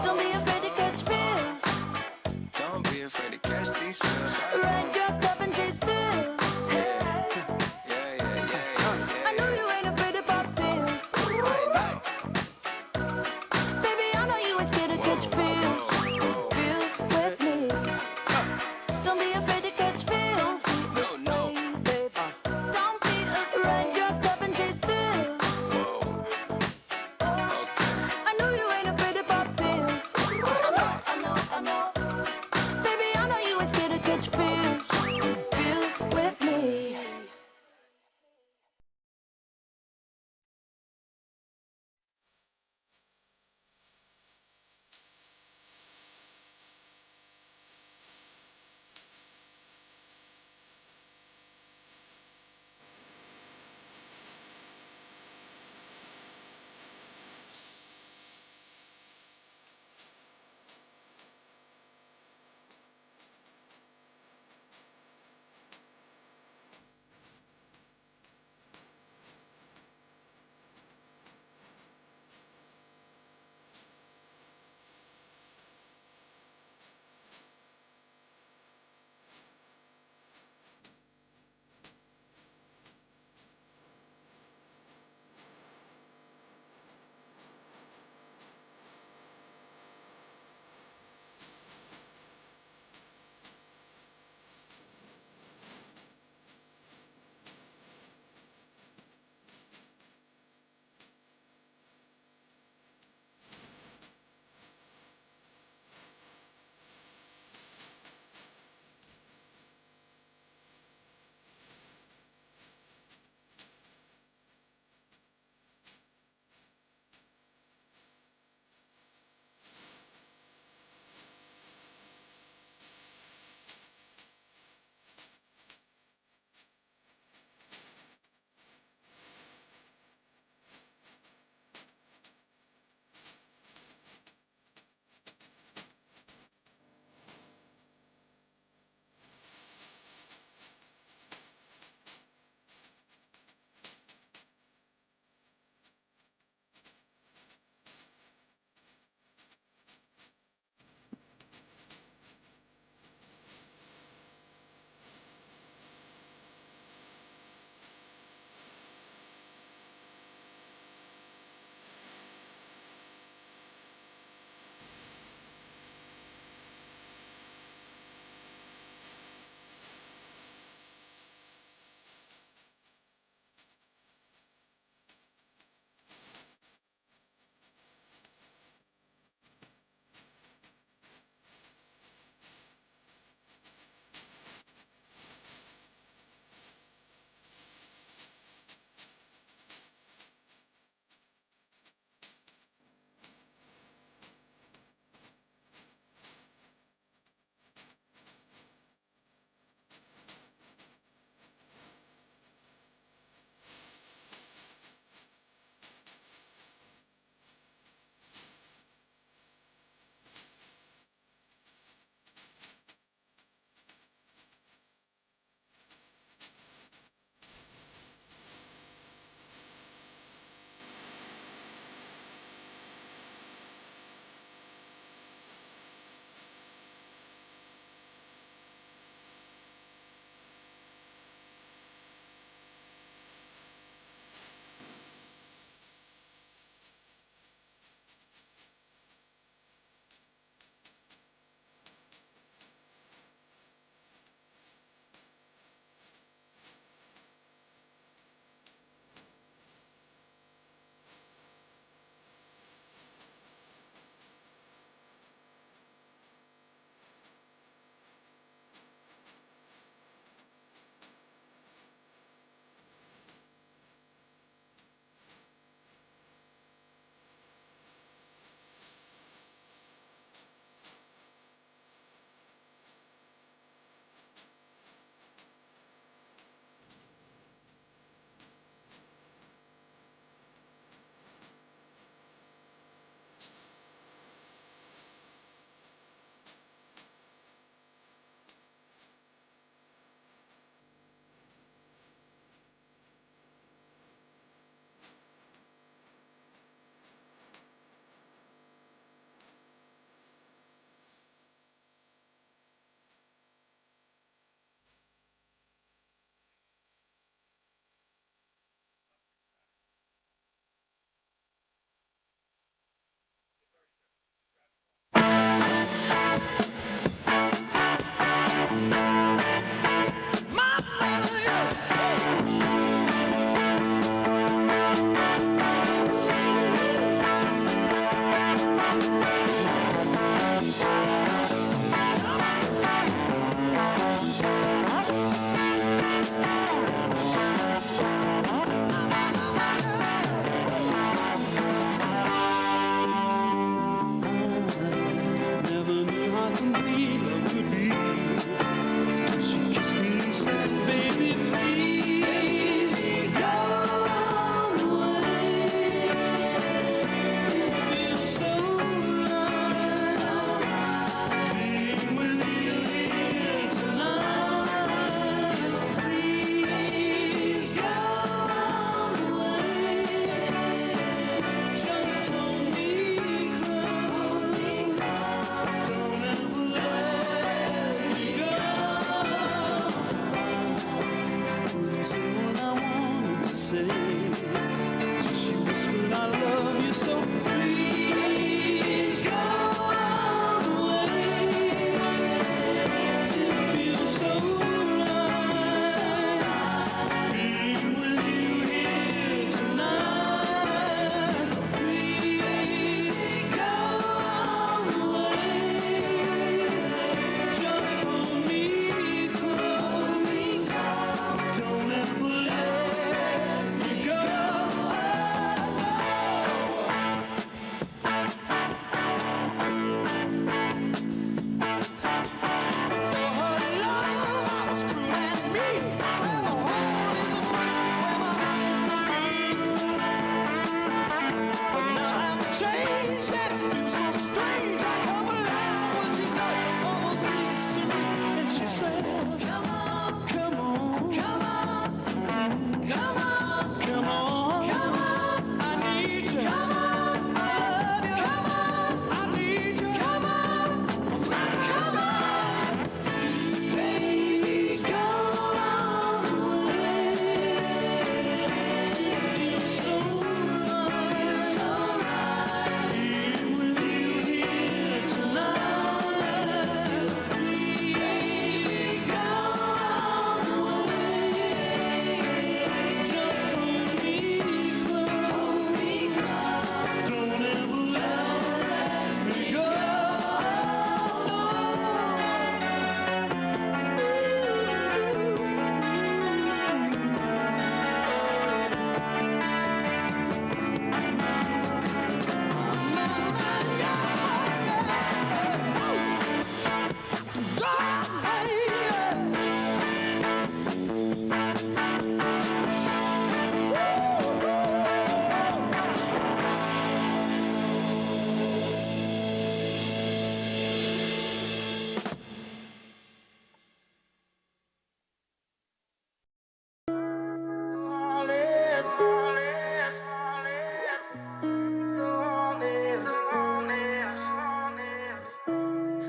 Don't be afraid to catch feels. Don't be afraid to catch these feels. Ride your cup and chase thrills. I know you ain't afraid to pop pills. Baby, I know you ain't scared to catch feels. Feels with me. Don't be afraid to catch feels. No. Baby. Don't be afraid. Ride your cup and chase thrills. I know you ain't afraid to pop pills.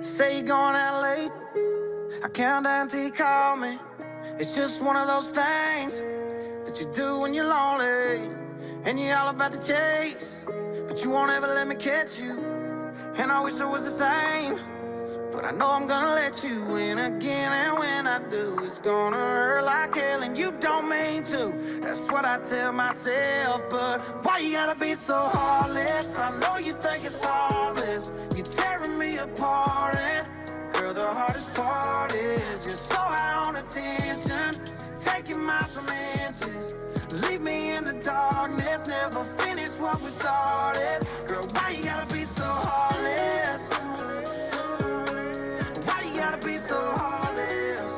Say you're going out late, I count down till you call me. It's just one of those things that you do when you're lonely, and you're all about the chase, but you won't ever let me catch you. And I wish it was the same, but I know I'm gonna let you in again. And when I do, it's gonna hurt like hell, and you don't mean to. That's what I tell myself, but why you gotta be so heartless? I know you think it's heartless. You're tearing me apart, and girl, the hardest part is you're so high on attention, taking miles from inches. Leave me in the darkness, never finish what we started. Girl, why you gotta be so heartless? Why you gotta be so heartless?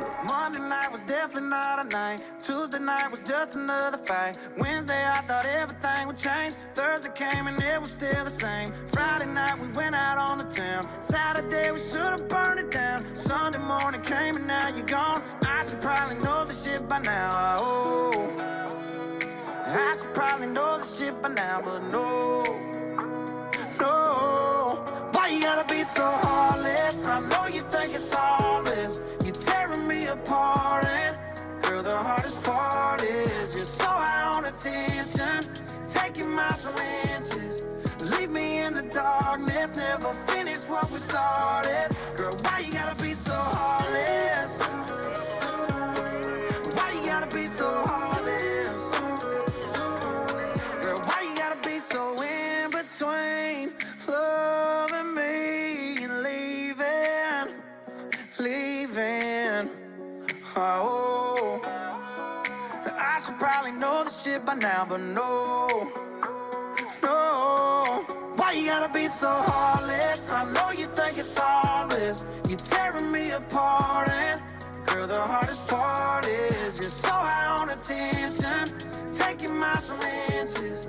Look, Monday night was definitely not a night. Tuesday night was just another fight. Wednesday I thought everything would change. Thursday came and it was still the same. Friday night we went out on the town. Saturday we should've burned it down. Sunday morning came and now you're gone. I should probably know this shit by now. Oh, I should probably know this shit by now, but no, no. Why you gotta be so heartless? I know you think it's heartless. You're tearing me apart, and girl, the hardest part is you're so high on attention, taking miles from inches. Leave me in the darkness, never finish what we started. Girl, why you gotta be so heartless? Why you gotta be so heartless? Girl, why you gotta be so in between loving me and leaving? Oh, I should probably know this shit by now, but no, no. Why you gotta be so heartless? I know you think it's heartless. You're tearing me apart, and girl, the hardest part is you're so high on attention, taking miles from inches.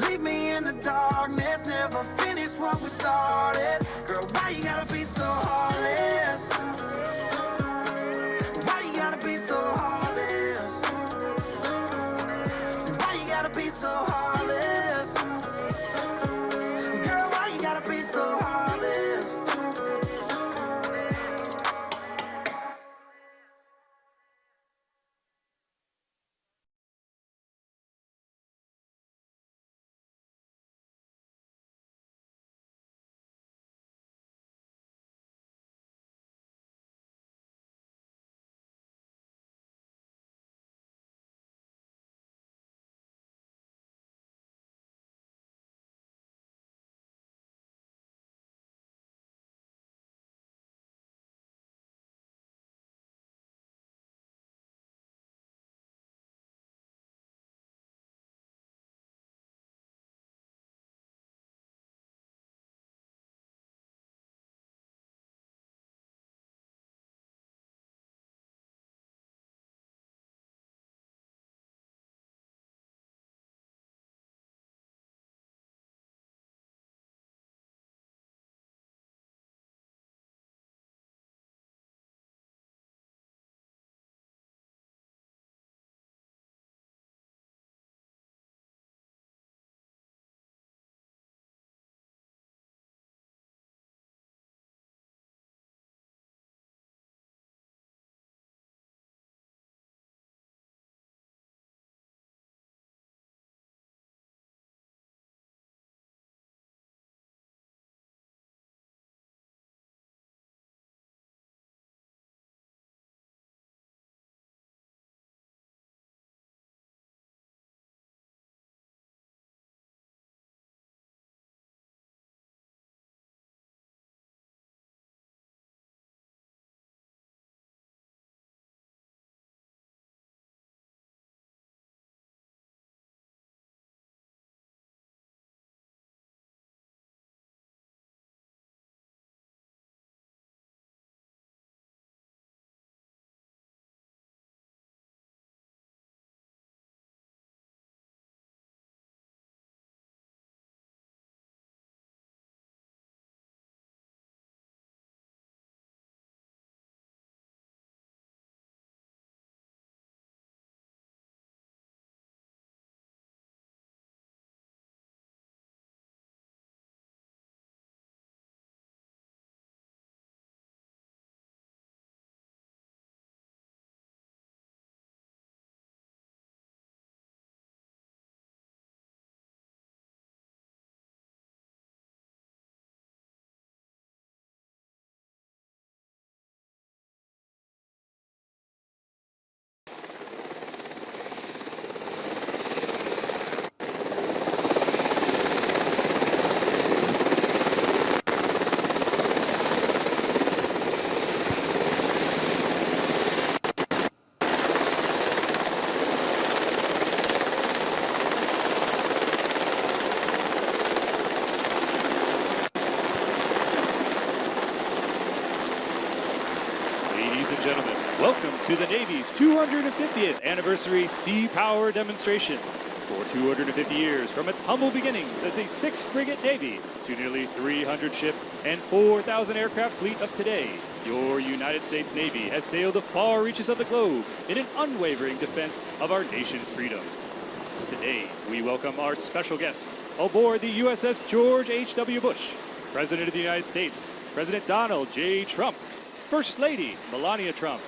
Leave me in the darkness, never finish what we started. Girl, why you gotta be so heartless? Why you gotta be so heartless? Why you gotta be so heartless? Girl, why you gotta be so heartless? Welcome to the Navy's 250th anniversary Sea Power demonstration. For 250 years, from its humble beginnings as a 6-frigate Navy to nearly 300 ship and 4,000 aircraft fleet of today, your United States Navy has sailed the far reaches of the globe in an unwavering defense of our nation's freedom. Today, we welcome our special guests aboard the USS George H.W. Bush, President of the United States, President Donald J. Trump, First Lady Melania Trump,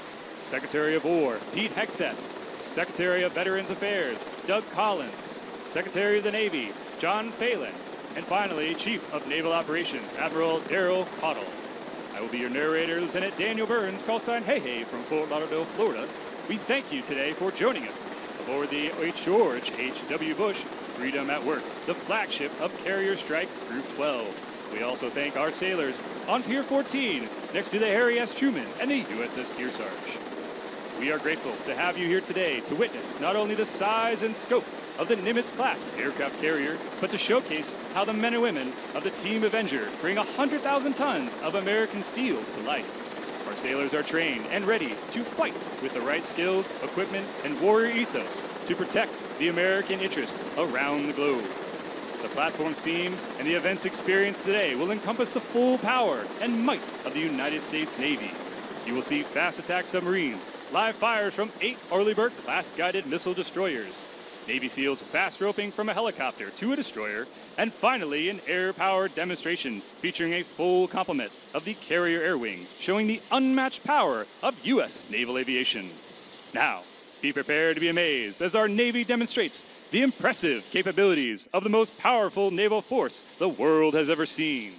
Secretary of War Pete Hegseth, Secretary of Veterans Affairs Doug Collins, Secretary of the Navy John Phelan, and finally Chief of Naval Operations Admiral Daryl Caudill. I will be your narrator, Lieutenant Daniel Burns, call sign Hey Hey from Fort Lauderdale, Florida. We thank you today for joining us aboard the George H.W. Bush Freedom at Work, the flagship of Carrier Strike Group 12. We also thank our sailors on Pier 14 next to the Harry S. Truman and the USS Kearsarge. We are grateful to have you here today to witness not only the size and scope of the Nimitz-class aircraft carrier, but to showcase how the men and women of the Team Avenger bring 100,000 tons of American steel to life. Our sailors are trained and ready to fight with the right skills, equipment, and warrior ethos to protect the American interest around the globe. The platform theme and the events experienced today will encompass the full power and might of the United States Navy. You will see fast attack submarines, live fires from 8 Arleigh-Burke-class guided missile destroyers, Navy SEALs fast roping from a helicopter to a destroyer, and finally an air-powered demonstration featuring a full complement of the Carrier Air Wing, showing the unmatched power of U.S. naval aviation. Now, be prepared to be amazed as our Navy demonstrates the impressive capabilities of the most powerful naval force the world has ever seen.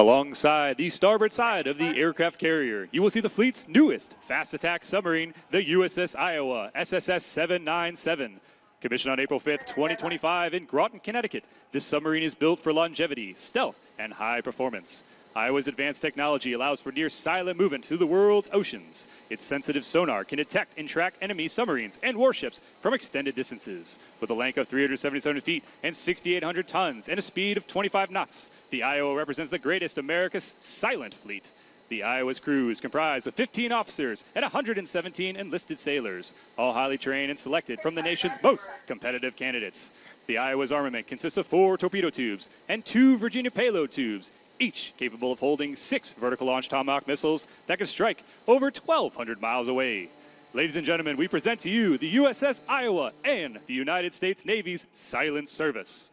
Alongside the starboard side of the aircraft carrier, you will see the fleet's newest fast attack submarine, the USS Iowa, SSS 797. Commissioned on April 5th, 2025 in Groton, Connecticut, this submarine is built for longevity, stealth, and high performance. Iowa's advanced technology allows for near-silent movement through the world's oceans. Its sensitive sonar can detect and track enemy submarines and warships from extended distances. With a length of 377 feet and 6,800 tons and a speed of 25 knots, the Iowa represents the greatest America's silent fleet. The Iowa's crew is comprised of 15 officers and 117 enlisted sailors, all highly trained and selected from the nation's most competitive candidates. The Iowa's armament consists of 4 torpedo tubes and 2 Virginia payload tubes, each capable of holding 6 vertical launch Tomahawk missiles that can strike over 1,200 miles away. Ladies and gentlemen, we present to you the USS Iowa and the United States Navy's Silent Service.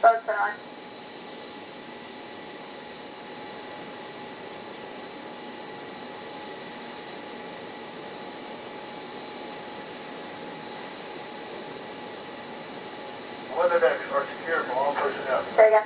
Boats are on. Weather decks are secure for all personnel. There you go.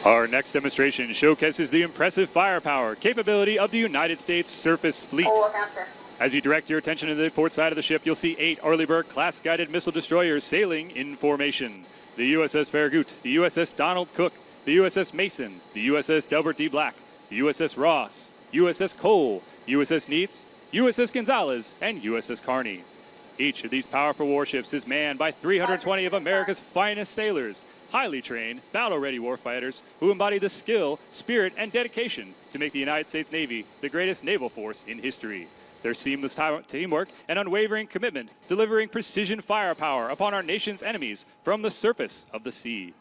Our next demonstration showcases the impressive firepower capability of the United States Surface Fleet. Oh, look out there. As you direct your attention to the port side of the ship, you'll see 8 Arleigh-Burke-class guided missile destroyers sailing in formation. The USS Farragut, the USS Donald Cook, the USS Mason, the USS Delbert D. Black, the USS Ross, USS Cole, USS Neitz, USS Gonzalez, and USS Carney. Each of these powerful warships is manned by 320 of America's finest sailors, highly trained, battle-ready warfighters who embody the skill, spirit, and dedication to make the United States Navy the greatest naval force in history. Their seamless teamwork and unwavering commitment delivering precision firepower upon our nation's enemies from the surface of the sea.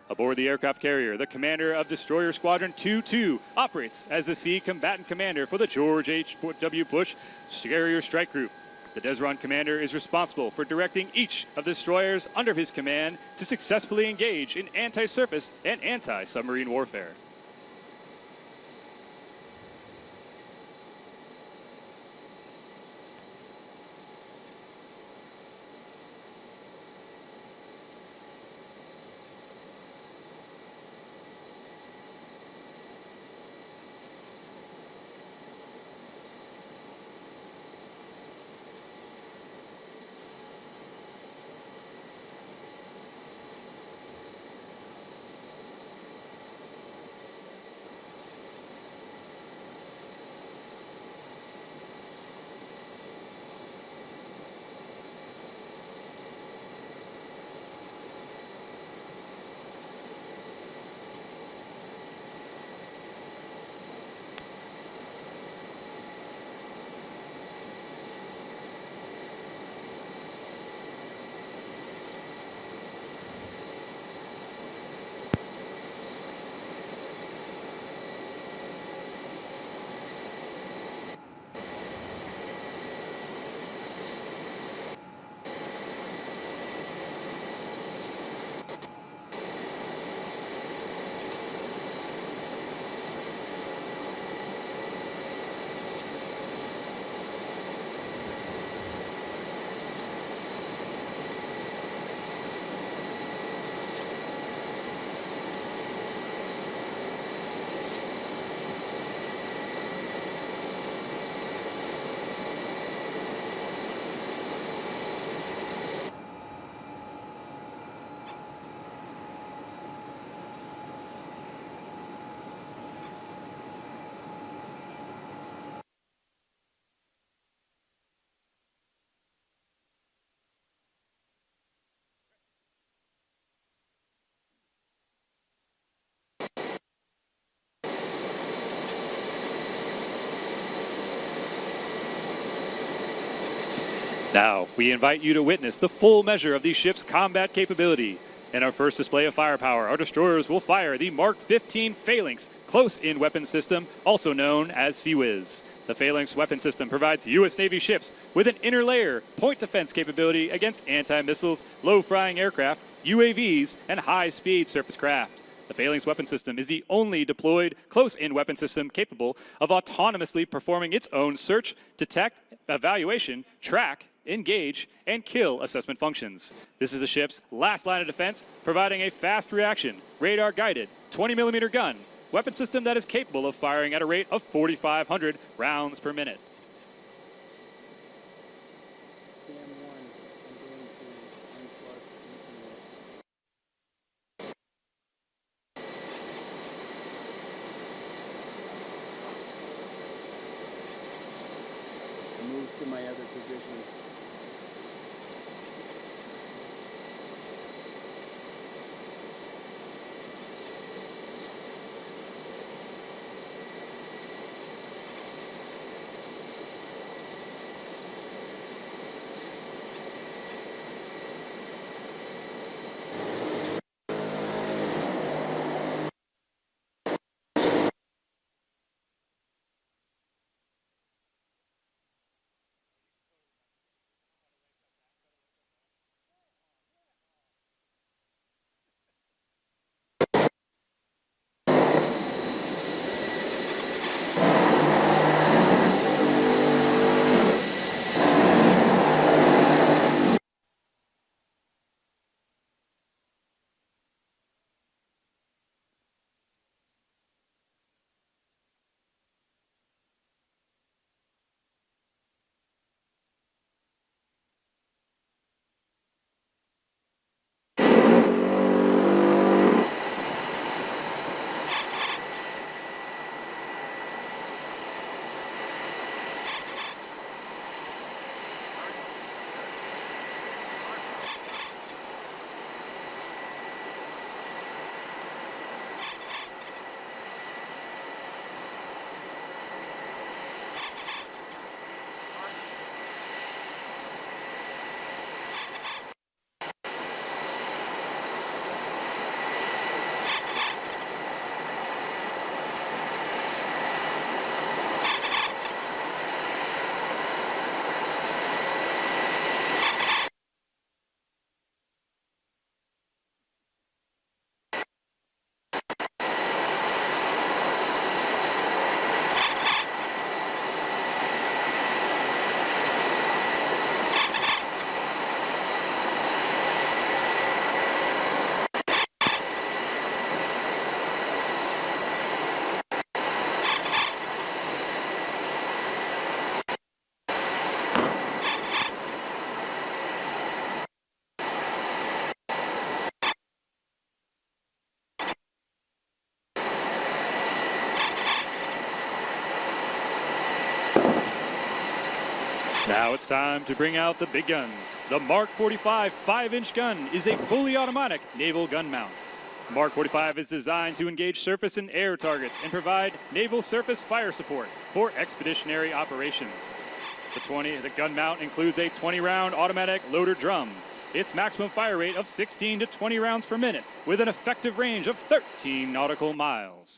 Aboard the aircraft carrier, the commander of Destroyer Squadron 2-2 operates as the Sea Combatant Commander for the George H.W. Bush Carrier Strike Group. The Desron commander is responsible for directing each of the destroyers under his command to successfully engage in anti-surface and anti-submarine warfare. Now, we invite you to witness the full measure of these ships' combat capability. In our first display of firepower, our destroyers will fire the Mark 15 Phalanx close-in weapon system, also known as Sea-Wiz. The Phalanx weapon system provides U.S. Navy ships with an inner layer point defense capability against anti-missiles, low-flying aircraft, UAVs, and high-speed surface craft. The Phalanx weapon system is the only deployed close-in weapon system capable of autonomously performing its own search, detect, evaluation, track, engage, and kill assessment functions. This is the ship's last line of defense, providing a fast reaction, radar-guided, 20mm gun, weapon system that is capable of firing at a rate of 4,500 rounds per minute. Move to my other position. Now it's time to bring out the big guns. The Mark 45 5-inch gun is a fully automatic naval gun mount. Mark 45 is designed to engage surface and air targets and provide naval surface fire support for expeditionary operations. The gun mount includes a 20-round automatic loader drum. Its maximum fire rate of 16 to 20 rounds per minute with an effective range of 13 nautical miles.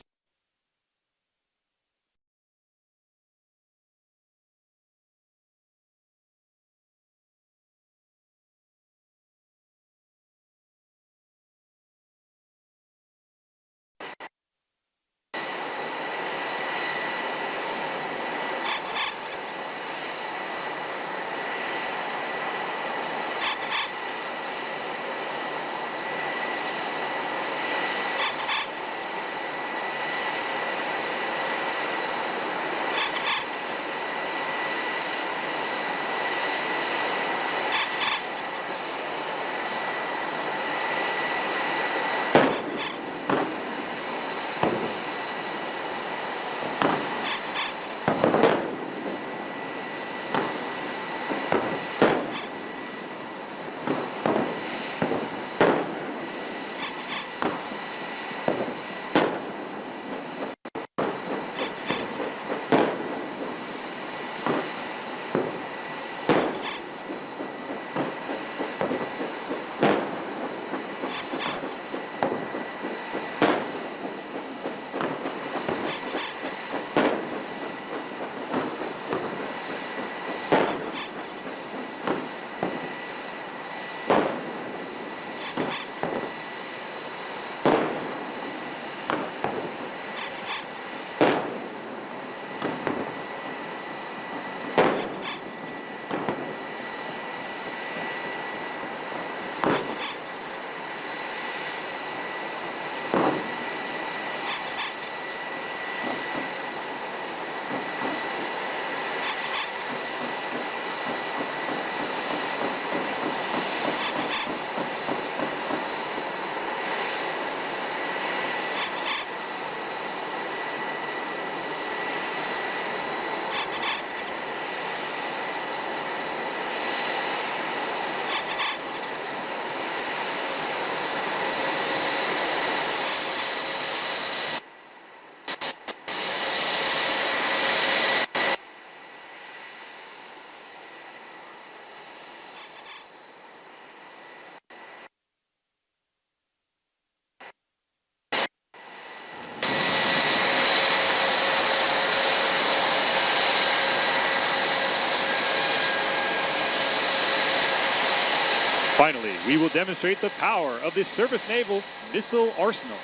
Finally, we will demonstrate the power of the Surface Naval's missile arsenal.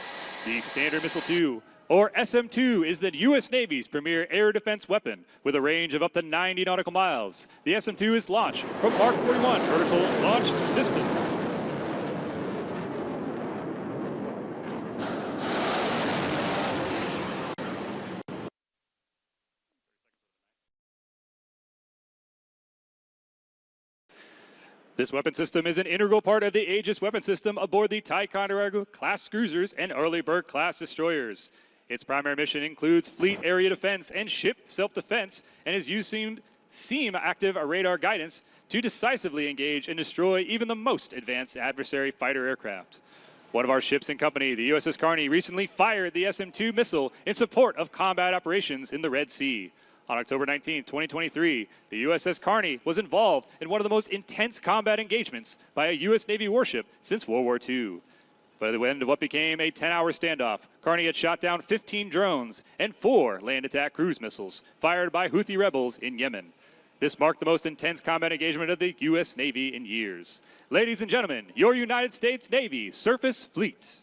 The Standard Missile 2, or SM-2, is the U.S. Navy's premier air defense weapon with a range of up to 90 nautical miles. The SM-2 is launched from Mark 41 vertical launch systems. This weapon system is an integral part of the Aegis weapon system aboard the Ticonderoga-class cruisers and Arleigh-Burke-class destroyers. Its primary mission includes fleet area defense and ship self-defense, and is using SEAM active radar guidance to decisively engage and destroy even the most advanced adversary fighter aircraft. One of our ships in company, the USS Carney, recently fired the SM-2 missile in support of combat operations in the Red Sea. On October 19, 2023, the USS Carney was involved in one of the most intense combat engagements by a U.S. Navy warship since World War II. By the end of what became a 10-hour standoff, Carney had shot down 15 drones and 4 land attack cruise missiles fired by Houthi rebels in Yemen. This marked the most intense combat engagement of the U.S. Navy in years. Ladies and gentlemen, your United States Navy Surface Fleet.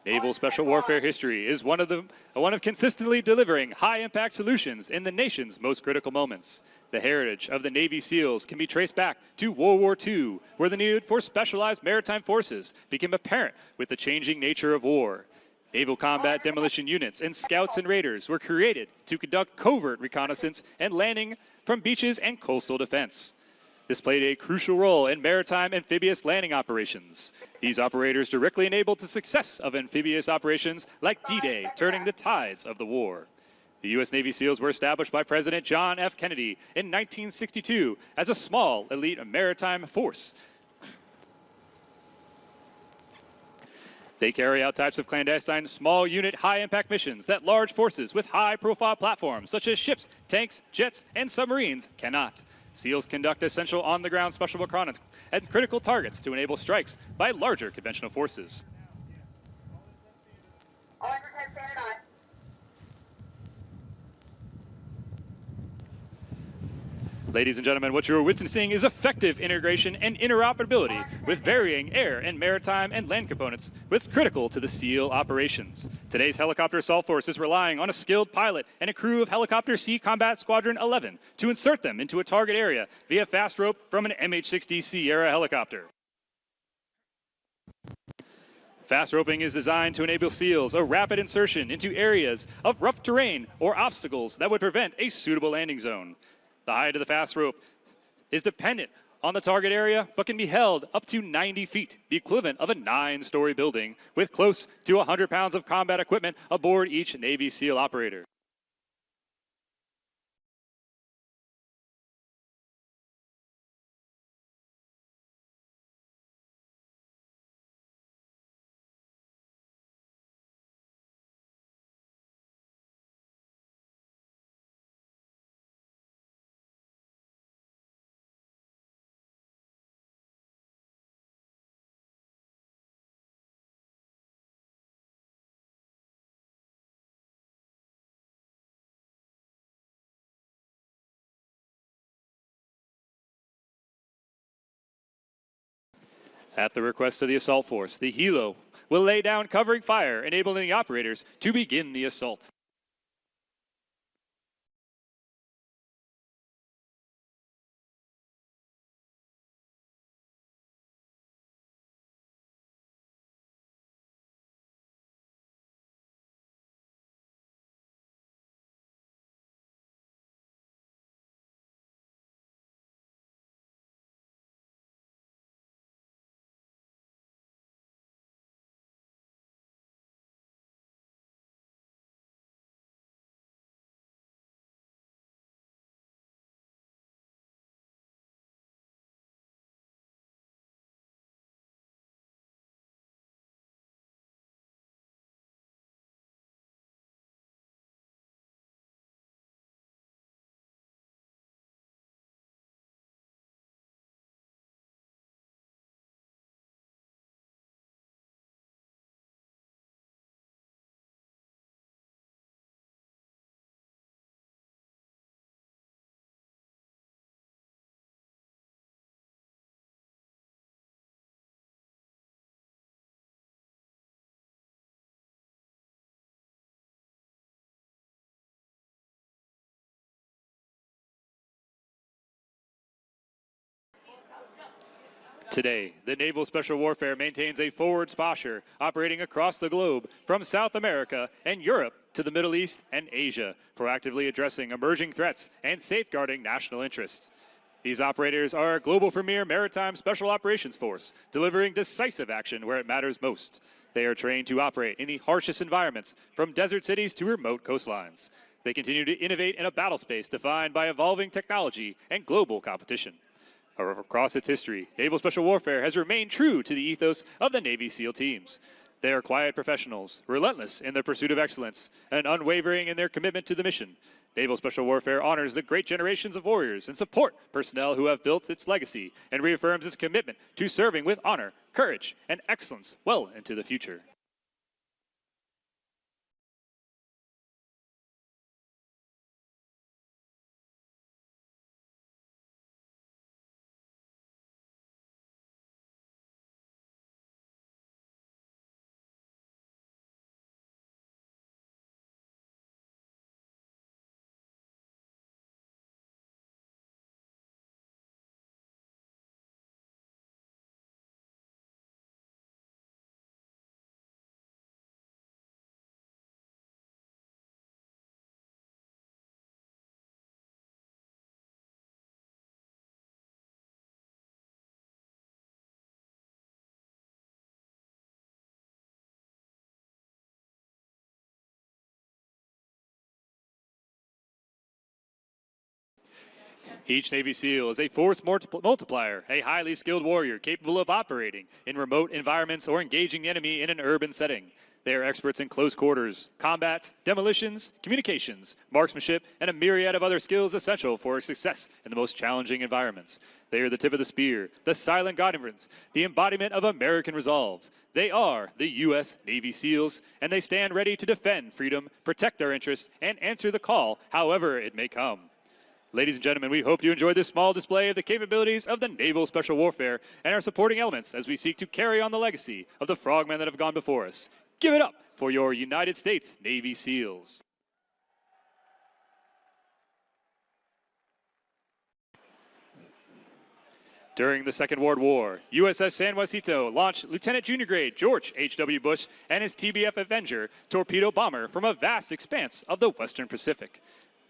Naval Special Warfare history is one of consistently delivering high-impact solutions in the nation's most critical moments. The heritage of the Navy SEALs can be traced back to World War II, where the need for specialized maritime forces became apparent with the changing nature of war. Naval combat demolition units and scouts and raiders were created to conduct covert reconnaissance and landing from beaches and coastal defense. This played a crucial role in maritime amphibious landing operations. These operators directly enabled the success of amphibious operations like D-Day, turning the tides of the war. The U.S. Navy SEALs were established by President John F. Kennedy in 1962 as a small elite maritime force. They carry out types of clandestine, small unit, high-impact missions that large forces with high-profile platforms such as ships, tanks, jets, and submarines cannot. SEALs conduct essential on-the-ground special reconnaissance at critical targets to enable strikes by larger conventional forces. All engine 10 standard on. Ladies and gentlemen, what you're witnessing is effective integration and interoperability with varying air and maritime and land components, which is critical to the SEAL operations. Today's helicopter assault force is relying on a skilled pilot and a crew of Helicopter Sea Combat Squadron 11 to insert them into a target area via fast rope from an MH-60 Sierra helicopter. Fast roping is designed to enable SEALs a rapid insertion into areas of rough terrain or obstacles that would prevent a suitable landing zone. The height of the fast rope is dependent on the target area, but can be held up to 90 feet, the equivalent of a 9-story building, with close to 100 pounds of combat equipment aboard each Navy SEAL operator. At the request of the assault force, the helo will lay down covering fire, enabling the operators to begin the assault. Today, the Naval Special Warfare maintains a forward posture operating across the globe from South America and Europe to the Middle East and Asia, proactively addressing emerging threats and safeguarding national interests. These operators are a global premier maritime special operations force, delivering decisive action where it matters most. They are trained to operate in the harshest environments, from desert cities to remote coastlines. They continue to innovate in a battle space defined by evolving technology and global competition. However, across its history, Naval Special Warfare has remained true to the ethos of the Navy SEAL teams. They are quiet professionals, relentless in their pursuit of excellence, and unwavering in their commitment to the mission. Naval Special Warfare honors the great generations of warriors and support personnel who have built its legacy and reaffirms its commitment to serving with honor, courage, and excellence well into the future. Each Navy SEAL is a force multiplier, a highly skilled warrior capable of operating in remote environments or engaging the enemy in an urban setting. They are experts in close quarters, combat, demolitions, communications, marksmanship, and a myriad of other skills essential for success in the most challenging environments. They are the tip of the spear, the silent guardians, the embodiment of American resolve. They are the U.S. Navy SEALs, and they stand ready to defend freedom, protect our interests, and answer the call, however it may come. Ladies and gentlemen, we hope you enjoyed this small display of the capabilities of the Naval Special Warfare and our supporting elements as we seek to carry on the legacy of the frogmen that have gone before us. Give it up for your United States Navy SEALs. During the Second World War, USS San Jacinto launched Lieutenant Junior Grade George H.W. Bush and his TBF Avenger torpedo bomber from a vast expanse of the Western Pacific.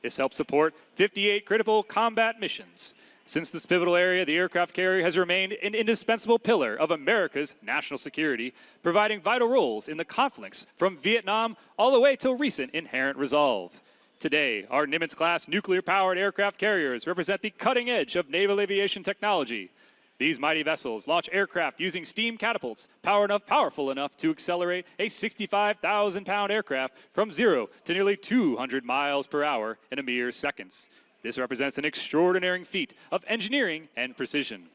This helped support 58 critical combat missions. Since this pivotal area, the aircraft carrier has remained an indispensable pillar of America's national security, providing vital roles in the conflicts from Vietnam all the way till recent inherent resolve. Today, our Nimitz-class nuclear-powered aircraft carriers represent the cutting edge of naval aviation technology. These mighty vessels launch aircraft using steam catapults powerful enough to accelerate a 65,000-pound aircraft from 0 to nearly 200 miles per hour in a mere seconds. This represents an extraordinary feat of engineering and precision.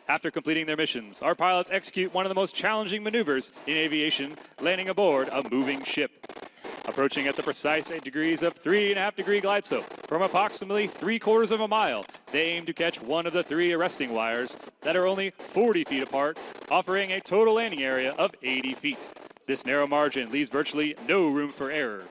After completing their missions, our pilots execute one of the most challenging maneuvers in aviation, landing aboard a moving ship. Approaching at the precise degrees of 3.5-degree glide slope from approximately 3/4 of a mile, they aim to catch one of the 3 arresting wires that are only 40 feet apart, offering a total landing area of 80 feet. This narrow margin leaves virtually no room for error.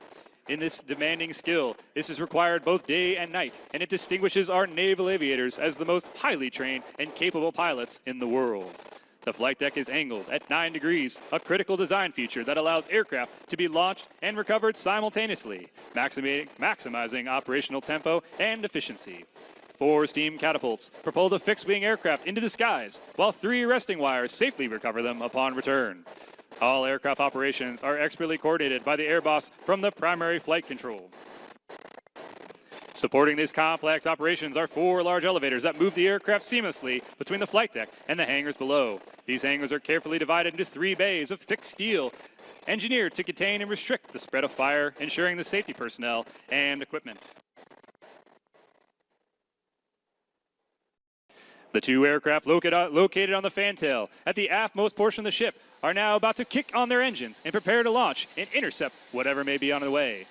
In this demanding skill, this is required both day and night, and it distinguishes our naval aviators as the most highly trained and capable pilots in the world. The flight deck is angled at 9 degrees, a critical design feature that allows aircraft to be launched and recovered simultaneously, maximizing operational tempo and efficiency. 4 steam catapults propel the fixed-wing aircraft into the skies, while 3 arresting wires safely recover them upon return. All aircraft operations are expertly coordinated by the air boss from the primary flight control. Supporting these complex operations are 4 large elevators that move the aircraft seamlessly between the flight deck and the hangars below. These hangars are carefully divided into 3 bays of thick steel, engineered to contain and restrict the spread of fire, ensuring the safety personnel and equipment. The 2 aircraft located on the fantail at the aftmost portion of the ship are now about to kick on their engines and prepare to launch and intercept whatever may be on the way.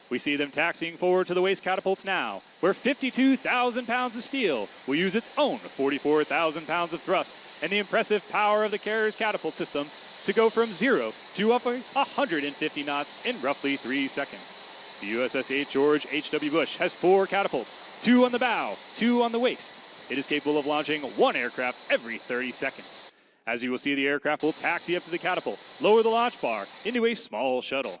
We see them taxiing forward to the waste catapults now, where 52,000 pounds of steel will use its own 44,000 pounds of thrust and the impressive power of the carrier's catapult system to go from 0 to up 150 knots in roughly 3 seconds. The USS George H.W. Bush has 4 catapults, 2 on the bow, 2 on the waist. It is capable of launching one aircraft every 30 seconds. As you will see, the aircraft will taxi up to the catapult, lower the launch bar into a small shuttle.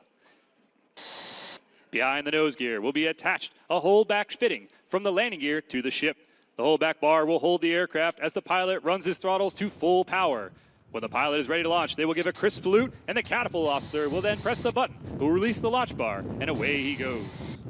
Behind the nose gear will be attached a holdback fitting from the landing gear to the ship. The holdback bar will hold the aircraft as the pilot runs his throttles to full power. When the pilot is ready to launch, they will give a crisp salute, and the catapult officer will then press the button, who will release the launch bar, and away he goes.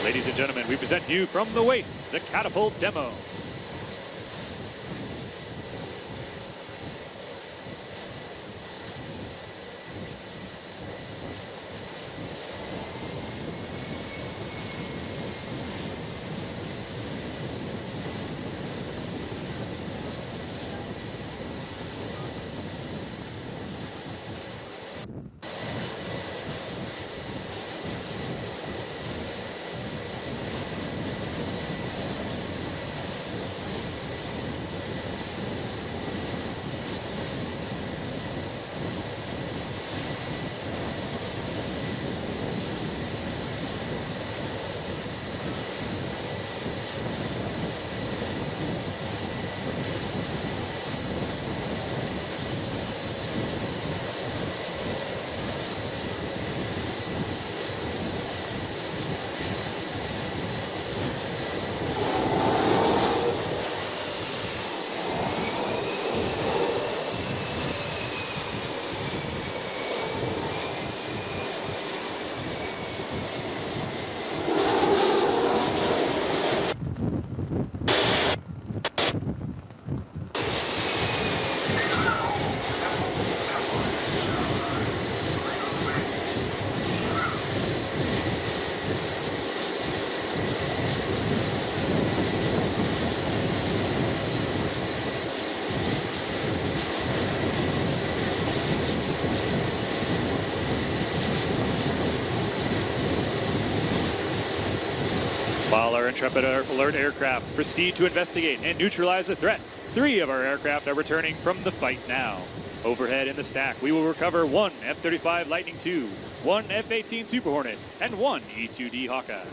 Ladies and gentlemen, we present to you from the waist, the catapult demo. While our Intrepid alert aircraft proceed to investigate and neutralize the threat, 3 of our aircraft are returning from the fight now. Overhead in the stack, we will recover 1 F-35 Lightning II, 1 F-18 Super Hornet, and 1 E-2D Hawkeye.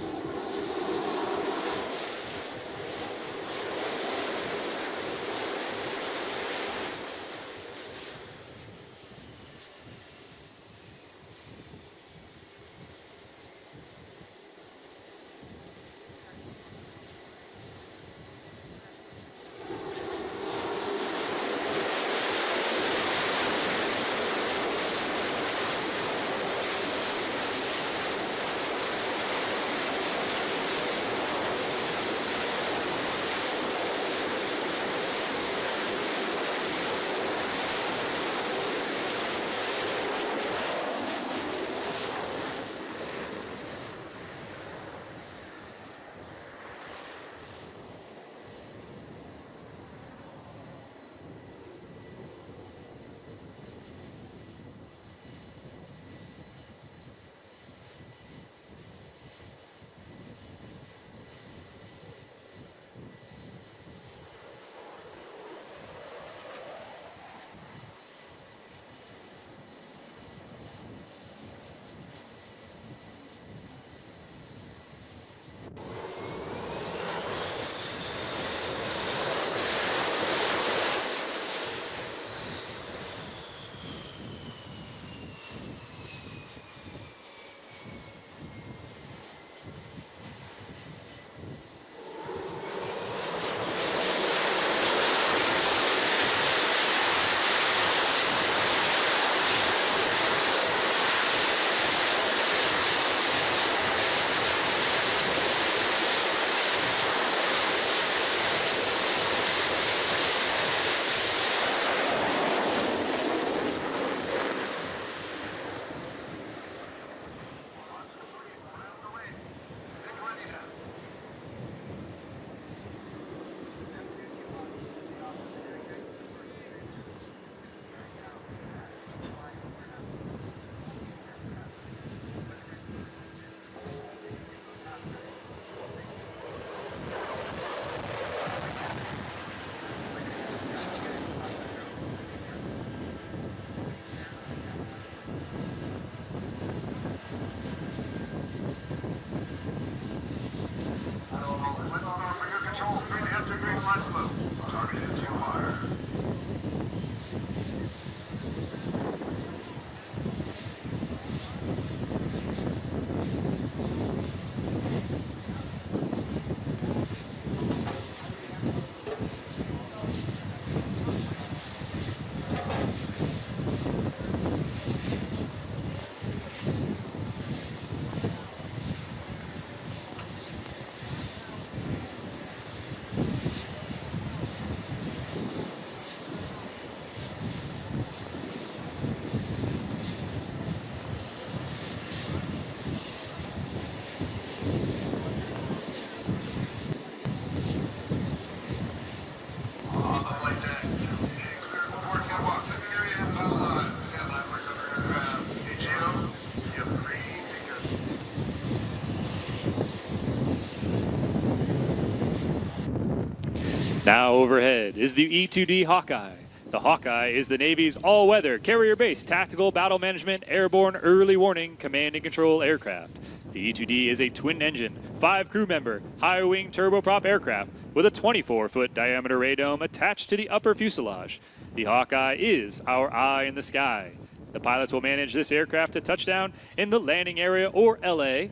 Now overhead is the E-2D Hawkeye. The Hawkeye is the Navy's all-weather, carrier-based tactical battle management, airborne early warning, command and control aircraft. The E-2D is a twin-engine, 5-crew-member, high-wing turboprop aircraft with a 24-foot diameter radome attached to the upper fuselage. The Hawkeye is our eye in the sky. The pilots will manage this aircraft to touchdown in the landing area, or LA,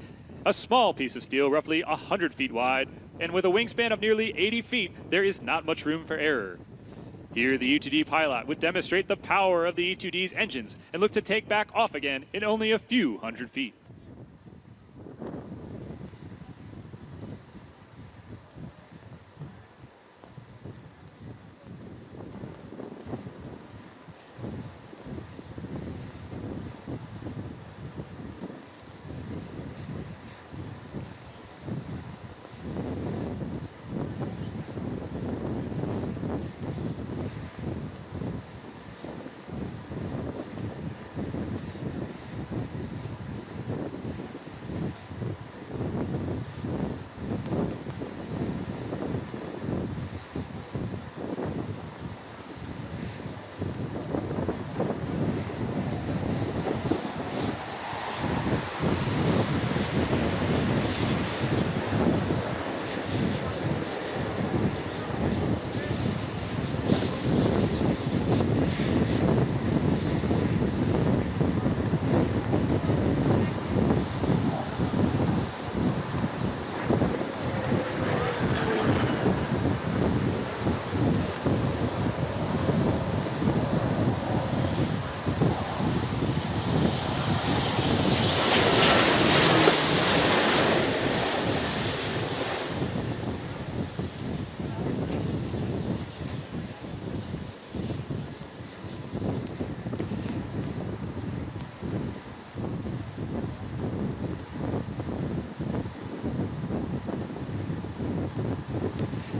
a small piece of steel roughly 100 feet wide, and with a wingspan of nearly 80 feet, there is not much room for error. Here, the E-2D pilot would demonstrate the power of the E-2D's engines and look to take back off again in only a few hundred feet.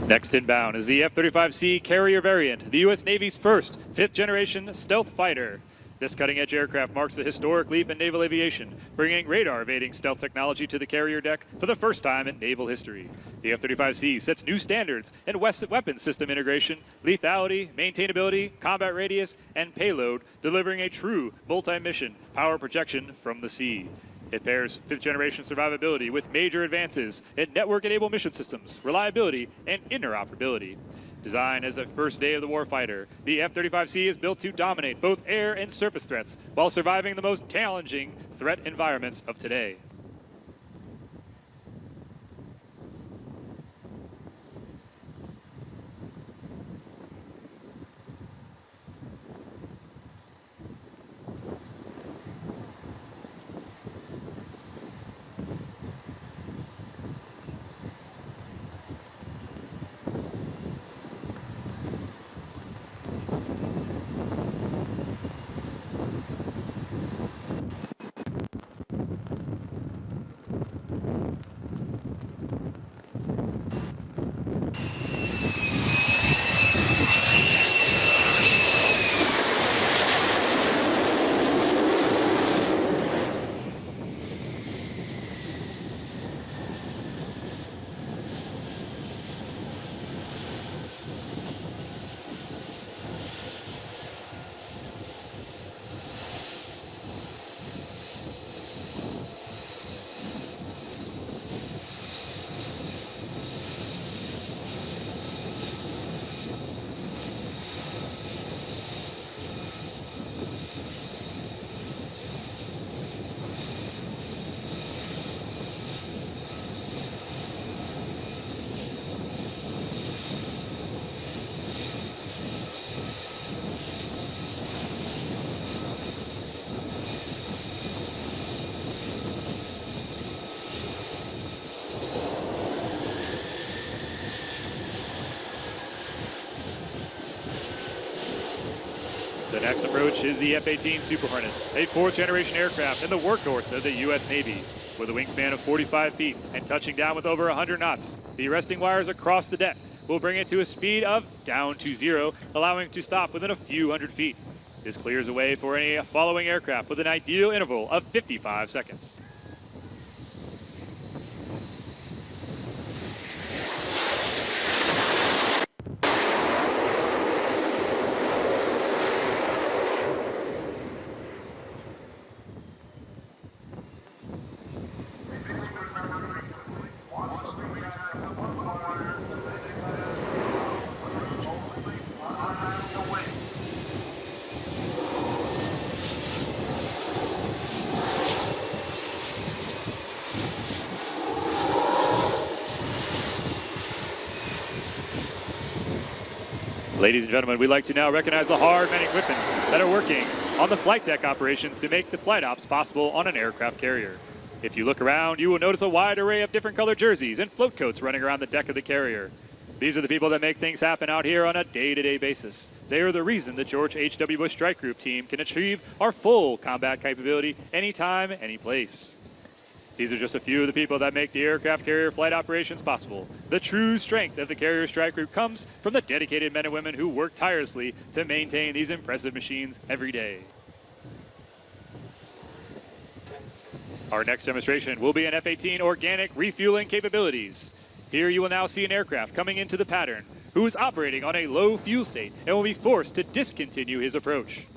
Next inbound is the F-35C carrier variant, the U.S. Navy's first fifth-generation stealth fighter. This cutting-edge aircraft marks a historic leap in naval aviation, bringing radar-evading stealth technology to the carrier deck for the first time in naval history. The F-35C sets new standards in weapons system integration, lethality, maintainability, combat radius, and payload, delivering a true multi-mission power projection from the sea. It pairs fifth-generation survivability with major advances in network-enabled mission systems, reliability, and interoperability. Designed as a first day of the warfighter, the F-35C is built to dominate both air and surface threats while surviving the most challenging threat environments of today. The next approach is the F-18 Super Hornet, a fourth-generation aircraft and the workhorse of the U.S. Navy. With a wingspan of 45 feet and touching down with over 100 knots, the arresting wires across the deck will bring it to a speed of down to 0, allowing it to stop within a few hundred feet. This clears a way for any following aircraft with an ideal interval of 55 seconds. Ladies and gentlemen, we'd like to now recognize the hard men and women that are working on the flight deck operations to make the flight ops possible on an aircraft carrier. If you look around, you will notice a wide array of different colored jerseys and float coats running around the deck of the carrier. These are the people that make things happen out here on a day-to-day basis. They are the reason the George H.W. Bush Strike Group team can achieve our full combat capability anytime, any place. These are just a few of the people that make the aircraft carrier flight operations possible. The true strength of the Carrier Strike Group comes from the dedicated men and women who work tirelessly to maintain these impressive machines every day. Our next demonstration will be an F-18 organic refueling capabilities. Here you will now see an aircraft coming into the pattern who is operating on a low fuel state and will be forced to discontinue his approach.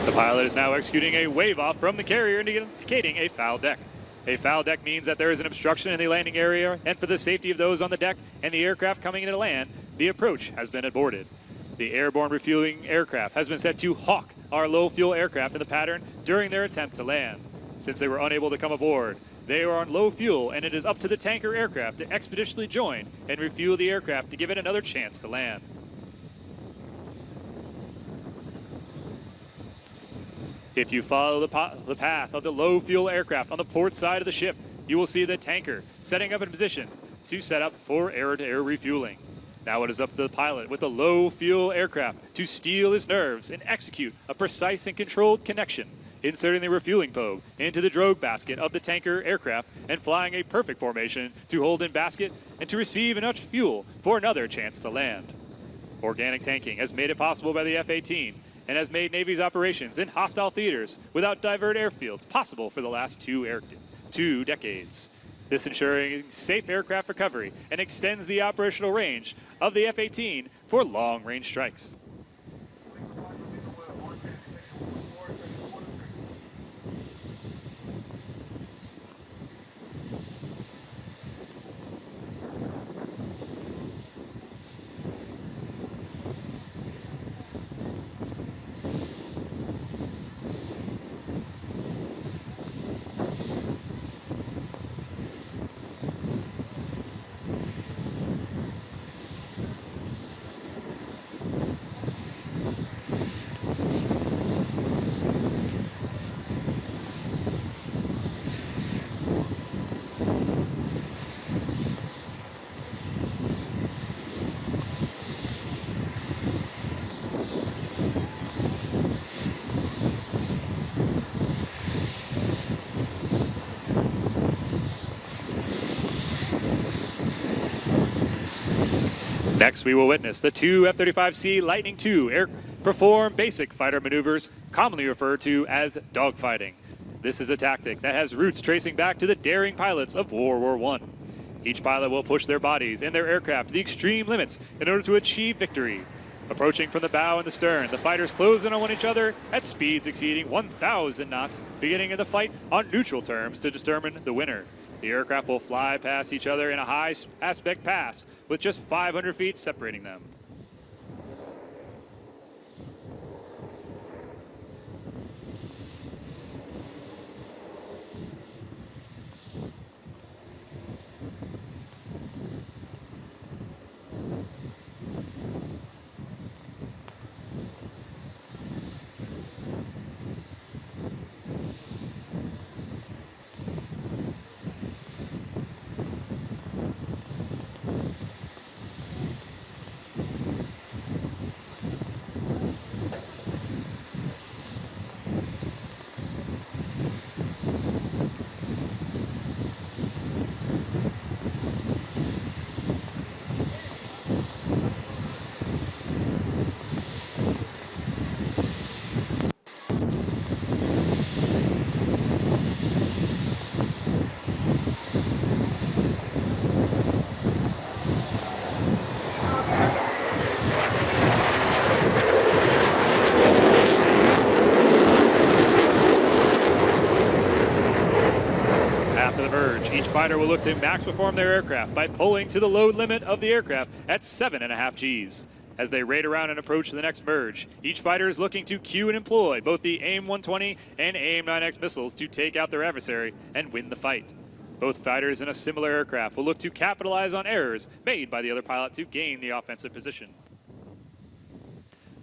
The pilot is now executing a wave-off from the carrier indicating a foul deck. A foul deck means that there is an obstruction in the landing area, and for the safety of those on the deck and the aircraft coming into land, the approach has been aborted. The airborne refueling aircraft has been set to hawk our low-fuel aircraft in the pattern during their attempt to land. Since they were unable to come aboard, they are on low fuel, and it is up to the tanker aircraft to expeditiously join and refuel the aircraft to give it another chance to land. If you follow the path of the low fuel aircraft on the port side of the ship, you will see the tanker setting up in position to set up for air-to-air refueling. Now it is up to the pilot with the low fuel aircraft to steel his nerves and execute a precise and controlled connection, inserting the refueling probe into the drogue basket of the tanker aircraft and flying a perfect formation to hold in basket and to receive enough fuel for another chance to land. Organic tanking has made it possible by the F-18 and has made Navy's operations in hostile theaters without divert airfields possible for the last two decades. This ensuring safe aircraft recovery and extends the operational range of the F-18 for long-range strikes. Next, we will witness the two F-35C Lightning II perform basic fighter maneuvers, commonly referred to as dogfighting. This is a tactic that has roots tracing back to the daring pilots of World War I. Each pilot will push their bodies and their aircraft to the extreme limits in order to achieve victory. Approaching from the bow and the stern, the fighters close in on each other at speeds exceeding 1,000 knots, beginning in the fight on neutral terms to determine the winner. The aircraft will fly past each other in a high aspect pass with just 500 feet separating them. Each fighter will look to max perform their aircraft by pulling to the load limit of the aircraft at 7.5 Gs. As they raid around and approach the next merge, each fighter is looking to cue and employ both the AIM-120 and AIM-9X missiles to take out their adversary and win the fight. Both fighters in a similar aircraft will look to capitalize on errors made by the other pilot to gain the offensive position.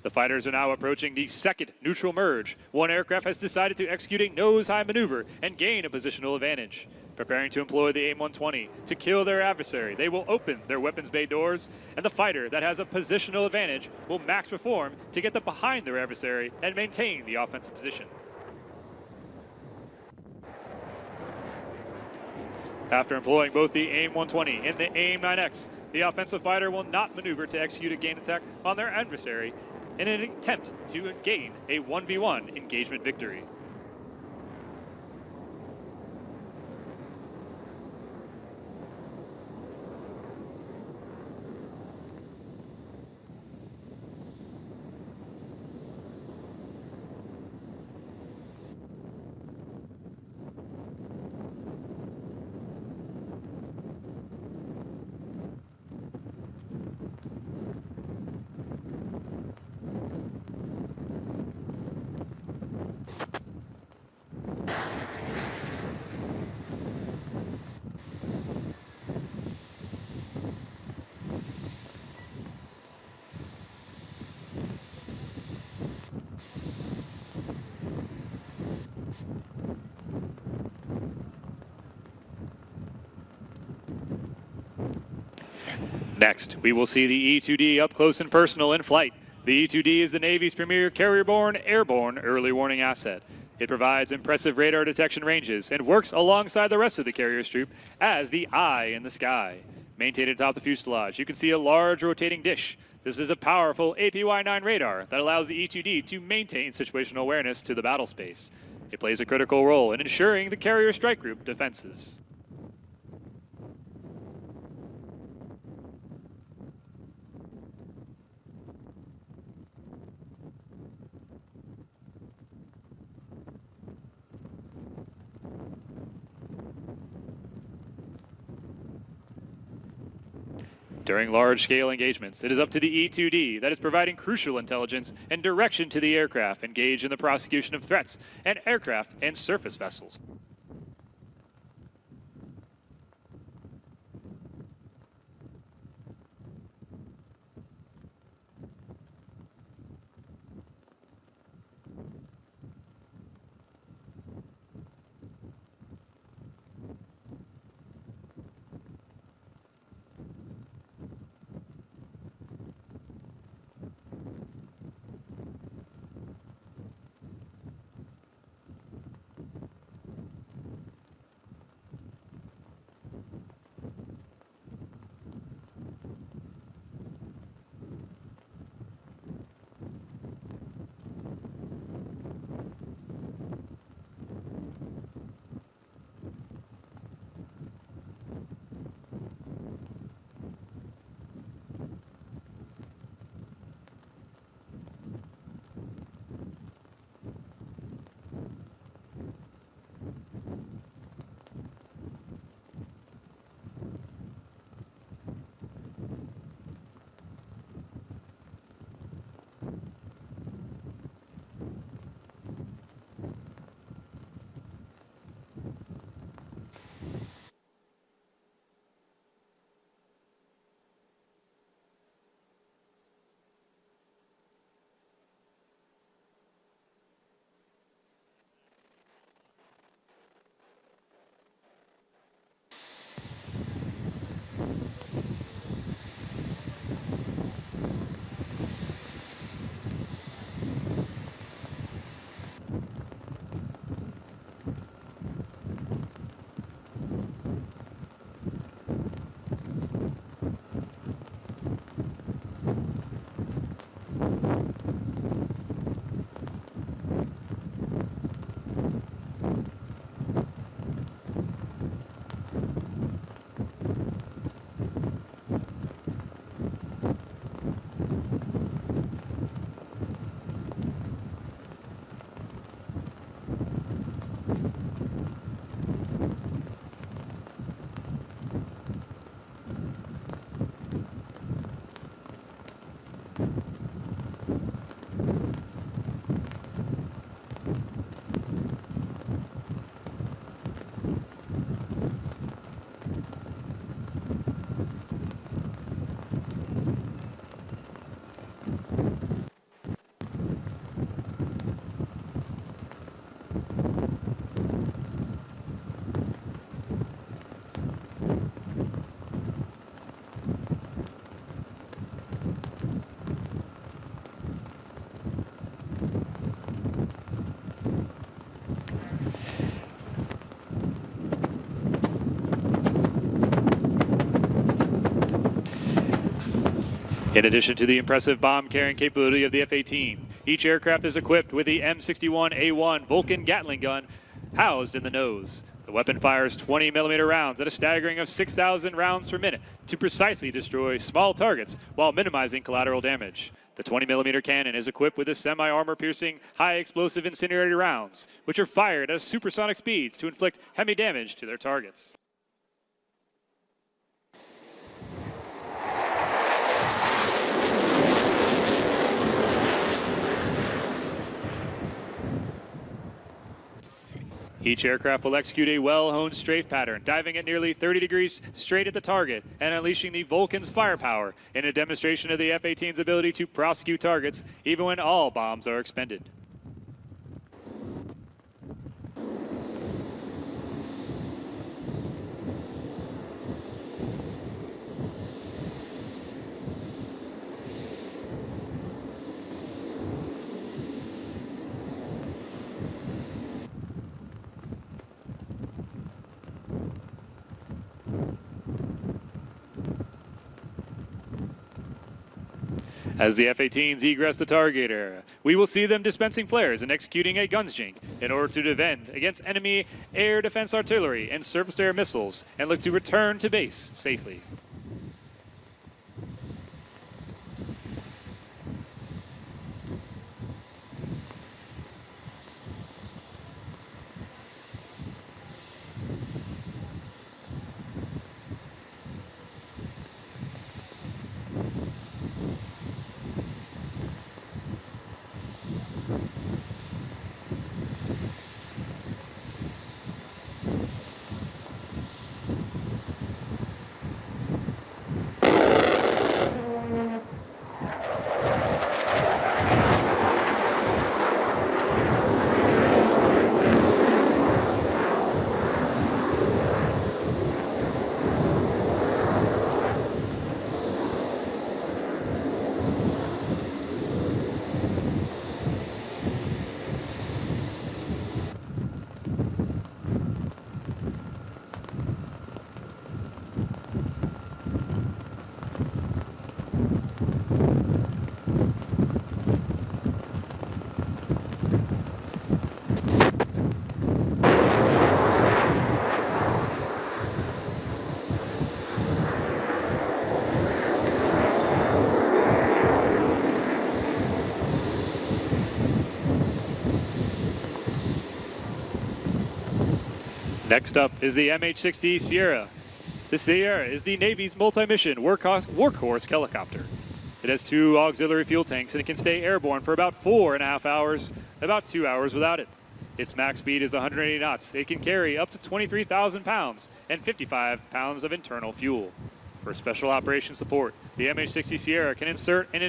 The fighters are now approaching the second neutral merge. One aircraft has decided to execute a nose-high maneuver and gain a positional advantage. Preparing to employ the AIM-120 to kill their adversary, they will open their weapons bay doors, and the fighter that has a positional advantage will max perform to get them behind their adversary and maintain the offensive position. After employing both the AIM-120 and the AIM-9X, the offensive fighter will not maneuver to execute a gain attack on their adversary in an attempt to gain a 1v1 engagement victory. Next, we will see the E-2D up close and personal in flight. The E-2D is the Navy's premier carrier-borne, airborne early warning asset. It provides impressive radar detection ranges and works alongside the rest of the carrier's troop as the eye in the sky. Maintained atop the fuselage, you can see a large rotating dish. This is a powerful APY-9 radar that allows the E-2D to maintain situational awareness to the battle space. It plays a critical role in ensuring the carrier strike group defenses. During large-scale engagements, it is up to the E-2D that is providing crucial intelligence and direction to the aircraft engaged in the prosecution of threats and aircraft and surface vessels. In addition to the impressive bomb-carrying capability of the F-18, each aircraft is equipped with the M61A1 Vulcan Gatling gun housed in the nose. The weapon fires 20mm rounds at a staggering of 6,000 rounds per minute to precisely destroy small targets while minimizing collateral damage. The 20mm cannon is equipped with a semi-armor-piercing, high-explosive incendiary rounds, which are fired at supersonic speeds to inflict heavy damage to their targets. Each aircraft will execute a well-honed strafe pattern, diving at nearly 30 degrees straight at the target and unleashing the Vulcan's firepower in a demonstration of the F-18's ability to prosecute targets even when all bombs are expended. As the F-18s egress the target area, we will see them dispensing flares and executing a guns jink in order to defend against enemy air defense artillery and surface-to-air missiles and look to return to base safely. Next up is the MH-60 Sierra. The Sierra is the Navy's multi-mission workhorse helicopter. It has 2 auxiliary fuel tanks and it can stay airborne for about 4.5 hours, about 2 hours without it. Its max speed is 180 knots. It can carry up to 23,000 pounds and 55 pounds of internal fuel. For special operations support, the MH-60 Sierra can insert and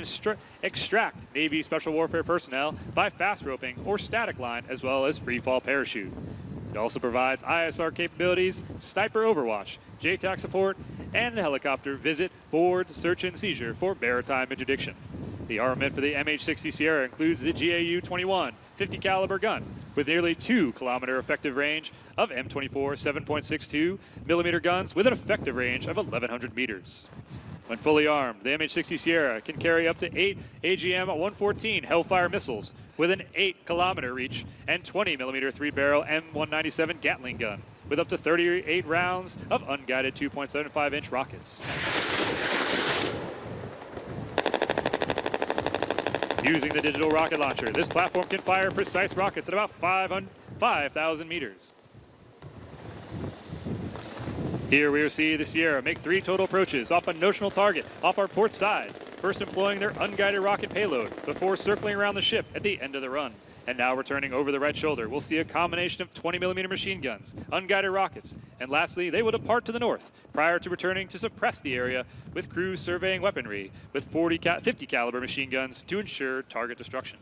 extract Navy Special Warfare personnel by fast roping or static line, as well as free fall parachute. It also provides ISR capabilities, sniper overwatch, JTAC support, and a helicopter visit, board, search, and seizure for maritime interdiction. The armament for the MH-60 Sierra includes the GAU-21 50 caliber gun with nearly 2-kilometer effective range of M24 7.62 millimeter guns with an effective range of 1,100 meters. When fully armed, the MH-60 Sierra can carry up to 8 AGM-114 Hellfire missiles with an 8-kilometer reach and 20mm 3-barrel M197 Gatling gun with up to 38 rounds of unguided 2.75-inch rockets. Using the digital rocket launcher, this platform can fire precise rockets at about 5,000 meters. Here we will see the Sierra make 3 total approaches off a notional target off our port side, first employing their unguided rocket payload before circling around the ship at the end of the run. And now returning over the right shoulder, we'll see a combination of 20mm machine guns, unguided rockets, and lastly, they will depart to the north prior to returning to suppress the area with crew surveying weaponry with 50 caliber machine guns to ensure target destruction.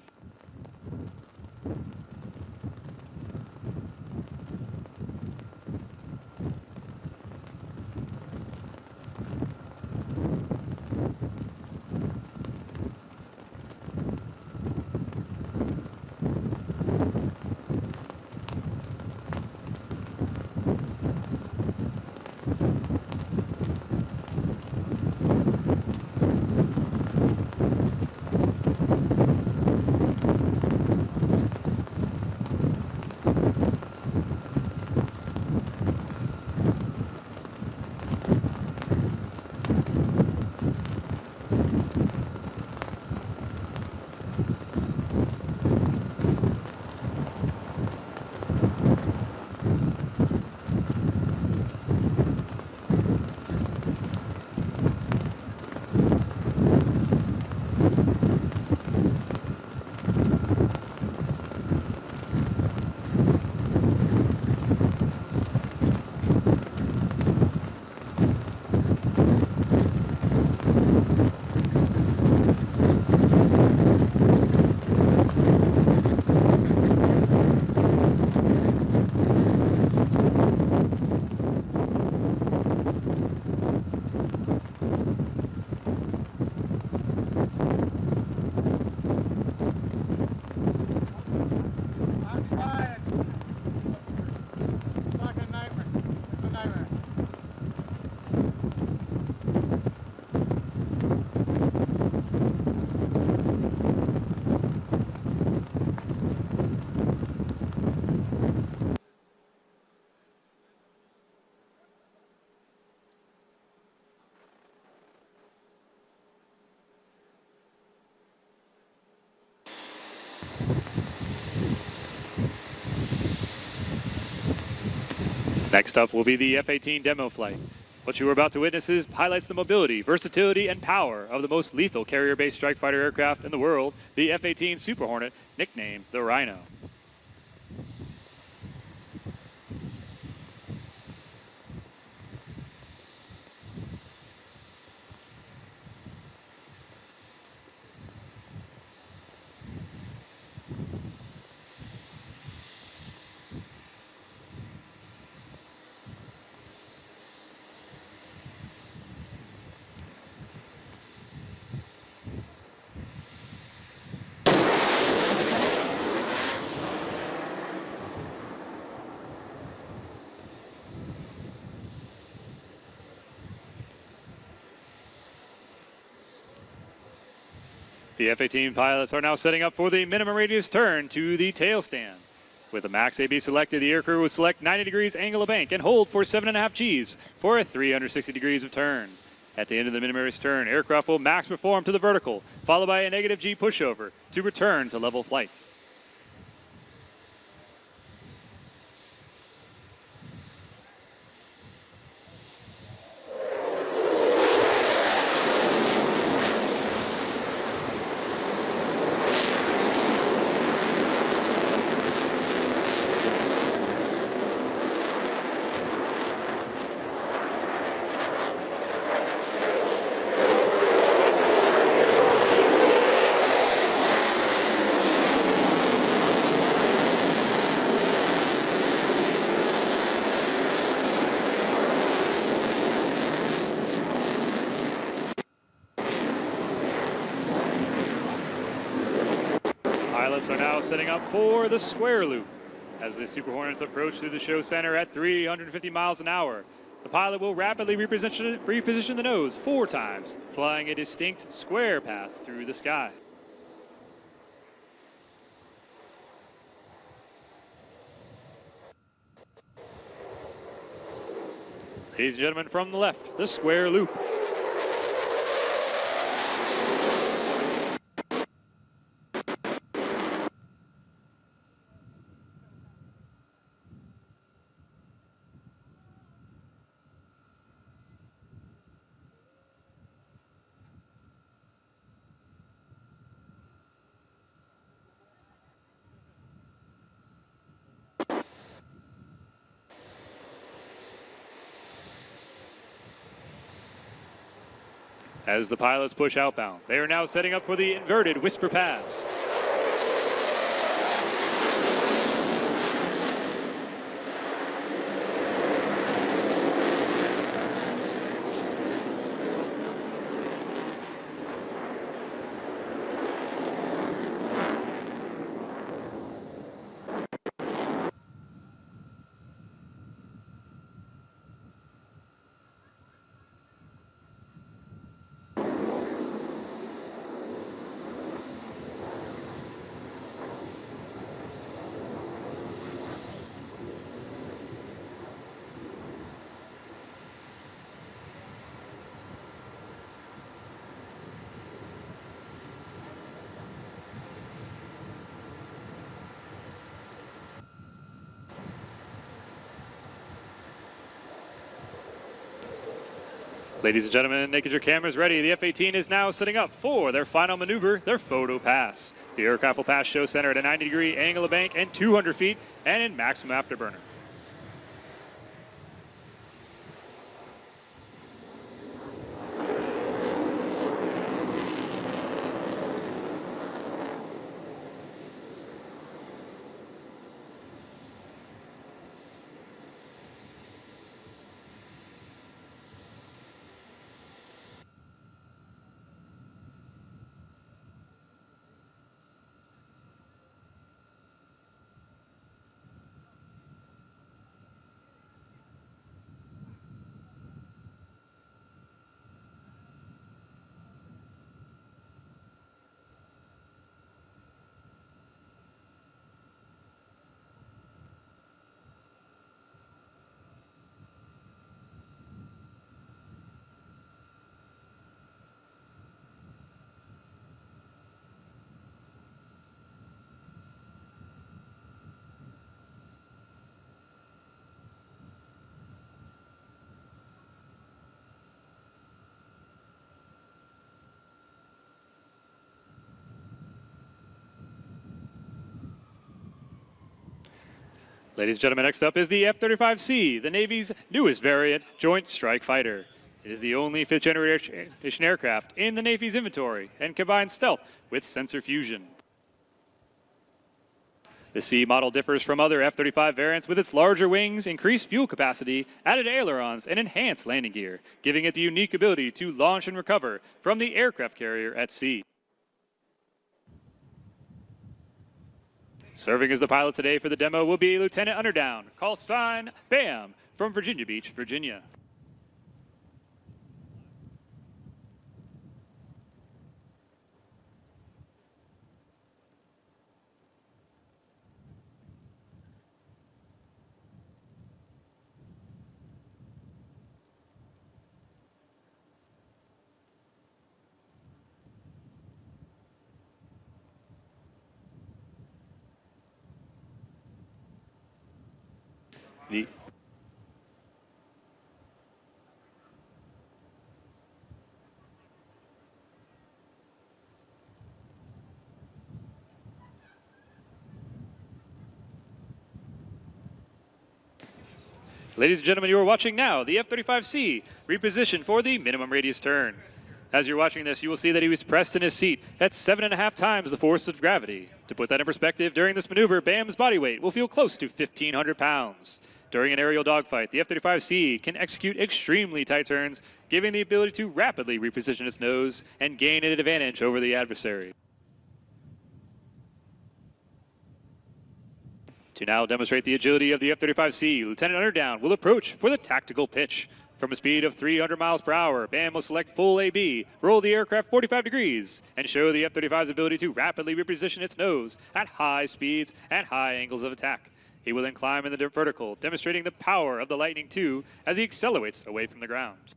Next up will be the F-18 demo flight. What you are about to witness highlights the mobility, versatility, and power of the most lethal carrier-based strike fighter aircraft in the world, the F-18 Super Hornet, nicknamed the Rhino. The F-18 pilots are now setting up for the minimum radius turn to the tail stand. With the max AB selected, the aircrew will select 90 degrees angle of bank and hold for 7.5 Gs for a 360 degrees of turn. At the end of the minimum radius turn, aircraft will max perform to the vertical, followed by a negative G pushover to return to level flights. Pilots are now setting up for the square loop. As the Super Hornets approach through the show center at 350 miles an hour, the pilot will rapidly reposition the nose 4 times, flying a distinct square path through the sky. Ladies and gentlemen, from the left, the square loop. As the pilots push outbound, they are now setting up for the inverted whisper pass. Ladies and gentlemen, get your cameras ready. The F-18 is now setting up for their final maneuver, their photo pass. The aircraft will pass show center at a 90-degree angle of bank and 200 feet and in maximum afterburner. Ladies and gentlemen, next up is the F-35C, the Navy's newest variant Joint Strike Fighter. It is the only fifth-generation aircraft in the Navy's inventory and combines stealth with sensor fusion. The C model differs from other F-35 variants with its larger wings, increased fuel capacity, added ailerons, and enhanced landing gear, giving it the unique ability to launch and recover from the aircraft carrier at sea. Serving as the pilot today for the demo will be Lieutenant Underdown, call sign BAM, from Virginia Beach, Virginia. Ladies and gentlemen, you are watching now the F-35C repositioned for the minimum radius turn. As you're watching this, you will see that he was pressed in his seat at 7.5 times the force of gravity. To put that in perspective, during this maneuver, BAM's body weight will feel close to 1,500 pounds. During an aerial dogfight, the F-35C can execute extremely tight turns, giving the ability to rapidly reposition its nose and gain an advantage over the adversary. To now demonstrate the agility of the F-35C, Lieutenant Underdown will approach for the tactical pitch. From a speed of 300 miles per hour, BAM will select full AB, roll the aircraft 45 degrees, and show the F-35's ability to rapidly reposition its nose at high speeds and high angles of attack. He will then climb in the vertical, demonstrating the power of the Lightning II as he accelerates away from the ground.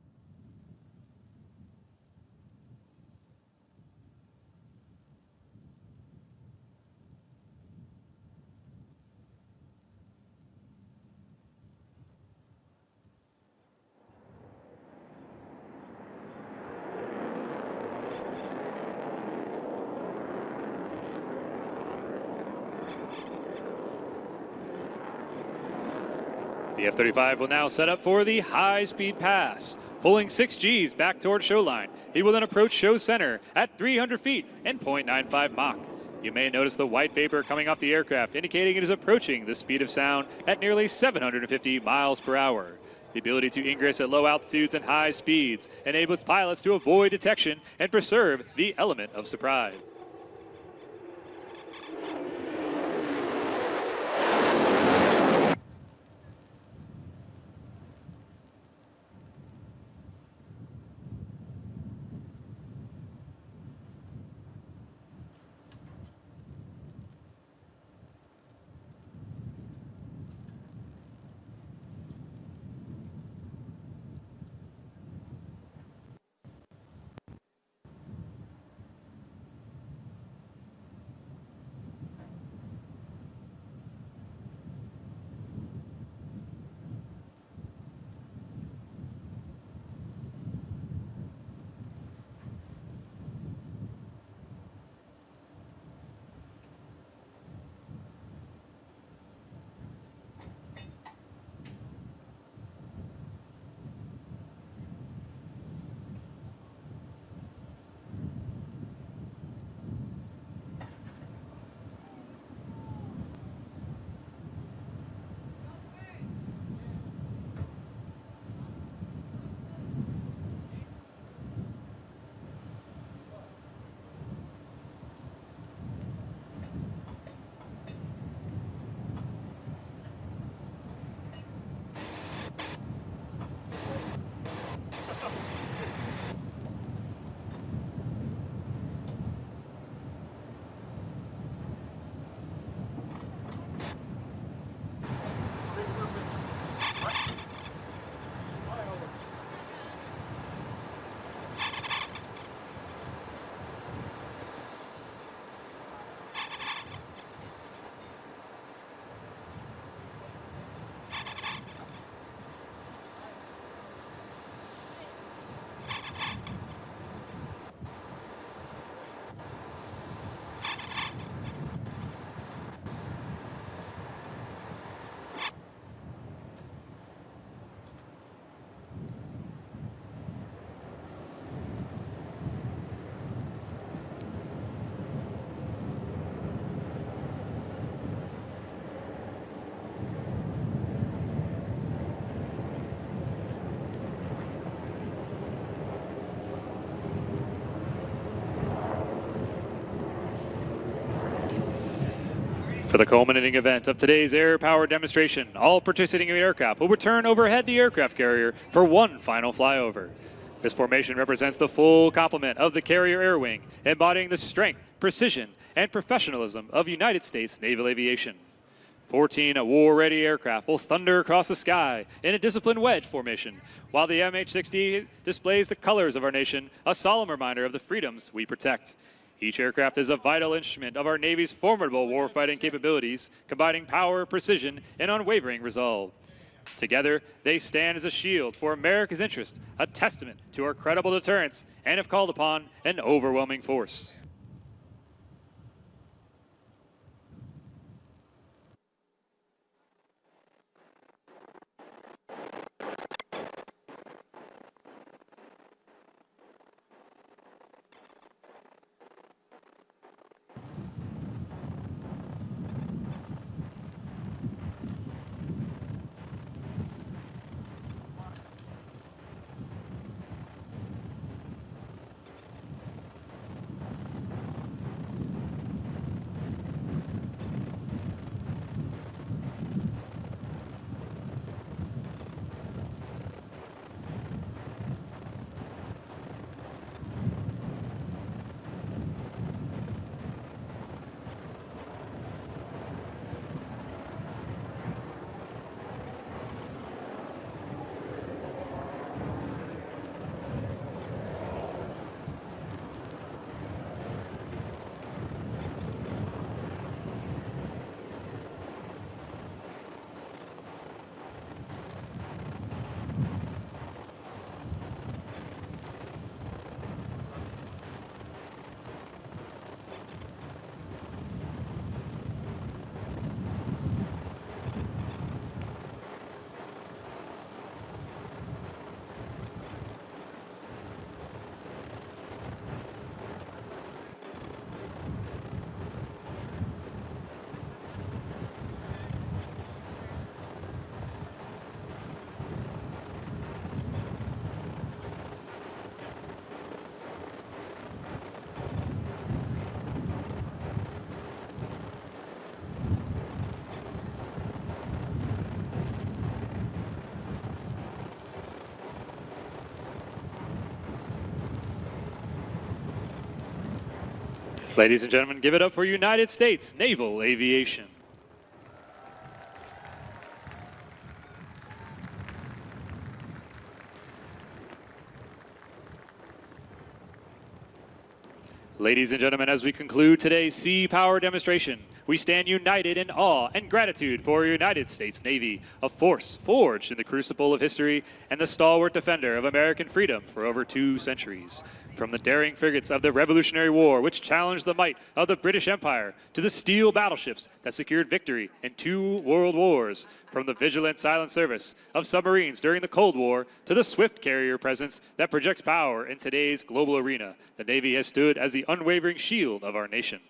The F-35 will now set up for the high-speed pass. Pulling 6 Gs back toward show line, he will then approach show center at 300 feet and 0.95 Mach. You may notice the white vapor coming off the aircraft, indicating it is approaching the speed of sound at nearly 750 miles per hour. The ability to ingress at low altitudes and high speeds enables pilots to avoid detection and preserve the element of surprise. For the culminating event of today's air power demonstration, all participating aircraft will return overhead the aircraft carrier for one final flyover. This formation represents the full complement of the carrier air wing, embodying the strength, precision, and professionalism of United States Naval Aviation. 14 war-ready aircraft will thunder across the sky in a disciplined wedge formation, while the MH-60 displays the colors of our nation, a solemn reminder of the freedoms we protect. Each aircraft is a vital instrument of our Navy's formidable warfighting capabilities, combining power, precision, and unwavering resolve. Together, they stand as a shield for America's interest, a testament to our credible deterrence, and if called upon, an overwhelming force. Ladies and gentlemen, give it up for United States Naval Aviation. Ladies and gentlemen, as we conclude today's sea power demonstration, we stand united in awe and gratitude for United States Navy, a force forged in the crucible of history and the stalwart defender of American freedom for over 2 centuries. From the daring frigates of the Revolutionary War, which challenged the might of the British Empire, to the steel battleships that secured victory in 2 world wars, from the vigilant silent service of submarines during the Cold War to the swift carrier presence that projects power in today's global arena, the Navy has stood as the unwavering shield of our nation.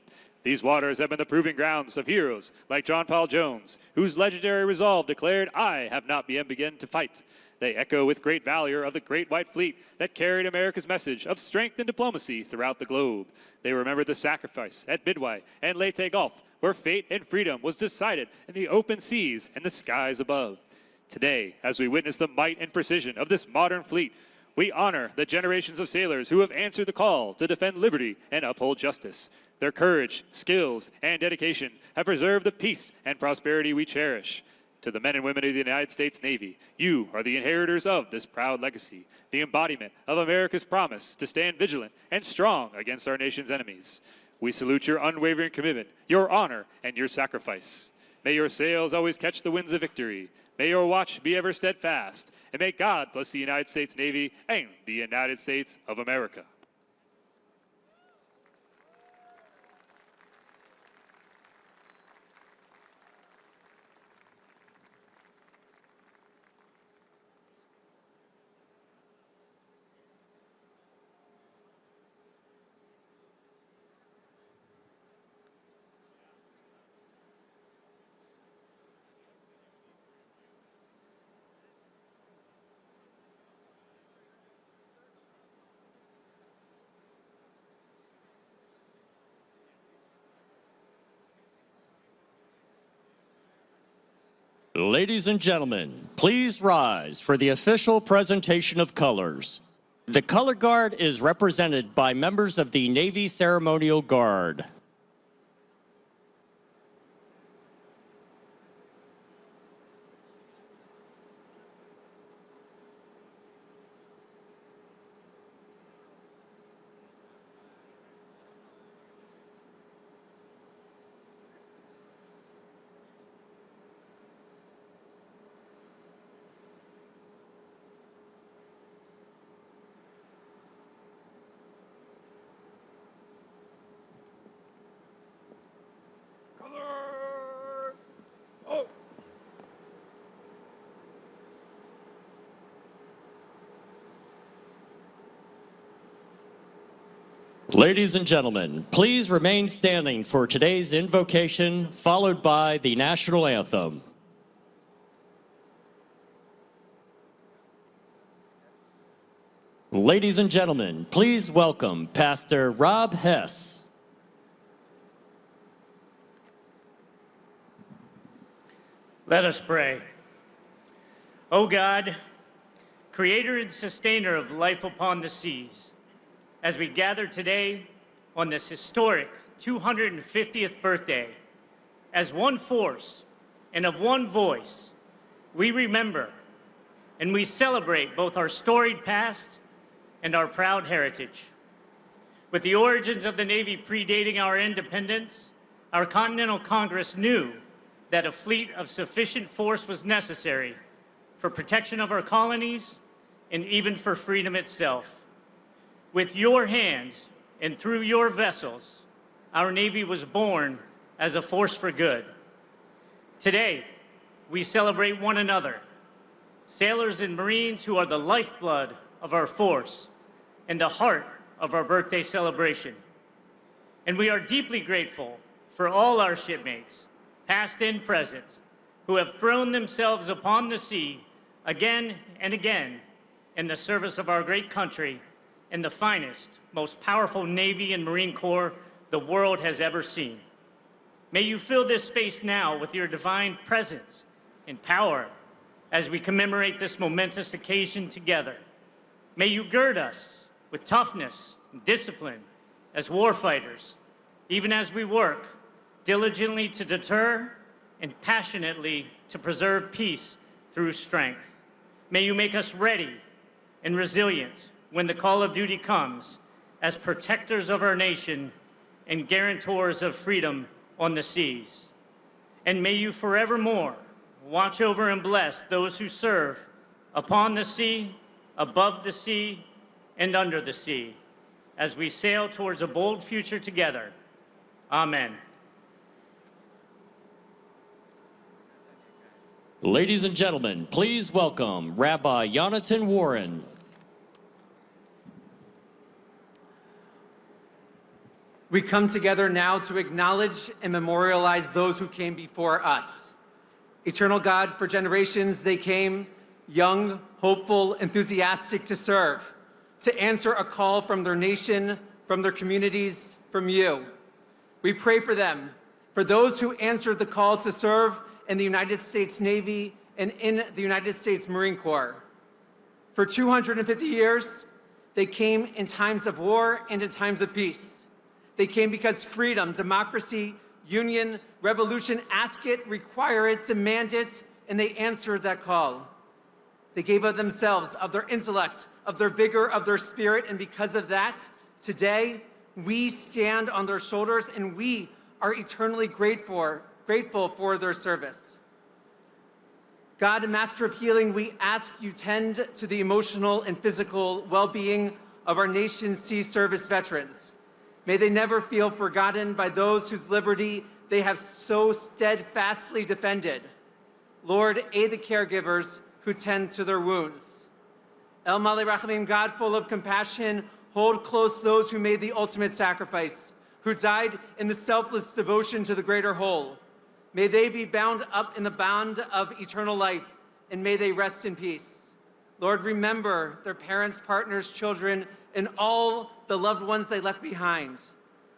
These waters have been the proving grounds of heroes like John Paul Jones, whose legendary resolve declared, "I have not yet begun to fight." They echo with great valor of the Great White Fleet that carried America's message of strength and diplomacy throughout the globe. They remembered the sacrifice at Midway and Leyte Gulf, where fate and freedom was decided in the open seas and the skies above. Today, as we witness the might and precision of this modern fleet, we honor the generations of sailors who have answered the call to defend liberty and uphold justice. Their courage, skills, and dedication have preserved the peace and prosperity we cherish. To the men and women of the United States Navy, you are the inheritors of this proud legacy, the embodiment of America's promise to stand vigilant and strong against our nation's enemies. We salute your unwavering commitment, your honor, and your sacrifice. May your sails always catch the winds of victory. May your watch be ever steadfast, and may God bless the United States Navy and the United States of America. Ladies and gentlemen, please rise for the official presentation of colors. The color guard is represented by members of the Navy Ceremonial Guard. Ladies and gentlemen, please remain standing for today's invocation, followed by the national anthem. Ladies and gentlemen, please welcome Pastor Rob Hess. Let us pray. O God, creator and sustainer of life upon the seas, as we gather today on this historic 250th birthday, as one force and of one voice, we remember and we celebrate both our storied past and our proud heritage. With the origins of the Navy predating our independence, our Continental Congress knew that a fleet of sufficient force was necessary for protection of our colonies and even for freedom itself. With your hands and through your vessels, our Navy was born as a force for good. Today, we celebrate one another, sailors and Marines who are the lifeblood of our force and the heart of our birthday celebration. And we are deeply grateful for all our shipmates, past and present, who have thrown themselves upon the sea again and again in the service of our great country and the finest, most powerful Navy and Marine Corps the world has ever seen. May you fill this space now with your divine presence and power as we commemorate this momentous occasion together. May you gird us with toughness and discipline as warfighters, even as we work diligently to deter and passionately to preserve peace through strength. May you make us ready and resilient when the call of duty comes, as protectors of our nation and guarantors of freedom on the seas. And may you forevermore watch over and bless those who serve upon the sea, above the sea, and under the sea, as we sail towards a bold future together. Amen. Ladies and gentlemen, please welcome Rabbi Yonatan Warren. We come together now to acknowledge and memorialize those who came before us. Eternal God, for generations they came, young, hopeful, enthusiastic to serve, to answer a call from their nation, from their communities, from you. We pray for them, for those who answered the call to serve in the United States Navy and in the United States Marine Corps. For 250 years, they came in times of war and in times of peace. They came because freedom, democracy, union, revolution ask it, require it, demand it, and they answered that call. They gave of themselves, of their intellect, of their vigor, of their spirit, and because of that, today, we stand on their shoulders and we are eternally grateful for their service. God, Master of Healing, we ask you tend to the emotional and physical well-being of our nation's sea service veterans. May they never feel forgotten by those whose liberty they have so steadfastly defended. Lord, aid the caregivers who tend to their wounds. El Malei Rachamim, God full of compassion, hold close those who made the ultimate sacrifice, who died in the selfless devotion to the greater whole. May they be bound up in the bond of eternal life, and may they rest in peace. Lord, remember their parents, partners, children, and all the loved ones they left behind.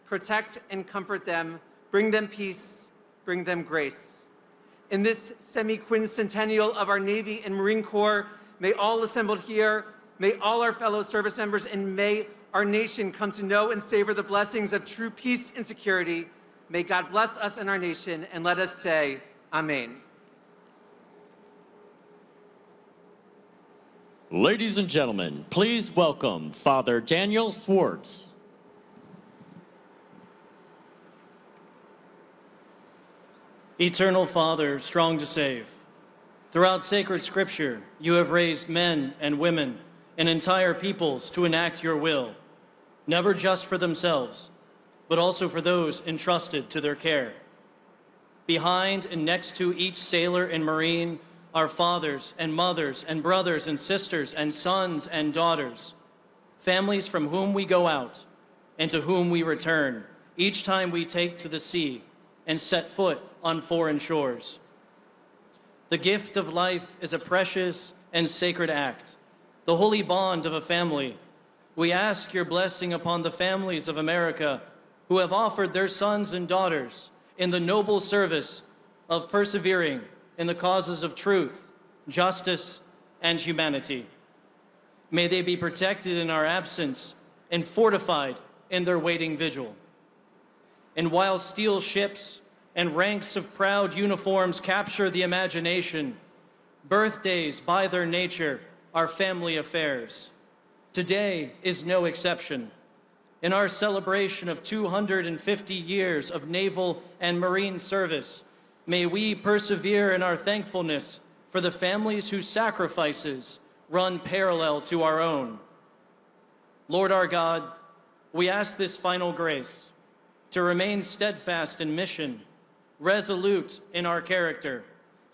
Protect and comfort them, bring them peace, bring them grace. In this semi-quincentennial of our Navy and Marine Corps, may all assembled here, may all our fellow service members, and may our nation come to know and savor the blessings of true peace and security. May God bless us and our nation, and let us say, Amen. Ladies and gentlemen, please welcome Father Daniel Swartz. Eternal Father, strong to save, throughout sacred scripture, you have raised men and women and entire peoples to enact your will, never just for themselves, but also for those entrusted to their care. Behind and next to each sailor and Marine are fathers and mothers and brothers and sisters and sons and daughters, families from whom we go out and to whom we return each time we take to the sea and set foot on foreign shores. The gift of life is a precious and sacred act, the holy bond of a family. We ask your blessing upon the families of America who have offered their sons and daughters in the noble service of persevering in the causes of truth, justice, and humanity. May they be protected in our absence and fortified in their waiting vigil. And while steel ships and ranks of proud uniforms capture the imagination, birthdays by their nature are family affairs. Today is no exception. In our celebration of 250 years of naval and marine service, may we persevere in our thankfulness for the families whose sacrifices run parallel to our own. Lord our God, we ask this final grace to remain steadfast in mission, resolute in our character,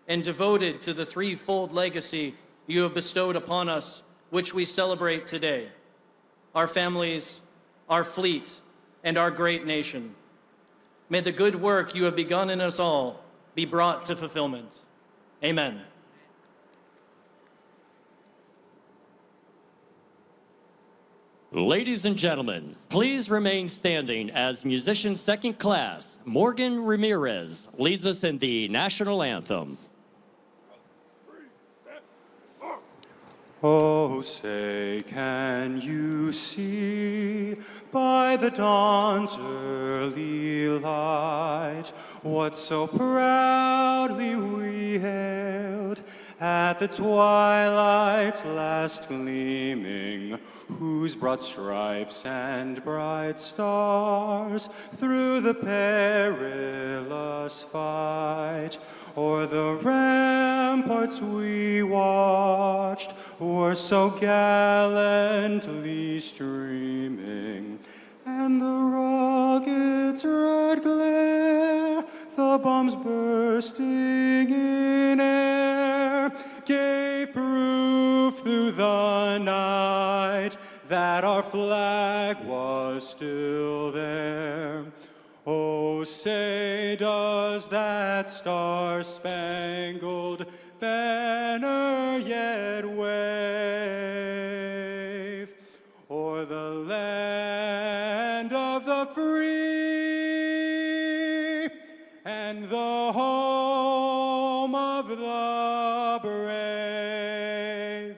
and devoted to the threefold legacy you have bestowed upon us, which we celebrate today: our families, our fleet, and our great nation. May the good work you have begun in us all be brought to fulfillment. Amen. Ladies and gentlemen, please remain standing as musician second class Morgan Ramirez leads us in the national anthem. Oh, say, can you see by the dawn's early light what so proudly we hailed at the twilight's last gleaming, whose broad stripes and bright stars through the perilous fight o'er the ramparts we watched were so gallantly streaming, and the rocket's red glare, the bombs bursting in air, gave proof through the night that our flag was still there. Oh, say, does that star-spangled banner yet wave o'er the land of the free and the home of the brave?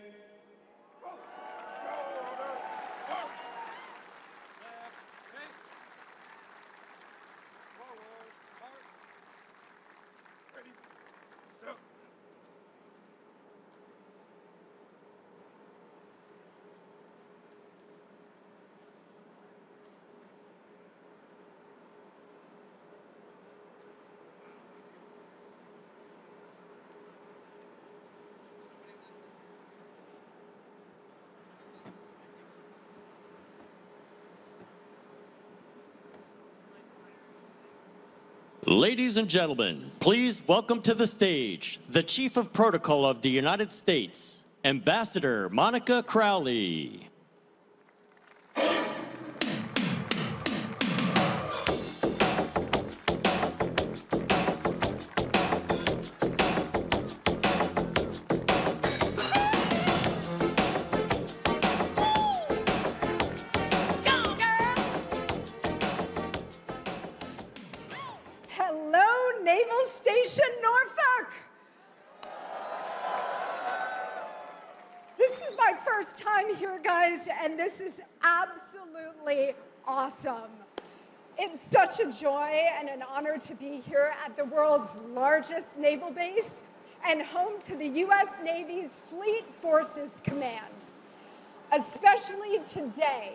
Ladies and gentlemen, please welcome to the stage the Chief of Protocol of the United States, Ambassador Monica Crowley. Hello, Naval Station Norfolk. first time here, guys, and this is absolutely awesome. It's such a joy and an honor to be here at the world's largest naval base and home to the U.S. Navy's Fleet Forces Command, especially today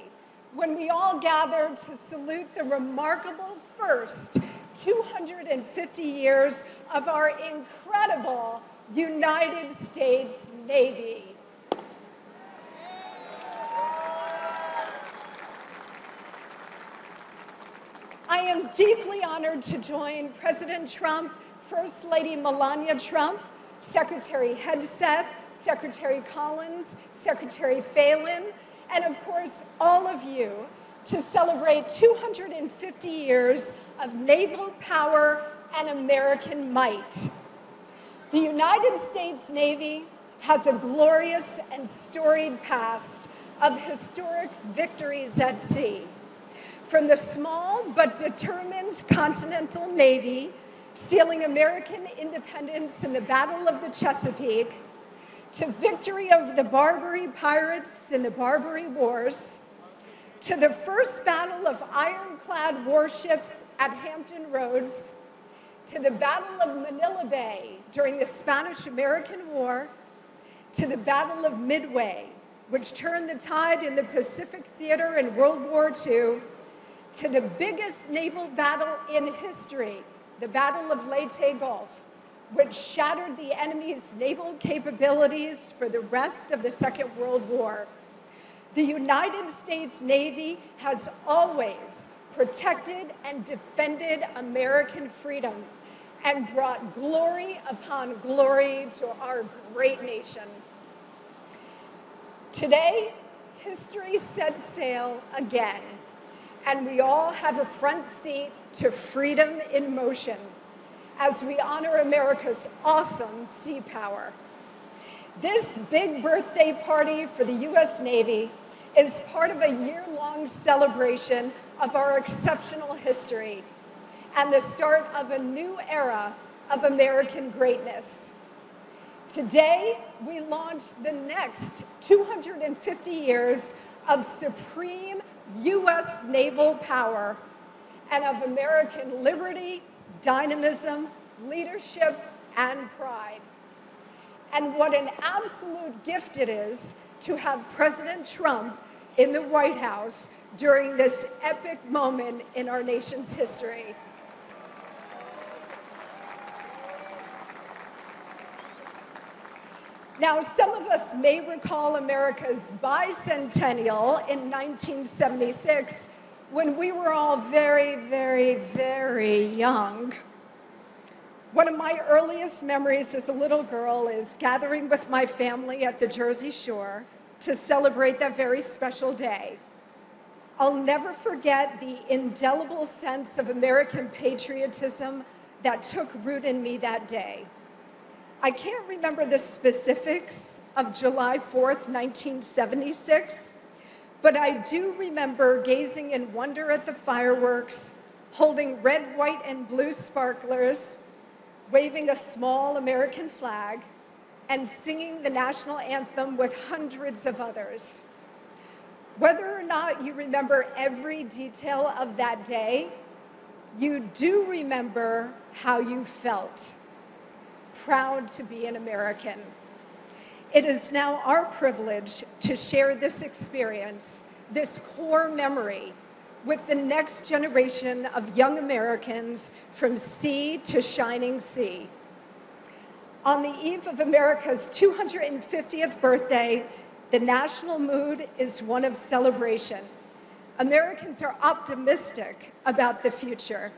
when we all gather to salute the remarkable first 250 years of our incredible United States Navy. I am deeply honored to join President Trump, First Lady Melania Trump, Secretary Hegseth, Secretary Collins, Secretary Phelan, and of course, all of you to celebrate 250 years of naval power and American might. The United States Navy has a glorious and storied past of historic victories at sea. From the small but determined Continental Navy sealing American independence in the Battle of the Chesapeake, to victory over the Barbary pirates in the Barbary Wars, to the first battle of ironclad warships at Hampton Roads, to the Battle of Manila Bay during the Spanish-American War, to the Battle of Midway, which turned the tide in the Pacific Theater in World War II, to the biggest naval battle in history, the Battle of Leyte Gulf, which shattered the enemy's naval capabilities for the rest of the Second World War. The United States Navy has always protected and defended American freedom and brought glory upon glory to our great nation. Today, history sets sail again, and we all have a front seat to freedom in motion as we honor America's awesome sea power. This big birthday party for the U.S. Navy is part of a year-long celebration of our exceptional history and the start of a new era of American greatness. Today, we launch the next 250 years of supreme U.S. naval power and of American liberty, dynamism, leadership, and pride. And what an absolute gift it is to have President Trump in the White House during this epic moment in our nation's history. Now, some of us may recall America's bicentennial in 1976 when we were all very, very, very young. One of my earliest memories as a little girl is gathering with my family at the Jersey Shore to celebrate that very special day. I'll never forget the indelible sense of American patriotism that took root in me that day. I can't remember the specifics of July 4th, 1976, but I do remember gazing in wonder at the fireworks, holding red, white, and blue sparklers, waving a small American flag, and singing the national anthem with hundreds of others. Whether or not you remember every detail of that day, you do remember how you felt. Proud to be an American. It is now our privilege to share this experience, this core memory, with the next generation of young Americans from sea to shining sea. On the eve of America's 250th birthday, the national mood is one of celebration. Americans are optimistic about the future.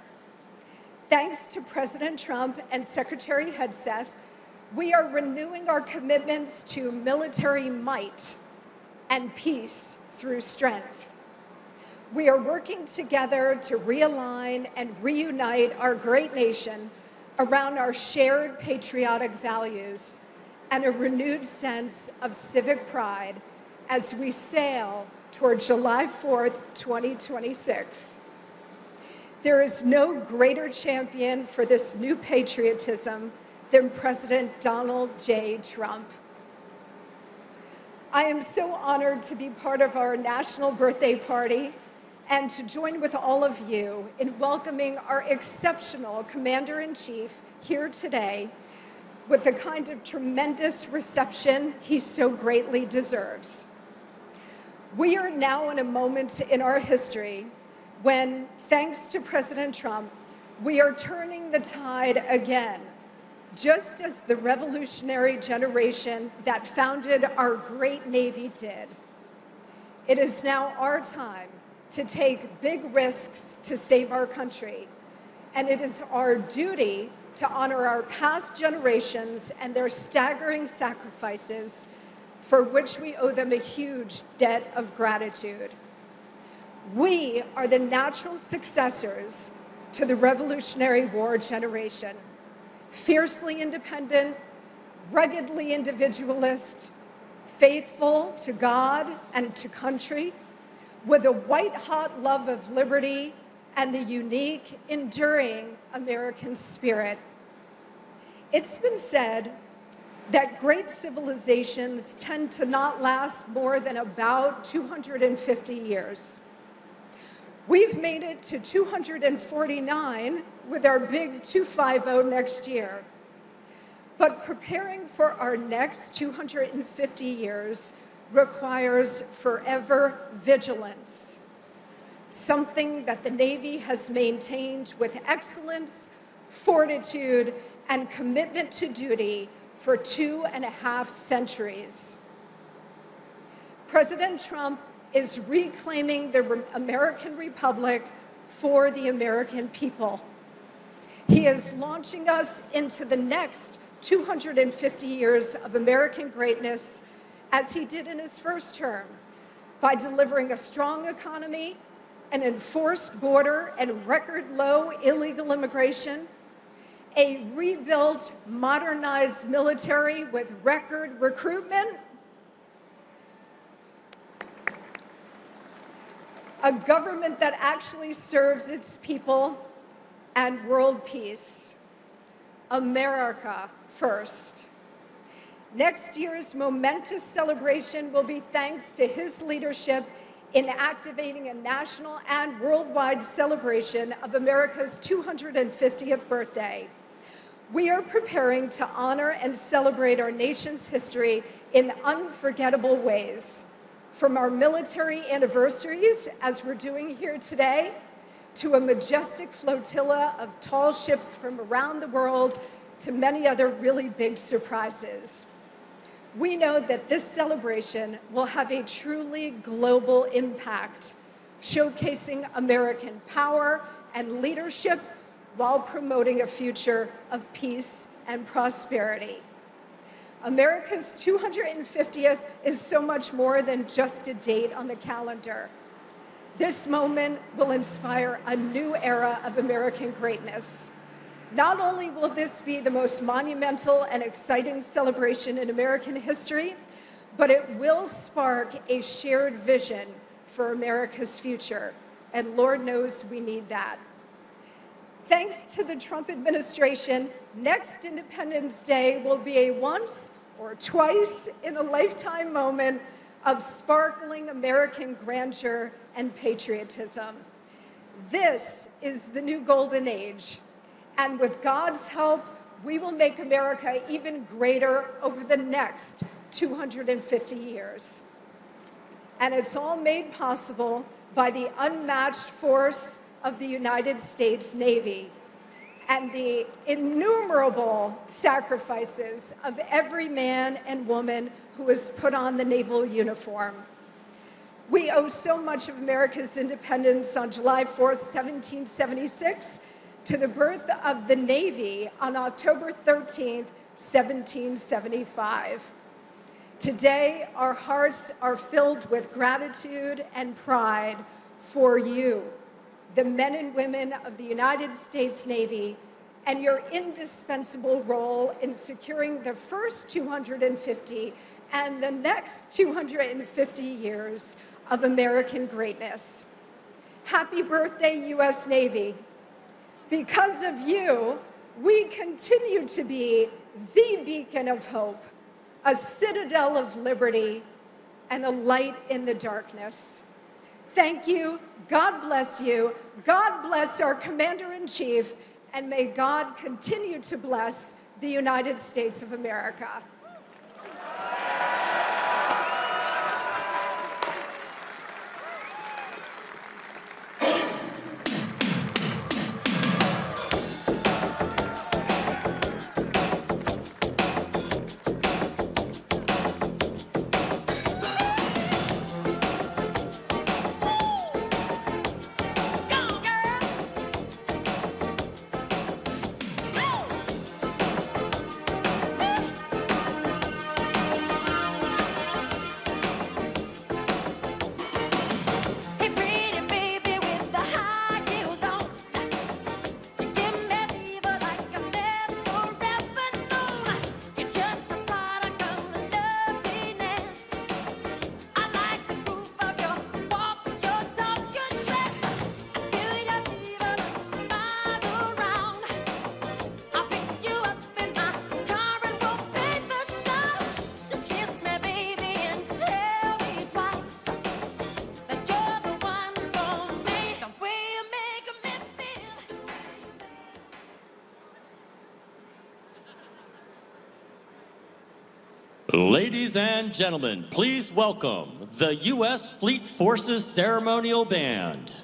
Thanks to President Trump and Secretary Hegseth, we are renewing our commitments to military might and peace through strength. We are working together to realign and reunite our great nation around our shared patriotic values and a renewed sense of civic pride as we sail toward July 4th, 2026. There is no greater champion for this new patriotism than President Donald J. Trump. I am so honored to be part of our national birthday party and to join with all of you in welcoming our exceptional Commander-in-Chief here today with the kind of tremendous reception he so greatly deserves. We are now in a moment in our history when, thanks to President Trump, we are turning the tide again, just as the revolutionary generation that founded our great Navy did. It is now our time to take big risks to save our country, and it is our duty to honor our past generations and their staggering sacrifices, for which we owe them a huge debt of gratitude. We are the natural successors to the Revolutionary War generation, fiercely independent, ruggedly individualist, faithful to God and to country, with a white-hot love of liberty and the unique, enduring American spirit. It's been said that great civilizations tend to not last more than about 250 years. We've made it to 249 with our big 250 next year. But preparing for our next 250 years requires forever vigilance, something that the Navy has maintained with excellence, fortitude, and commitment to duty for 2.5 centuries. President Trump is reclaiming the American Republic for the American people. He is launching us into the next 250 years of American greatness, as he did in his first term, by delivering a strong economy, an enforced border and record low illegal immigration, a rebuilt, modernized military with record recruitment, a government that actually serves its people, and world peace. America first. Next year's momentous celebration will be thanks to his leadership in activating a national and worldwide celebration of America's 250th birthday. We are preparing to honor and celebrate our nation's history in unforgettable ways, from our military anniversaries, as we're doing here today, to a majestic flotilla of tall ships from around the world, to many other really big surprises. We know that this celebration will have a truly global impact, showcasing American power and leadership while promoting a future of peace and prosperity. America's 250th is so much more than just a date on the calendar. This moment will inspire a new era of American greatness. Not only will this be the most monumental and exciting celebration in American history, but it will spark a shared vision for America's future. And Lord knows we need that. Thanks to the Trump administration, next Independence Day will be a once or twice in a lifetime moment of sparkling American grandeur and patriotism. This is the new golden age. And with God's help, we will make America even greater over the next 250 years. And it's all made possible by the unmatched force of the United States Navy and the innumerable sacrifices of every man and woman who has put on the naval uniform. We owe so much of America's independence on July 4th, 1776, to the birth of the Navy on October 13th, 1775. Today, our hearts are filled with gratitude and pride for you, the men and women of the United States Navy, and your indispensable role in securing the first 250 and the next 250 years of American greatness. Happy birthday, U.S. Navy. Because of you, we continue to be the beacon of hope, a citadel of liberty, and a light in the darkness. Thank you. God bless you. God bless our Commander-in-Chief, and may God continue to bless the United States of America. Ladies and gentlemen, please welcome the U.S. Fleet Forces Ceremonial Band.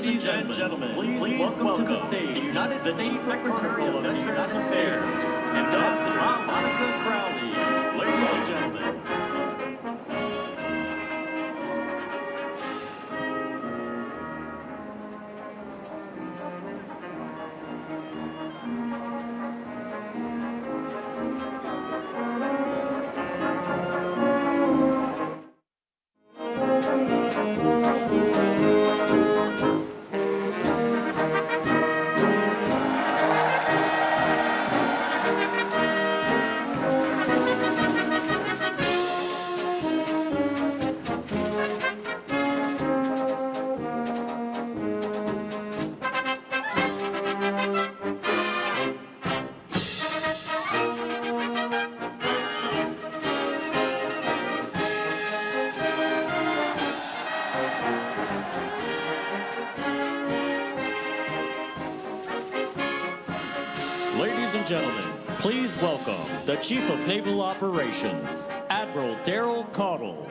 Ladies and gentlemen, please welcome to the stage the United States Secretarial of Veterans Affairs, Ambassador Monica Crowley. Ladies and gentlemen. Ladies and gentlemen, please welcome the Chief of Naval Operations, Admiral Daryl Caudle.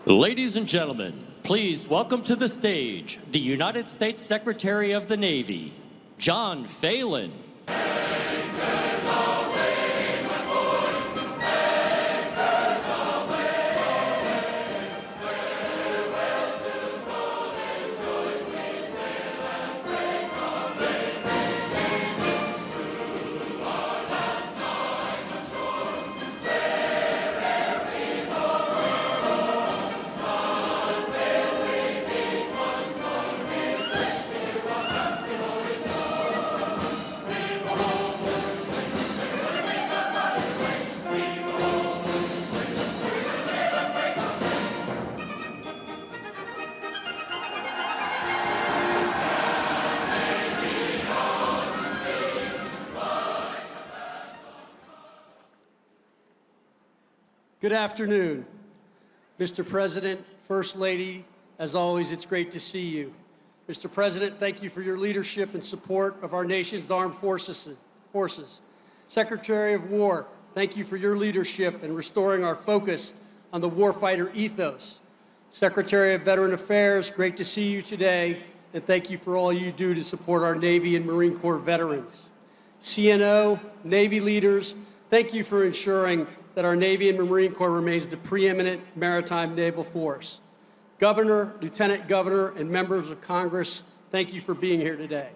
Ladies and gentlemen, please welcome to the stage the United States Secretary of the Navy, John Phelan. Good afternoon, Mr. President, First Lady. As always, it's great to see you. Mr. President, thank you for your leadership and support of our nation's armed forces. Secretary of War, thank you for your leadership in restoring our focus on the warfighter ethos. Secretary of Veteran Affairs, great to see you today, and thank you for all you do to support our Navy and Marine Corps veterans. CNO, Navy leaders, thank you for ensuring that our Navy and Marine Corps remains the preeminent maritime naval force. Governor, Lieutenant Governor, and members of Congress, thank you for being here today.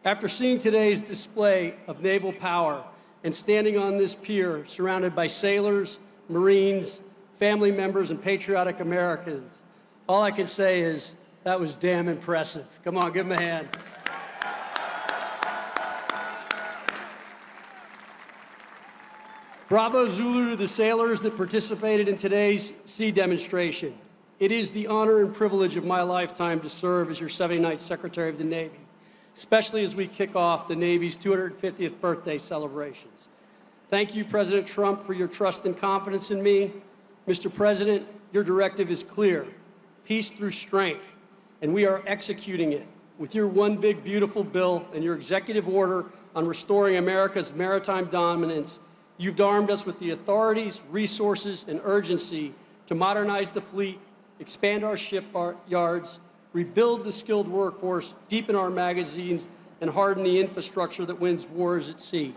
After seeing today's display of naval power and standing on this pier surrounded by sailors, Marines, family members, and patriotic Americans, all I can say is that was damn impressive. Come on, give them a hand. Bravo Zulu to the sailors that participated in today's sea demonstration. It is the honor and privilege of my lifetime to serve as your 79th Secretary of the Navy, especially as we kick off the Navy's 250th birthday celebrations. Thank you, President Trump, for your trust and confidence in me. Mr. President, your directive is clear: peace through strength, and we are executing it with your one big beautiful bill and your executive order on restoring America's maritime dominance. You've armed us with the authorities, resources, and urgency to modernize the fleet, expand our shipyards, rebuild the skilled workforce, deepen our magazines, and harden the infrastructure that wins wars at sea.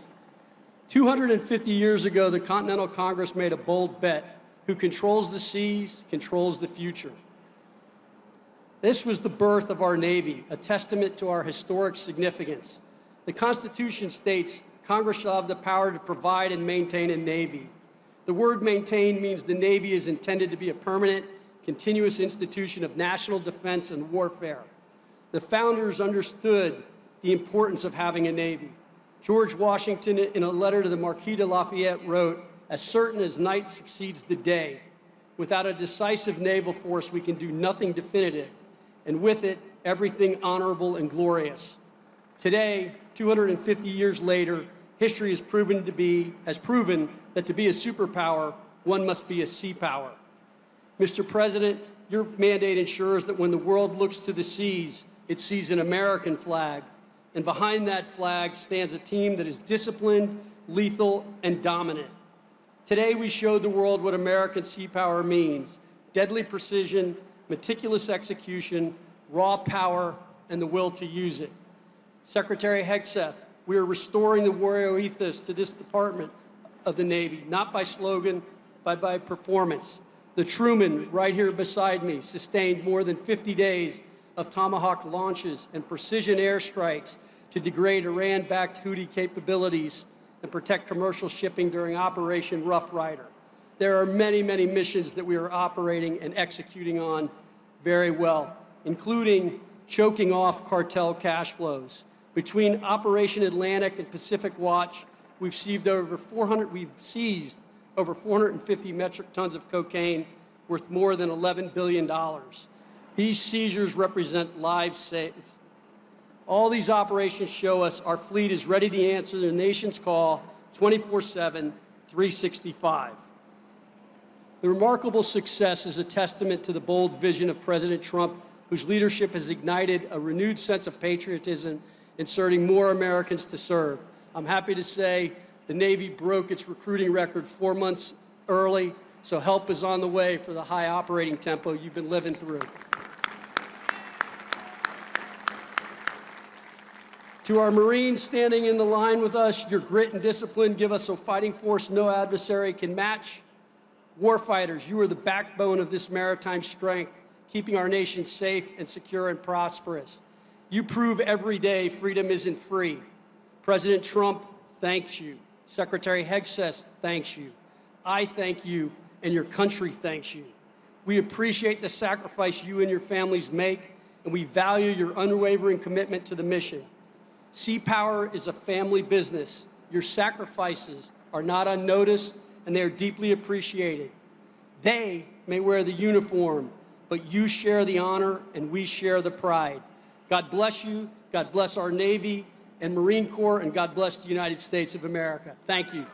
250 years ago, the Continental Congress made a bold bet: who controls the seas controls the future. This was the birth of our Navy, a testament to our historic significance. The Constitution states Congress shall have the power to provide and maintain a Navy. The word maintain means the Navy is intended to be a permanent, continuous institution of national defense and warfare. The founders understood the importance of having a Navy. George Washington, in a letter to the Marquis de Lafayette, wrote, "As certain as night succeeds the day, without a decisive naval force, we can do nothing definitive, and with it, everything honorable and glorious." Today, 250 years later, history has proven that to be a superpower, one must be a sea power. Mr. President, your mandate ensures that when the world looks to the seas, it sees an American flag, and behind that flag stands a team that is disciplined, lethal, and dominant. Today, we showed the world what American sea power means: deadly precision, meticulous execution, raw power, and the will to use it. Secretary Hegseth, we are restoring the warrior ethos to this department of the Navy, not by slogan, but by performance. The Truman, right here beside me, sustained more than 50 days of Tomahawk launches and precision airstrikes to degrade Iran-backed Houthi capabilities and protect commercial shipping during Operation Rough Rider. There are many, many missions that we are operating and executing on very well, including choking off cartel cash flows. Between Operation Atlantic and Pacific Watch, we've seized over 450 metric tons of cocaine worth more than $11 billion. These seizures represent lives saved. All these operations show us our fleet is ready to answer the nation's call 24/7, 365. The remarkable success is a testament to the bold vision of President Trump, whose leadership has ignited a renewed sense of patriotism, inserting more Americans to serve. I'm happy to say the Navy broke its recruiting record 4 months early, so help is on the way for the high operating tempo you've been living through. To our Marines standing in the line with us, your grit and discipline give us a fighting force no adversary can match. Warfighters, you are the backbone of this maritime strength, keeping our nation safe and secure and prosperous. You prove every day freedom isn't free. President Trump thanks you. Secretary Hegseth thanks you. I thank you, and your country thanks you. We appreciate the sacrifice you and your families make, and we value your unwavering commitment to the mission. Sea Power is a family business. Your sacrifices are not unnoticed, and they are deeply appreciated. They may wear the uniform, but you share the honor, and we share the pride. God bless you, God bless our Navy and Marine Corps, and God bless the United States of America. Thank you.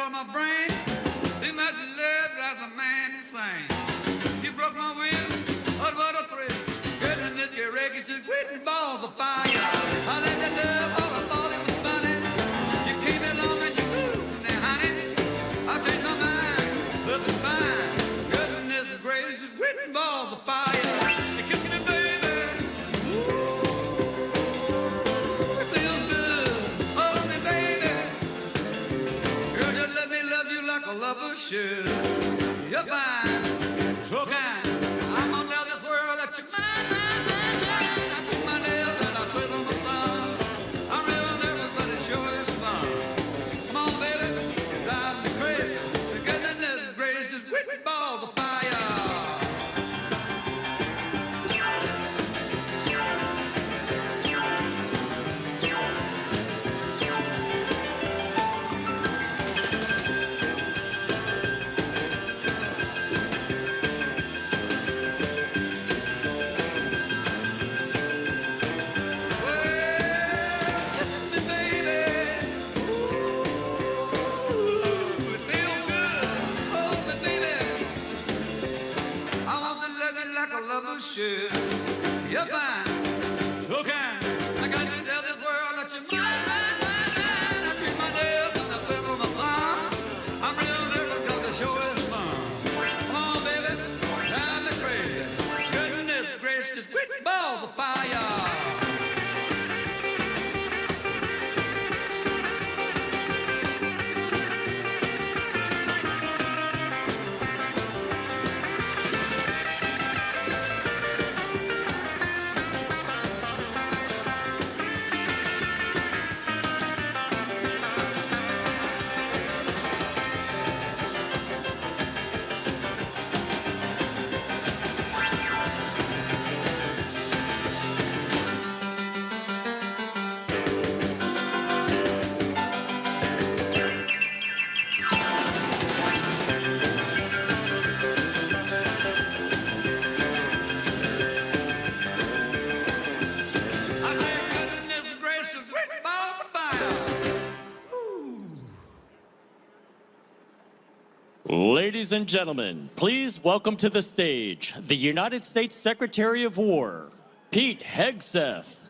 destroy my brain. Too much love drives a man insane. You broke my will, oh, what a thrill. Goodness, your wreckage is quitting balls of fire. I let you love, all I thought it was funny. You came along and you moved, now honey, I changed my mind, love is fine. Goodness gracious, quitting balls of fire. You're kissing me, baby. Ooh, it feels good. Hold me, baby. Girl, just let me love you like a lover should. You're fine, so kind. I'm gonna love this world that you're mine, mine, mine, mine. I took my nails and I put on my thumb. I'm real nervous, but it sure is fun. Come on, baby, you drive me crazy. The goodness gracious, quitting balls of fire. Should. You're fine, so kind. I got to tell this world that you're mine, mine, mine, mine. I treat my nails and I flip on my thumb. I'm real nervous because the show is fun. Come on, baby, drive me crazy. Goodness gracious, quit balls of fire. Ladies and gentlemen, please welcome to the stage the United States Secretary of War, Pete Hegseth.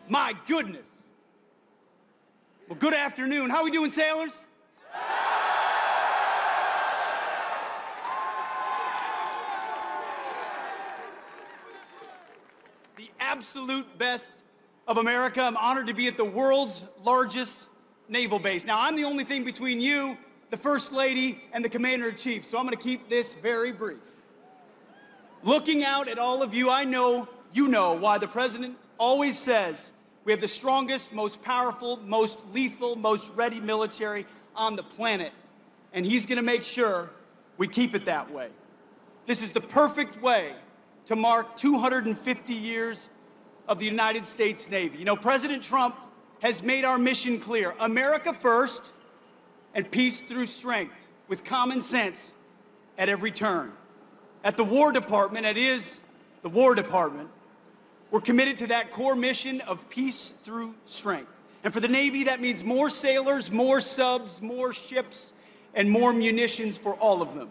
My goodness. Well, good afternoon. How we doing, sailors? The absolute best of America. I'm honored to be at the world's largest naval base. Now, I'm the only thing between you, the First Lady, and the Commander-in-Chief, so I'm going to keep this very brief. Looking out at all of you, I know you know why the President always says we have the strongest, most powerful, most lethal, most ready military on the planet. And he's going to make sure we keep it that way. This is the perfect way to mark 250 years of the United States Navy. You know, President Trump has made our mission clear. America first and peace through strength, with common sense at every turn. At the War Department, it is the War Department, we're committed to that core mission of peace through strength. And for the Navy, that means more sailors, more subs, more ships, and more munitions for all of them.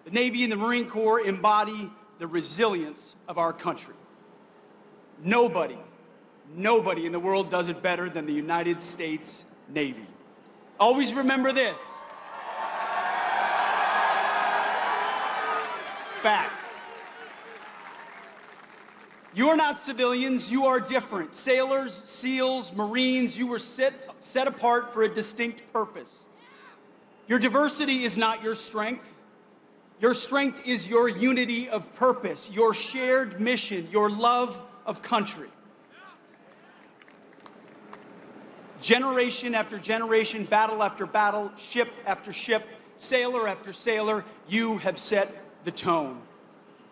The Navy and the Marine Corps embody the resilience of our country. Nobody in the world does it better than the United States Navy. Always remember this. Fact. You are not civilians, you are different. Sailors, SEALs, Marines, you were set apart for a distinct purpose. Your diversity is not your strength. Your strength is your unity of purpose, your shared mission, your love of country. Generation after generation, battle after battle, ship after ship, sailor after sailor, you have set the tone.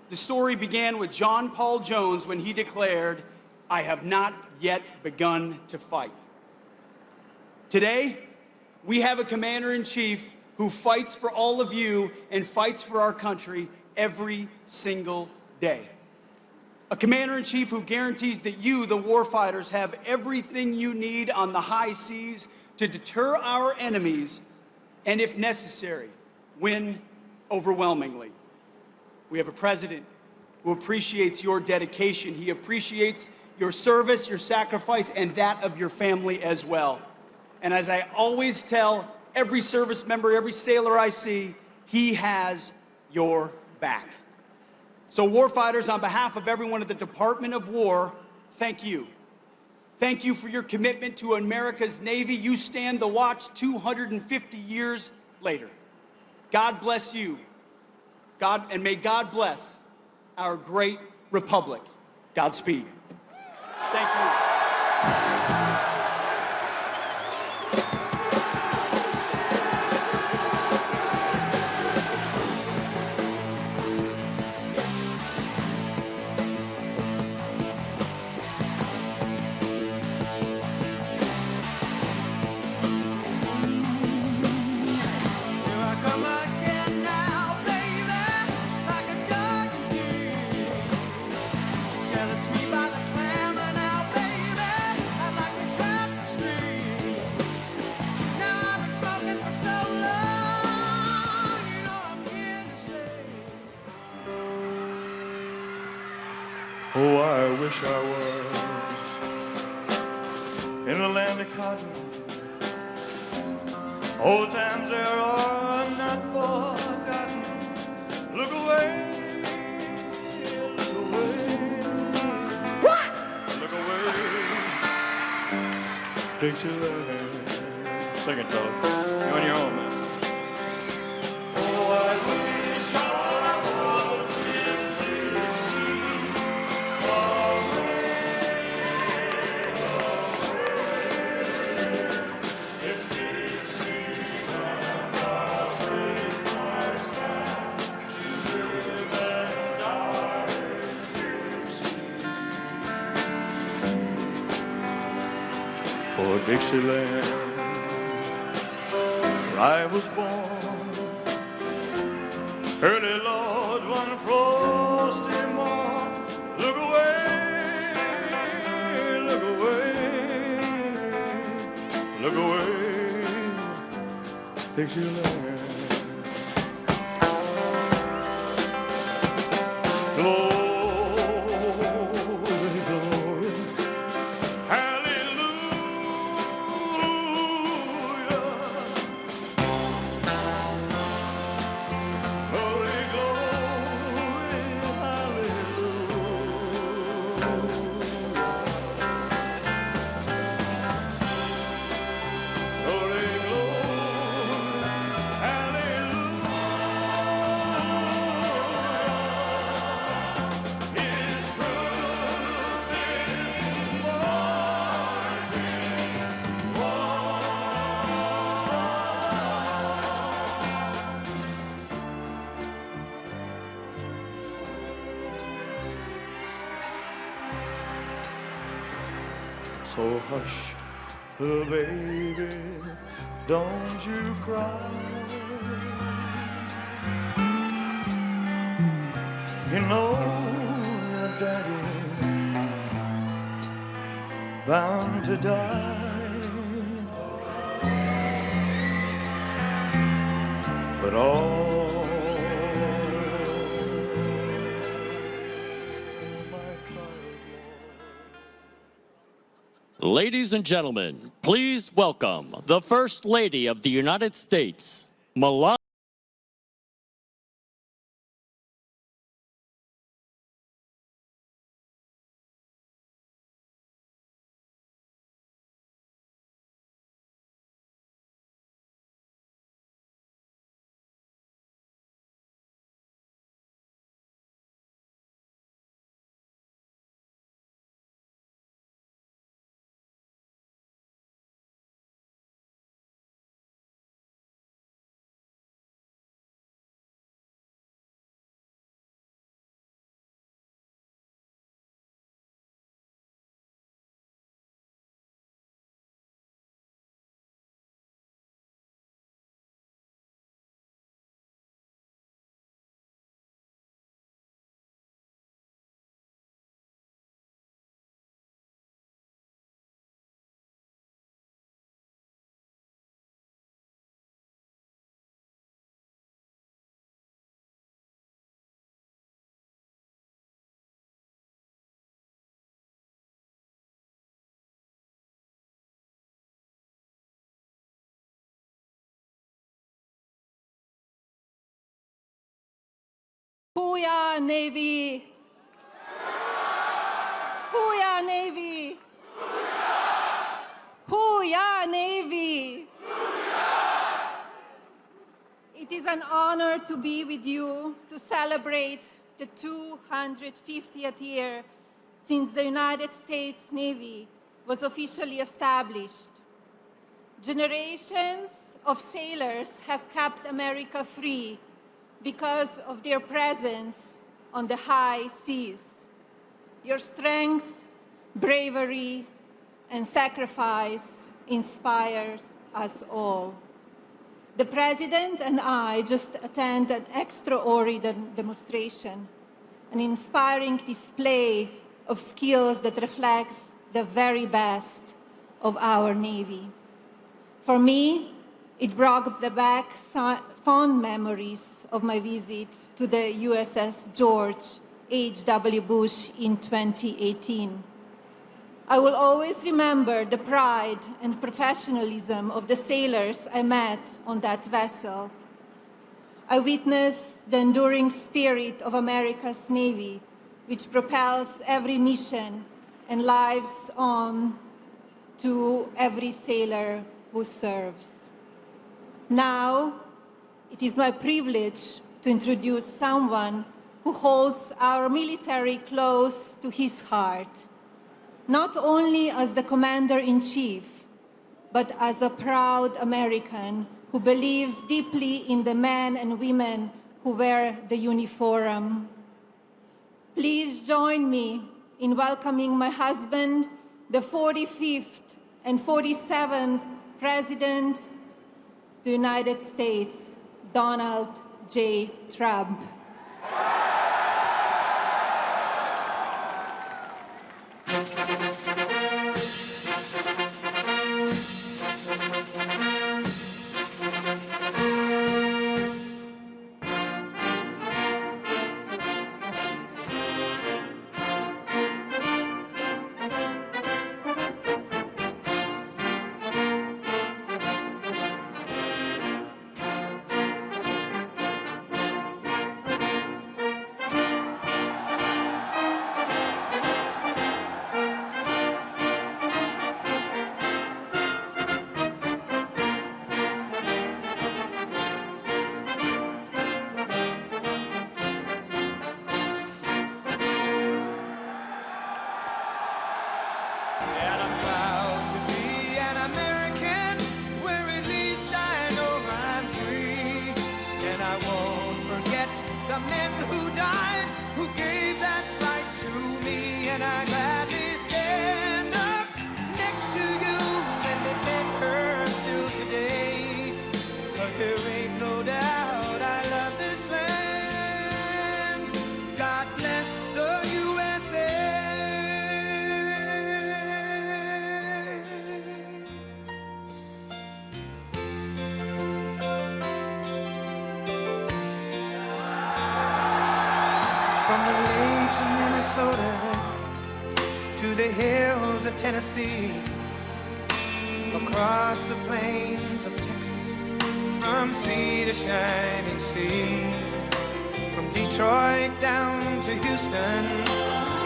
The story began with John Paul Jones when he declared, "I have not yet begun to fight." Today, we have a commander-in-chief who fights for all of you and fights for our country every single day. A commander-in-chief who guarantees that you, the warfighters, have everything you need on the high seas to deter our enemies and, if necessary, win overwhelmingly. We have a president who appreciates your dedication. He appreciates your service, your sacrifice, and that of your family as well. And as I always tell every service member, every sailor I see, he has your back. So warfighters, on behalf of everyone at the Department of War, thank you. Thank you for your commitment to America's Navy. You stand the watch 250 years later. God bless you. And may God bless our great republic. Godspeed. Thank you. Oh, I wish I was in the land of cotton. Old times there are not forgotten. Look away, look away. What? Look away, Dixieland. Sing it, fella. You on your own, man. Oh, I wish I was in Dixie. For Dixieland, where I was born, early Lord, one frosty morn. Look away, look away, look away, Dixieland. So hush, little baby, don't you cry. You know your daddy bound to die, but all Ladies and gentlemen, please welcome the First Lady of the United States, Melania. Booyah, Navy! Booyah, Navy! Booyah, Navy! It is an honor to be with you to celebrate the 250th year since the United States Navy was officially established. Generations of sailors have kept America free because of their presence on the high seas. Your strength, bravery, and sacrifice inspires us all. The President and I just attended an extraordinary demonstration, an inspiring display of skills that reflects the very best of our Navy. For me, it brought back fond memories of my visit to the USS George H.W. Bush in 2018. I will always remember the pride and professionalism of the sailors I met on that vessel. I witnessed the enduring spirit of America's Navy, which propels every mission and lives on to every sailor who serves. Now, it is my privilege to introduce someone who holds our military close to his heart, not only as the Commander-in-Chief, but as a proud American who believes deeply in the men and women who wear the uniform. Please join me in welcoming my husband, the 45th and 47th President of the United States, Donald J. Trump. And I'm proud to be an American, where at least I know I'm free. And I won't forget the men who died, who gave that right to me. And I gladly stand up next to you and defend her still today. 'Cause there ain't no doubt I love this land. God bless the USA. From the lakes of Minnesota to the hills of Tennessee, across the plains of Texas, from sea to shining sea, from Detroit down to Houston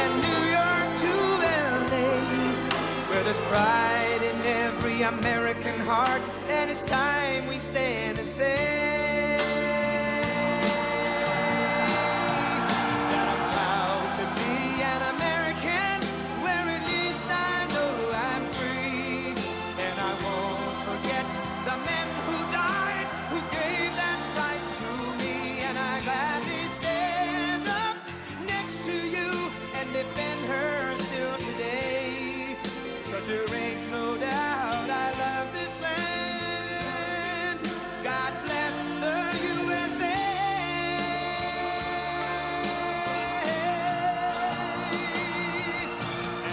and New York to LA, where there's pride in every American heart, and it's time we stand and say that I'm proud to be an American, where at least I know I'm free. And I won't forget the men who died, who gave that right to me. And I gladly stand up next to you and defend her still today. 'Cause there ain't no doubt I love this land. God bless the USA.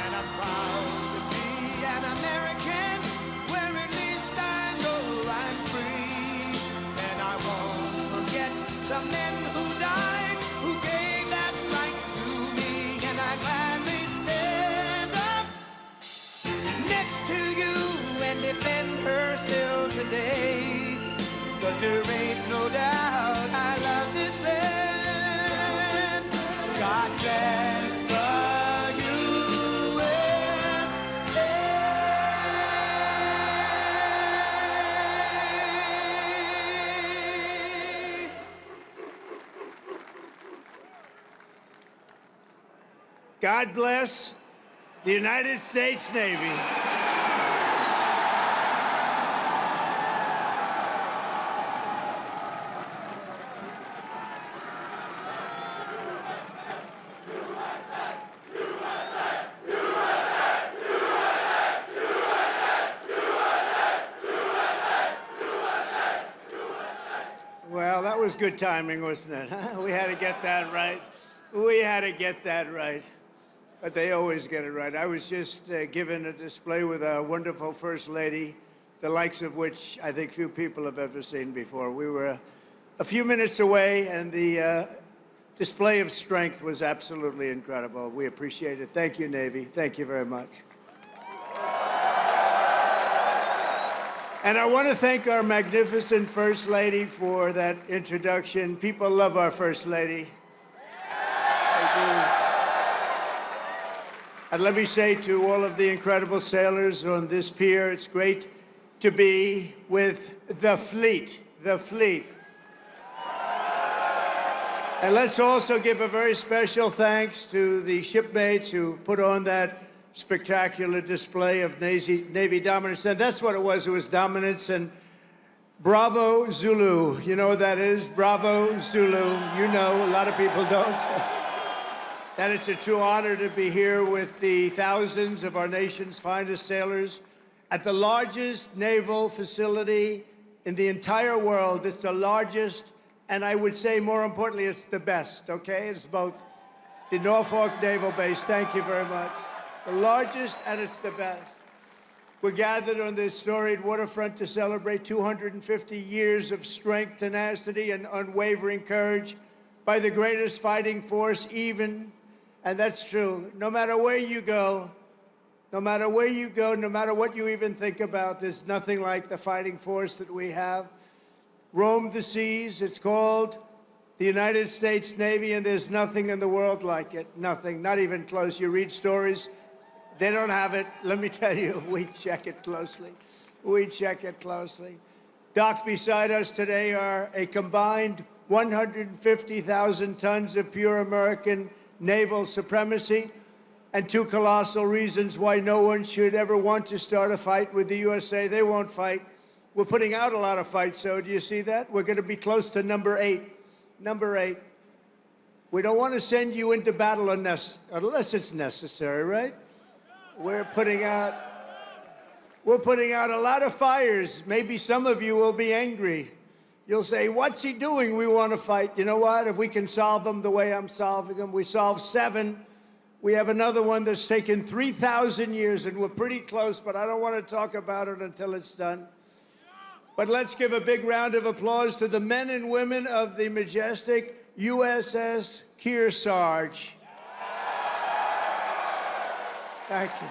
And I'm proud to be an American, where at least I know I'm free. And I won't forget the men who died, who gave that right to me. And I gladly stand up next to you and defend her still today. 'Cause there ain't no doubt I love this land. bless the USA. God bless the United States Navy. Well, that was good timing, wasn't it? Huh? We had to get that right. We had to get that right. But they always get it right. I was just given a display with a wonderful First Lady, the likes of which I think few people have ever seen before. We were a few minutes away, and the display of strength was absolutely incredible. We appreciate it. Thank you, Navy. Thank you very much. And I want to thank our magnificent First Lady for that introduction. People love our First Lady. They do. And let me say to all of the incredible sailors on this pier, it's great to be with the fleet, the fleet. And let's also give a very special thanks to the shipmates who put on that spectacular display of Navy dominance. And that's what it was dominance. And bravo, Zulu. You know what that is? Bravo, Zulu. You know, a lot of people don't. That it's a true honor to be here with the thousands of our nation's finest sailors at the largest naval facility in the entire world. It's the largest, and I would say more importantly, it's the best, okay? It's both the Norfolk Naval Base. Thank you very much. The largest, and it's the best. We're gathered on this storied waterfront to celebrate 250 years of strength, tenacity, and unwavering courage by the greatest fighting force even. And that's true. No matter where you go, no matter where you go, no matter what you even think about, there's nothing like the fighting force that we have. Roam the seas, it's called the United States Navy, and there's nothing in the world like it. Nothing, not even close. You read stories, they don't have it. Let me tell you, we check it closely. We check it closely. Docked beside us today are a combined 150,000 tons of pure American naval supremacy, and two colossal reasons why no one should ever want to start a fight with the USA. They won't fight. We're putting out a lot of fights, so do you see that? We're going to be close to number 8. Number 8. We don't want to send you into battle unless it's necessary, right? We're putting out a lot of fires. Maybe some of you will be angry. You'll say, what's he doing? We want to fight. You know what? If we can solve them the way I'm solving them, we solved 7. We have another one that's taken 3,000 years, and we're pretty close, but I don't want to talk about it until it's done. But let's give a big round of applause to the men and women of the majestic USS Kearsarge. Thank you.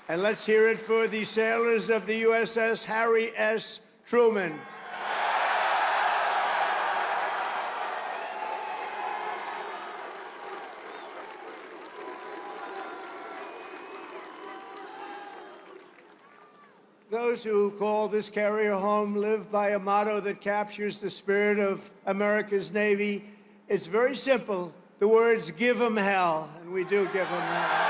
And let's hear it for the sailors of the USS Harry S. Truman. Those who call this carrier home live by a motto that captures the spirit of America's Navy. It's very simple. The words, give 'em hell, and we do give 'em hell.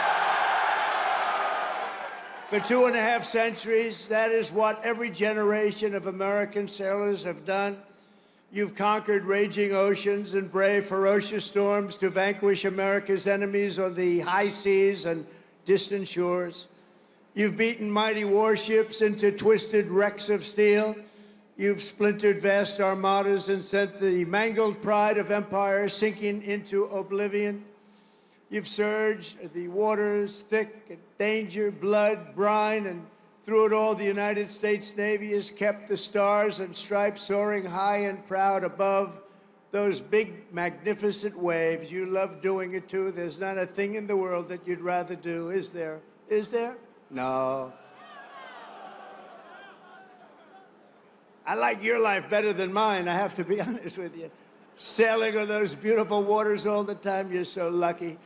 For 2.5 centuries, that is what every generation of American sailors have done. You've conquered raging oceans and braved ferocious storms to vanquish America's enemies on the high seas and distant shores. You've beaten mighty warships into twisted wrecks of steel. You've splintered vast armadas and sent the mangled pride of empire sinking into oblivion. You've surged the waters thick and danger, blood, brine, and through it all, the United States Navy has kept the stars and stripes soaring high and proud above those big, magnificent waves. You love doing it, too. There's not a thing in the world that you'd rather do, is there? Is there? No. I like your life better than mine, I have to be honest with you. sailing on those beautiful waters all the time. You're so lucky.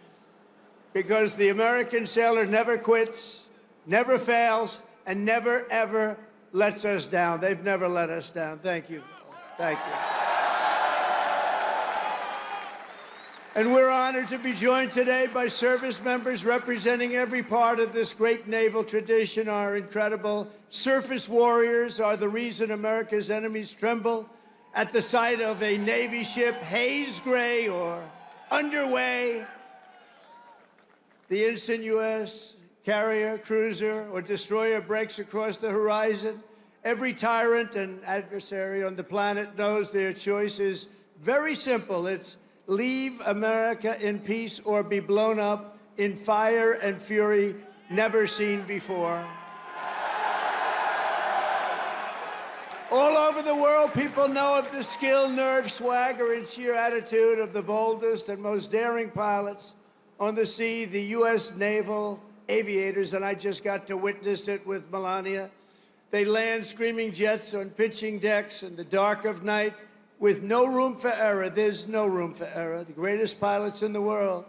Because the American sailor never quits, never fails, and never, ever lets us down. They've never let us down. Thank you, fellas. Thank you. And we're honored to be joined today by service members representing every part of this great naval tradition. Our incredible surface warriors are the reason America's enemies tremble at the sight of a Navy ship haze gray or underway. The instant U.S. carrier, cruiser, or destroyer breaks across the horizon, every tyrant and adversary on the planet knows their choice is very simple. It's leave America in peace or be blown up in fire and fury never seen before. All over the world, people know of the skill, nerve, swagger, and sheer attitude of the boldest and most daring pilots on the sea, the U.S. Naval aviators, and I just got to witness it with Melania. They land screaming jets on pitching decks in the dark of night with no room for error. There's no room for error. The greatest pilots in the world.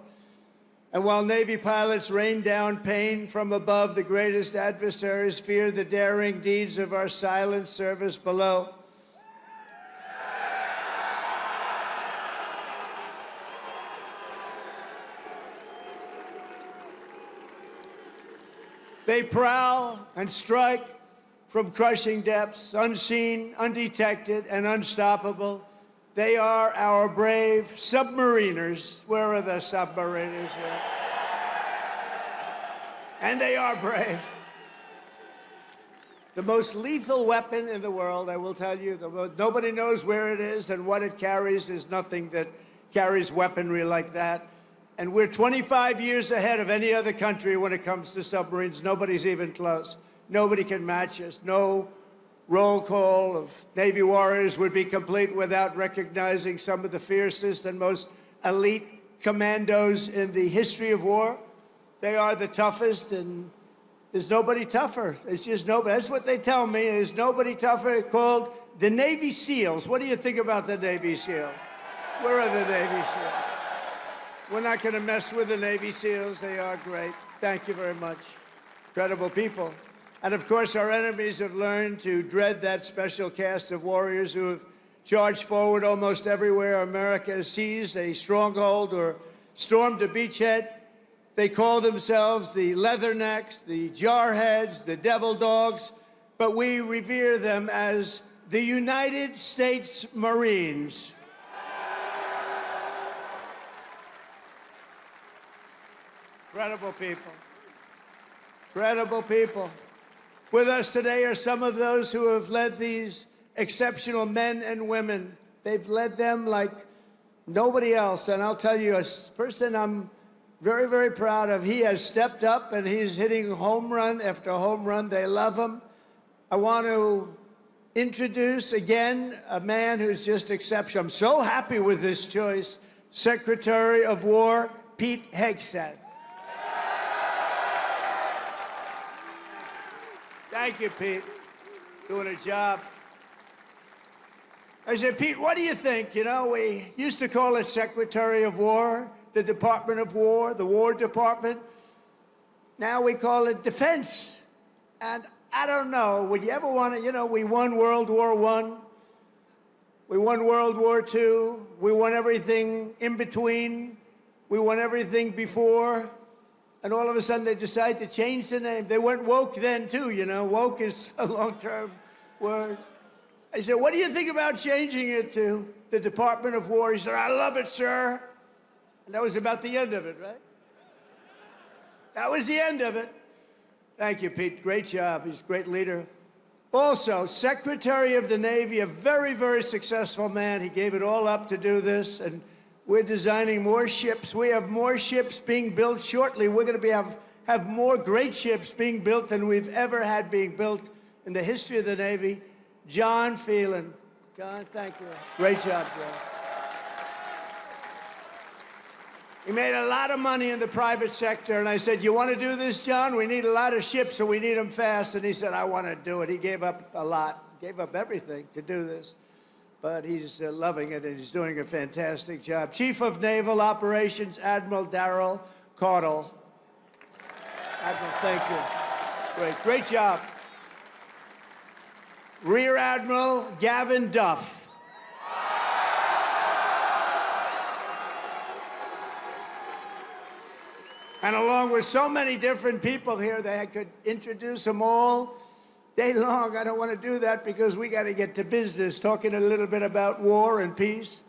And while Navy pilots rain down pain from above, the greatest adversaries fear the daring deeds of our silent service below. They prowl and strike from crushing depths, unseen, undetected, and unstoppable. They are our brave submariners. Where are the submariners here? And they are brave. The most lethal weapon in the world, I will tell you, nobody knows where it is, and what it carries is nothing that carries weaponry like that. And we're 25 years ahead of any other country when it comes to submarines. Nobody's even close. Nobody can match us. No roll call of Navy warriors would be complete without recognizing some of the fiercest and most elite commandos in the history of war. They are the toughest, and there's nobody tougher. There's just nobody. That's what they tell me. There's nobody tougher. Called the Navy SEALs. What do you think about the Navy SEALs? Where are the Navy SEALs? We're not going to mess with the Navy SEALs. They are great. Thank you very much. Incredible people. And of course, our enemies have learned to dread that special cast of warriors who have charged forward almost everywhere America has seized a stronghold or stormed a beachhead. They call themselves the Leathernecks, the Jarheads, the Devil Dogs, but we revere them as the United States Marines. Incredible people. Incredible people. With us today are some of those who have led these exceptional men and women. They've led them like nobody else. And I'll tell you, a person I'm very, very proud of. He has stepped up and he's hitting home run after home run. They love him. I want to introduce again a man who's just exceptional. I'm so happy with this choice. Secretary of War, Pete Hegseth. Thank you, Pete. Doing a job. I said, Pete, what do you think? You know, we used to call it Secretary of War, the Department of War, the War Department. Now we call it Defense. And I don't know, would you ever want to, you know, we won World War I. We won World War II. We won everything in between. We won everything before. And all of a sudden, they decide to change the name. They went woke then, too, you know. Woke is a long-term word. I said, what do you think about changing it to the Department of War? He said, I love it, sir. And that was about the end of it, right? That was the end of it. Thank you, Pete. Great job. He's a great leader. Also, Secretary of the Navy, a very, very successful man. He gave it all up to do this. And we're designing more ships. We have more ships being built shortly. We're going to have more great ships being built than we've ever had being built in the history of the Navy. John Phelan. John, thank you. Great job, John. He made a lot of money in the private sector, and I said, you want to do this, John? We need a lot of ships, so we need them fast. And he said, I want to do it. He gave up a lot, gave up everything to do this. but he's loving it, and he's doing a fantastic job. Chief of Naval Operations, Admiral Darrell Caudle. Admiral, thank you. Great job. Rear Admiral Gavin Duff. And along with so many different people here, they could introduce them all day long. I don't want to do that because we got to get to business, talking a little bit about war and peace.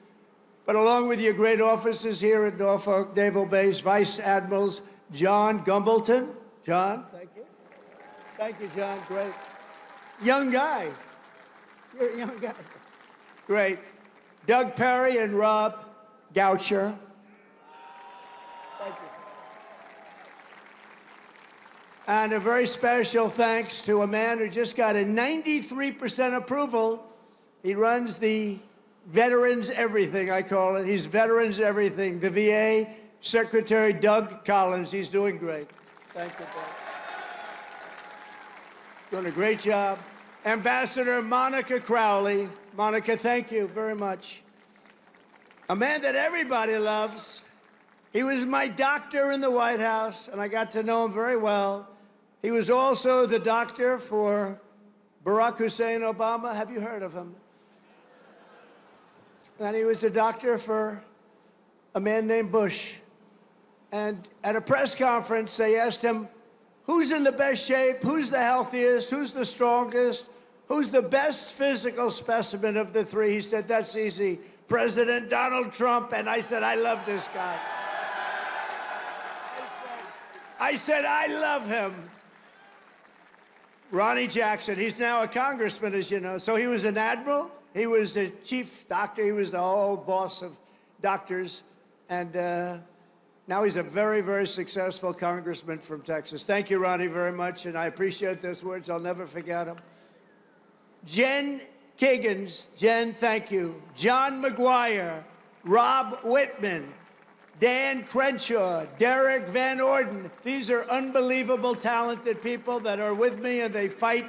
But along with your great officers here at Norfolk Naval Base, Vice Admirals John Gumbleton. John, thank you. Thank you, John. Great. Young guy. You're a young guy. Great. Doug Perry and Rob Goucher. Thank you. And a very special thanks to a man who just got a 93% approval. He runs the Veterans Everything, I call it. He's Veterans Everything. The VA Secretary Doug Collins. He's doing great. Thank you, Doug. Doing a great job. Ambassador Monica Crowley. Monica, thank you very much. A man that everybody loves. He was my doctor in the White House, and I got to know him very well. He was also the doctor for Barack Hussein Obama. Have you heard of him? And he was the doctor for a man named Bush. And at a press conference, they asked him, who's in the best shape? Who's the healthiest? Who's the strongest? Who's the best physical specimen of the three? He said, that's easy. President Donald Trump. And I said, I love this guy. I said, I love him. Ronnie Jackson, he's now a congressman, as you know. So he was an admiral, he was a chief doctor, he was the whole boss of doctors, and now he's a very, very successful congressman from Texas. Thank you, Ronnie, very much, and I appreciate those words. I'll never forget them. Jen Kiggins, Jen, thank you. John McGuire, Rob Whitman, Dan Crenshaw, Derek Van Orden. These are unbelievable, talented people that are with me, and they fight.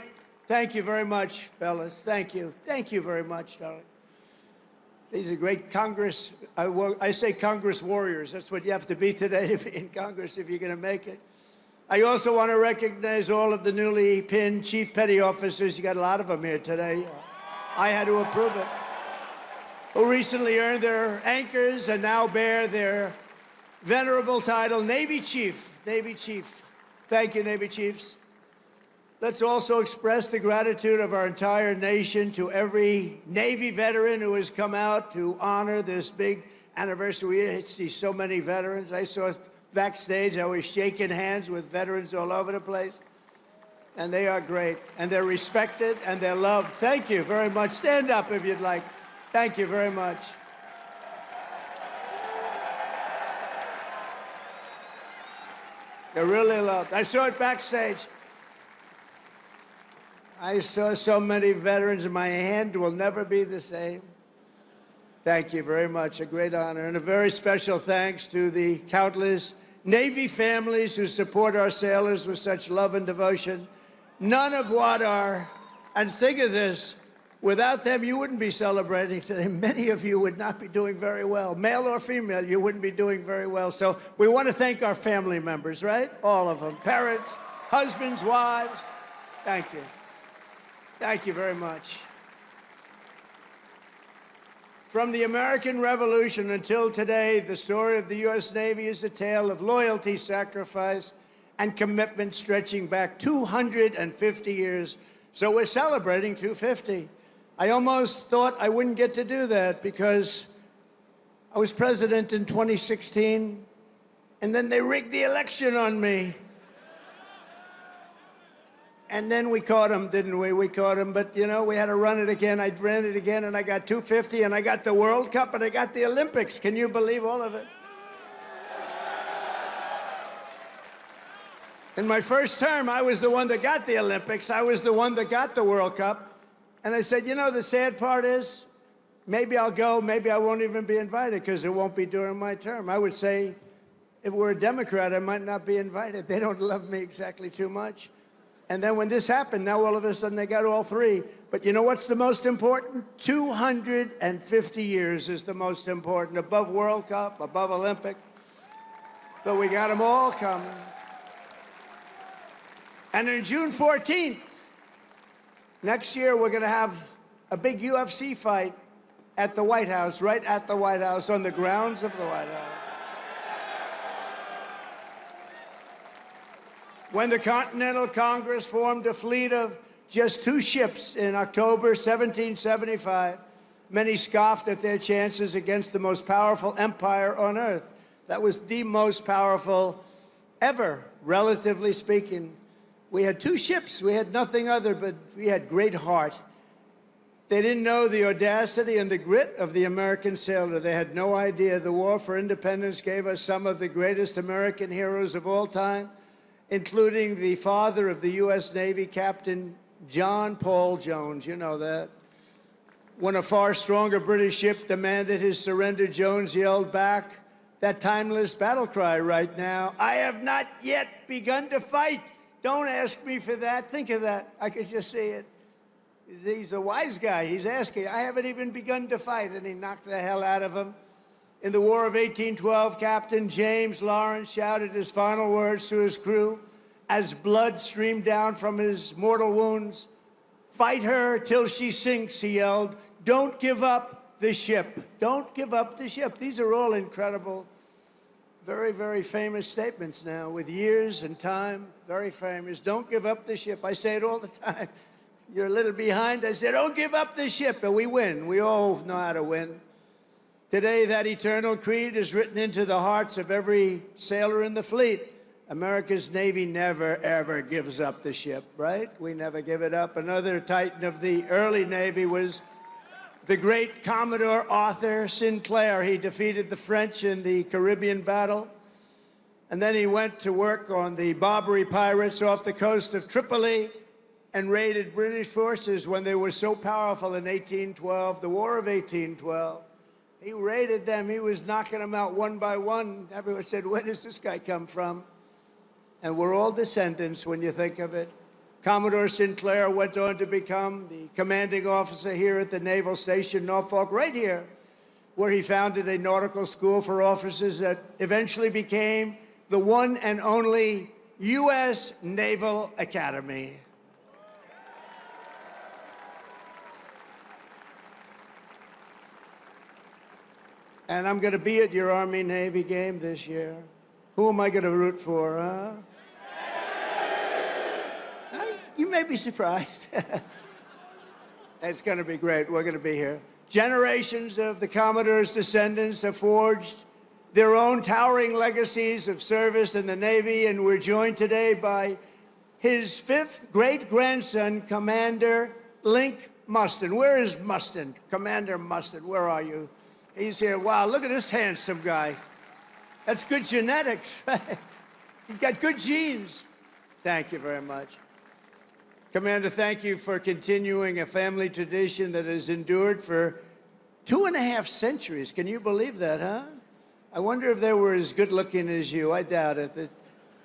Thank you very much, fellas. Thank you. Thank you very much, darling. These are great Congress. I say Congress warriors. That's what you have to be today to be in Congress if you're going to make it. I also want to recognize all of the newly pinned Chief Petty Officers. You got a lot of them here today. I had to approve it. Who recently earned their anchors and now bear their venerable title, Navy Chief. Navy Chief. Thank you, Navy Chiefs. Let's also express the gratitude of our entire nation to every Navy veteran who has come out to honor this big anniversary. We see so many veterans. I saw backstage, I was shaking hands with veterans all over the place. And they are great. And they're respected and they're loved. Thank you very much. Stand up if you'd like. Thank you very much. They're really loved. I saw it backstage. I saw so many veterans, and my hand will never be the same. Thank you very much. A great honor. And a very special thanks to the countless Navy families who support our sailors with such love and devotion. None of what are, and think of this, without them, you wouldn't be celebrating today. Many of you would not be doing very well. Male or female, you wouldn't be doing very well. So we want to thank our family members, right? All of them. Parents, husbands, wives. Thank you. Thank you very much. From the American Revolution until today, the story of the U.S. Navy is a tale of loyalty, sacrifice, and commitment stretching back 250 years. So we're celebrating 250. I almost thought I wouldn't get to do that because I was president in 2016, and then they rigged the election on me. And then we caught him, didn't we? We caught him, but, you know, we had to run it again. I ran it again, and I got 250, and I got the World Cup, and I got the Olympics. Can you believe all of it? In my first term, I was the one that got the Olympics. I was the one that got the World Cup. And I said, you know, the sad part is, maybe I'll go, maybe I won't even be invited because it won't be during my term. I would say, if we're a Democrat, I might not be invited. They don't love me exactly too much. And then when this happened, now all of a sudden they got all three. But you know what's the most important? 250 years is the most important, above World Cup, above Olympic. But we got them all coming. And on June 14th, next year, we're going to have a big UFC fight at the White House, right at the White House, on the grounds of the White House. When the Continental Congress formed a fleet of just 2 ships in October 1775, many scoffed at their chances against the most powerful empire on earth. That was the most powerful ever, relatively speaking. We had 2 ships. We had nothing other, but we had great heart. They didn't know the audacity and the grit of the American sailor. They had no idea the war for independence gave us some of the greatest American heroes of all time, including the father of the U.S. Navy, Captain John Paul Jones. You know that. When a far stronger British ship demanded his surrender, Jones yelled back that timeless battle cry right now: "I have not yet begun to fight." Don't ask me for that. Think of that. I could just see it. He's a wise guy. He's asking, I haven't even begun to fight, and he knocked the hell out of him. In the War of 1812, Captain James Lawrence shouted his final words to his crew as blood streamed down from his mortal wounds. "Fight her till she sinks," he yelled. "Don't give up the ship. Don't give up the ship." These are all incredible, very, very famous statements now, with years and time, very famous. Don't give up the ship. I say it all the time. You're a little behind. I say, don't give up the ship, and we win. We all know how to win. Today, that eternal creed is written into the hearts of every sailor in the fleet. America's Navy never, ever gives up the ship, right? We never give it up. Another titan of the early Navy was the great Commodore Arthur Sinclair. He defeated the French in the Caribbean battle. And then he went to work on the Barbary pirates off the coast of Tripoli and raided British forces when they were so powerful in 1812, the War of 1812. He raided them. He was knocking them out one by one. Everyone said, where does this guy come from? And we're all descendants when you think of it. Commodore Sinclair went on to become the commanding officer here at the Naval Station Norfolk, right here, where he founded a nautical school for officers that eventually became the one and only U.S. Naval Academy. And I'm going to be at your Army-Navy game this year. Who am I going to root for, huh? You may be surprised. It's going to be great. We're going to be here. Generations of the Commodore's descendants have forged their own towering legacies of service in the Navy, and we're joined today by his 5th great-grandson, Commander Link Mustin. Where is Mustin? Commander Mustin, where are you? He's here. Wow, look at this handsome guy. That's good genetics, right? He's got good genes. Thank you very much. Commander, thank you for continuing a family tradition that has endured for 2.5 centuries. Can you believe that, huh? I wonder if they were as good looking as you. I doubt it.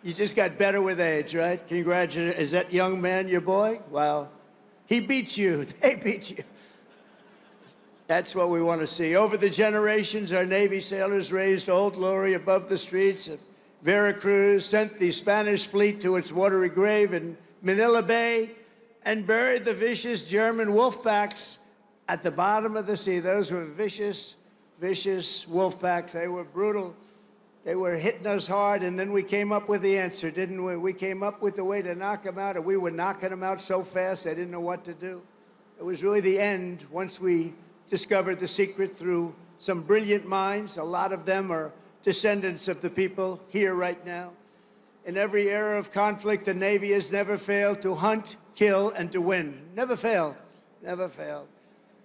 You just got better with age, right? Congratulations. Is that young man your boy? Wow. He beat you. They beat you. That's what we want to see. Over the generations, our Navy sailors raised Old Glory above the streets of Veracruz, sent the Spanish fleet to its watery grave in Manila Bay, and buried the vicious German wolfpacks at the bottom of the sea. Those were vicious, vicious wolfpacks. They were brutal. They were hitting us hard, and then we came up with the answer, didn't we? We came up with the way to knock them out, and we were knocking them out so fast they didn't know what to do. It was really the end once we discovered the secret through some brilliant minds. A lot of them are descendants of the people here right now. In every era of conflict, the Navy has never failed to hunt, kill, and to win. Never failed. Never failed.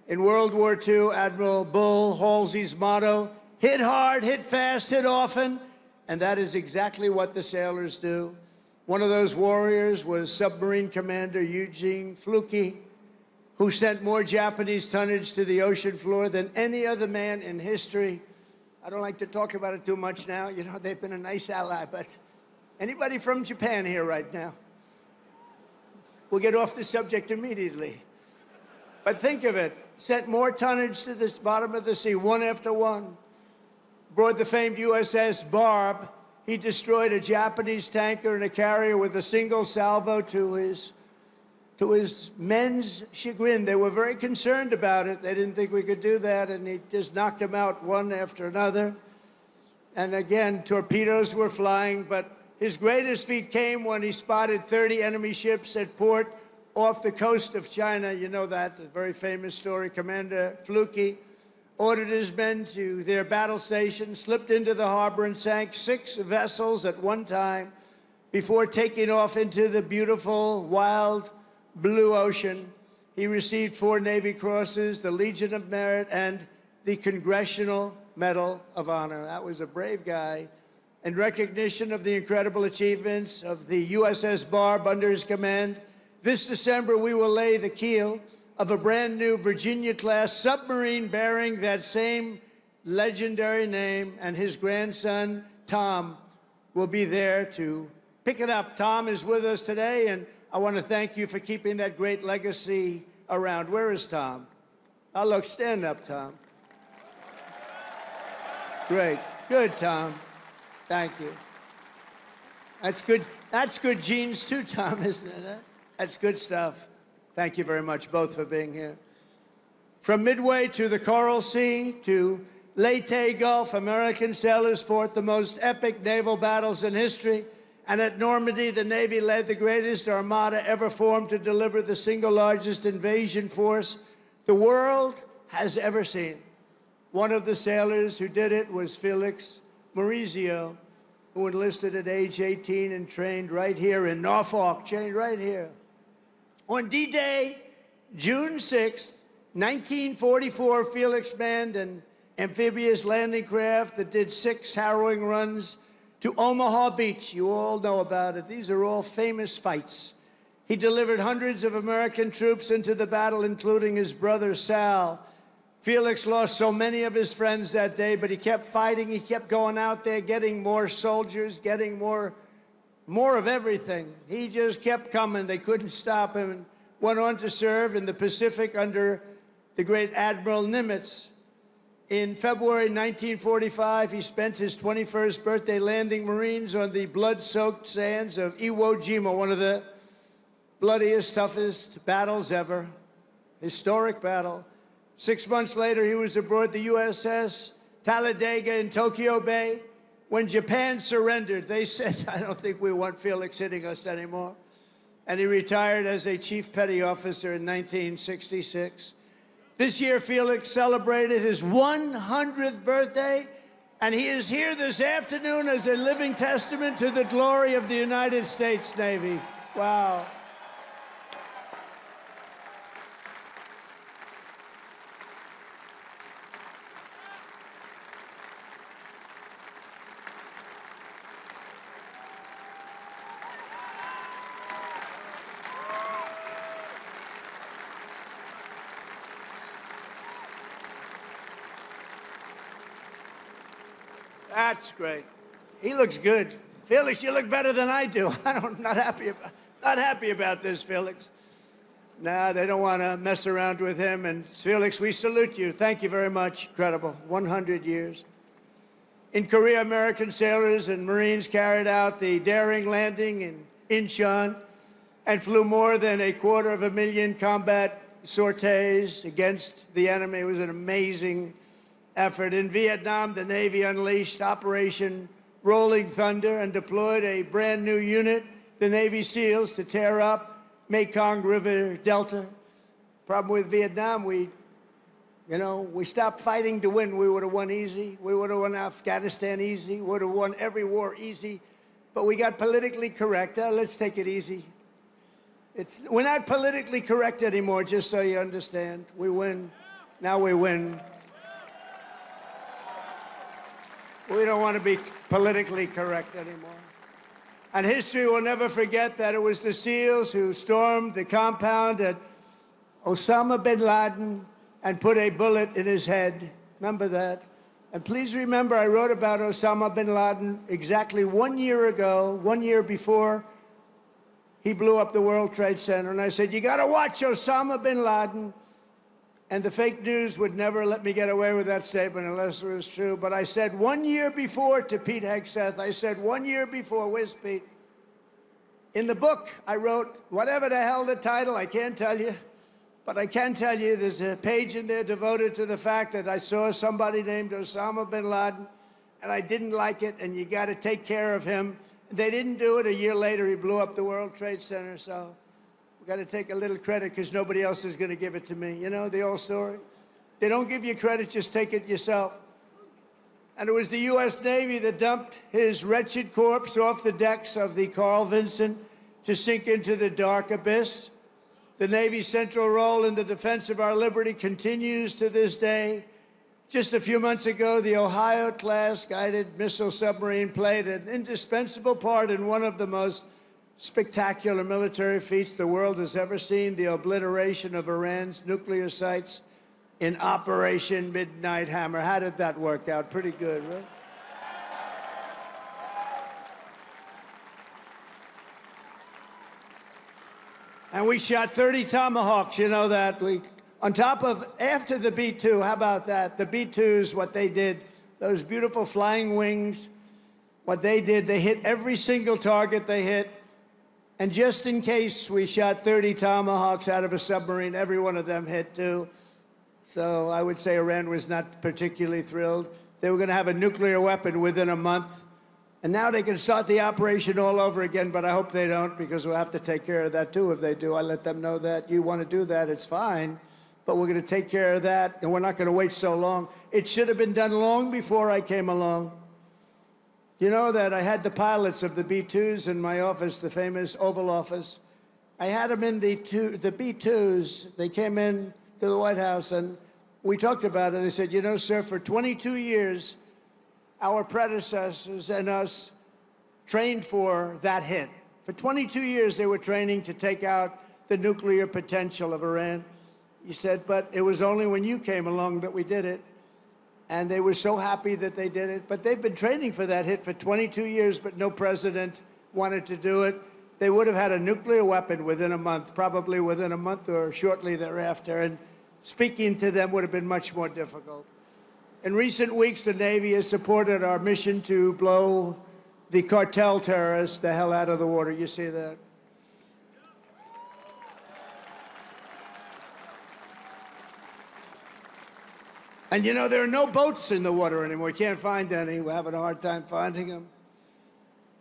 In World War II, Admiral Bull Halsey's motto, hit hard, hit fast, hit often, and that is exactly what the sailors do. One of those warriors was Submarine Commander Eugene Fluke, who sent more Japanese tonnage to the ocean floor than any other man in history. I don't like to talk about it too much now. You know, they've been a nice ally, but anybody from Japan here right now? We'll get off the subject immediately. But think of it, sent more tonnage to the bottom of the sea, one after one. Aboard the famed USS Barb, he destroyed a Japanese tanker and a carrier with a single salvo to his men's chagrin. They were very concerned about it. They didn't think we could do that, and he just knocked them out one after another. And again, torpedoes were flying, but his greatest feat came when he spotted 30 enemy ships at port off the coast of China. You know that, a very famous story. Commander Fluke ordered his men to their battle station, slipped into the harbor, and sank 6 vessels at one time before taking off into the beautiful, wild blue ocean. He received 4 Navy Crosses, the Legion of Merit, and the Congressional Medal of Honor. That was a brave guy. In recognition of the incredible achievements of the USS Barb under his command, this December we will lay the keel of a brand new Virginia-class submarine bearing that same legendary name, and his grandson, Tom, will be there to pick it up. Tom is with us today, and I want to thank you for keeping that great legacy around. Where is Tom? Oh, look, stand up, Tom. Great. Good, Tom. Thank you. That's good. That's good genes too, Tom, isn't it? That's good stuff. Thank you very much, both, for being here. From Midway to the Coral Sea to Leyte Gulf, American sailors fought the most epic naval battles in history. And at Normandy, the Navy led the greatest armada ever formed to deliver the single largest invasion force the world has ever seen. One of the sailors who did it was Felix Maurizio, who enlisted at age 18 and trained right here in Norfolk, trained right here. On D-Day, June 6, 1944, Felix manned an amphibious landing craft that did 6 harrowing runs to Omaha Beach. You all know about it. These are all famous fights. He delivered hundreds of American troops into the battle, including his brother Sal. Felix lost so many of his friends that day, but he kept fighting. He kept going out there, getting more soldiers, getting more of everything. He just kept coming. They couldn't stop him, and went on to serve in the Pacific under the great Admiral Nimitz. In February 1945, he spent his 21st birthday landing Marines on the blood-soaked sands of Iwo Jima, one of the bloodiest, toughest battles ever. Historic battle. 6 months later, he was aboard the USS Talladega in Tokyo Bay. When Japan surrendered, they said, I don't think we want Felix hitting us anymore. And he retired as a chief petty officer in 1966. This year, Felix celebrated his 100th birthday, and he is here this afternoon as a living testament to the glory of the United States Navy. Wow. That's great. He looks good. Felix, you look better than I do. I'm not happy about this, Felix. Nah, they don't want to mess around with him. And Felix, we salute you. Thank you very much. Incredible. 100 years. In Korea, American sailors and Marines carried out the daring landing in Incheon and flew more than 250,000 combat sorties against the enemy. It was an amazing effort. In Vietnam, the Navy unleashed Operation Rolling Thunder and deployed a brand new unit, the Navy SEALs, to tear up Mekong River Delta. Problem with Vietnam, we stopped fighting to win. We would have won easy. We would have won Afghanistan easy. Would have won every war easy. But we got politically correct. Let's take it easy. We're not politically correct anymore, just so you understand. We win. Now we win. We don't want to be politically correct anymore. And history will never forget that it was the SEALs who stormed the compound at Osama bin Laden and put a bullet in his head. Remember that? And please remember, I wrote about Osama bin Laden exactly 1 year ago, 1 year before he blew up the World Trade Center. And I said, you got to watch Osama bin Laden. And the fake news would never let me get away with that statement unless it was true. But I said 1 year before to Pete Hegseth, I said 1 year before, where's Pete? In the book, I wrote, whatever the hell the title, I can't tell you. But I can tell you there's a page in there devoted to the fact that I saw somebody named Osama bin Laden, and I didn't like it, and you got to take care of him. They didn't do it. A year later, he blew up the World Trade Center. So we got to take a little credit because nobody else is going to give it to me. You know the old story? They don't give you credit, just take it yourself. And it was the U.S. Navy that dumped his wretched corpse off the decks of the Carl Vinson to sink into the dark abyss. The Navy's central role in the defense of our liberty continues to this day. Just a few months ago, the Ohio-class guided missile submarine played an indispensable part in one of the most spectacular military feats the world has ever seen, the obliteration of Iran's nuclear sites in Operation Midnight Hammer. How did that work out? Pretty good, right? And we shot 30 Tomahawks, you know that. On top of, after the B-2, how about that? The B-2s, what they did, those beautiful flying wings, what they did, they hit every single target they hit. And just in case we shot 30 Tomahawks out of a submarine, every one of them hit too. So I would say Iran was not particularly thrilled. They were going to have a nuclear weapon within a month. And now they can start the operation all over again, but I hope they don't, because we'll have to take care of that too if they do. I let them know that you want to do that, it's fine. But we're going to take care of that, and we're not going to wait so long. It should have been done long before I came along. You know that I had the pilots of the B-2s in my office, the famous Oval Office. I had them in the B-2s. They came in to the White House, and we talked about it. They said, you know, sir, for 22 years, our predecessors and us trained for that hit. For 22 years, they were training to take out the nuclear potential of Iran. He said, but it was only when you came along that we did it. And they were so happy that they did it. But they've been training for that hit for 22 years, but no president wanted to do it. They would have had a nuclear weapon within a month, probably within a month or shortly thereafter. And speaking to them would have been much more difficult. In recent weeks, the Navy has supported our mission to blow the cartel terrorists the hell out of the water. You see that? And you know, there are no boats in the water anymore. We can't find any. We're having a hard time finding them.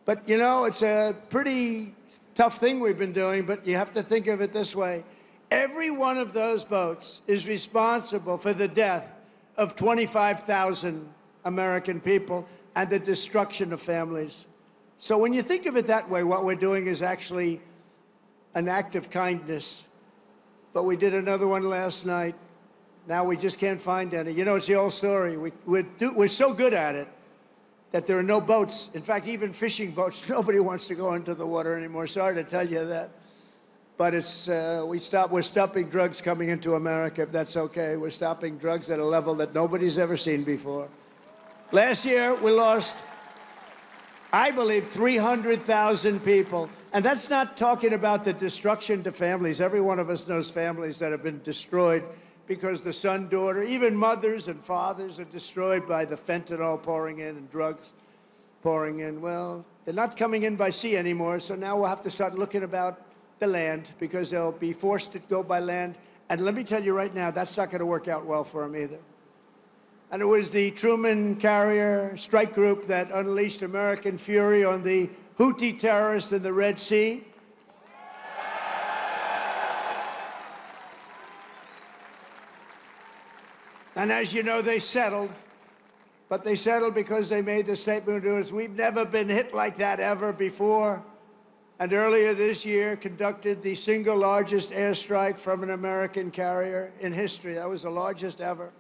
But you know, it's a pretty tough thing we've been doing, but you have to think of it this way. Every one of those boats is responsible for the death of 25,000 American people and the destruction of families. So when you think of it that way, what we're doing is actually an act of kindness. But we did another one last night. Now we just can't find any. You know, it's the old story. We're so good at it that there are no boats. In fact, even fishing boats, nobody wants to go into the water anymore. Sorry to tell you that. But it's, we're stopping drugs coming into America, if that's okay. We're stopping drugs at a level that nobody's ever seen before. Last year, we lost, I believe, 300,000 people. And that's not talking about the destruction to families. Every one of us knows families that have been destroyed because the son, daughter, even mothers and fathers are destroyed by the fentanyl pouring in and drugs pouring in. Well, they're not coming in by sea anymore, so now we'll have to start looking about the land because they'll be forced to go by land. And let me tell you right now, that's not going to work out well for them either. And it was the Truman carrier strike group that unleashed American fury on the Houthi terrorists in the Red Sea. And as you know, they settled. But they settled because they made the statement to us, we've never been hit like that ever before. And earlier this year, conducted the single largest airstrike from an American carrier in history. That was the largest ever.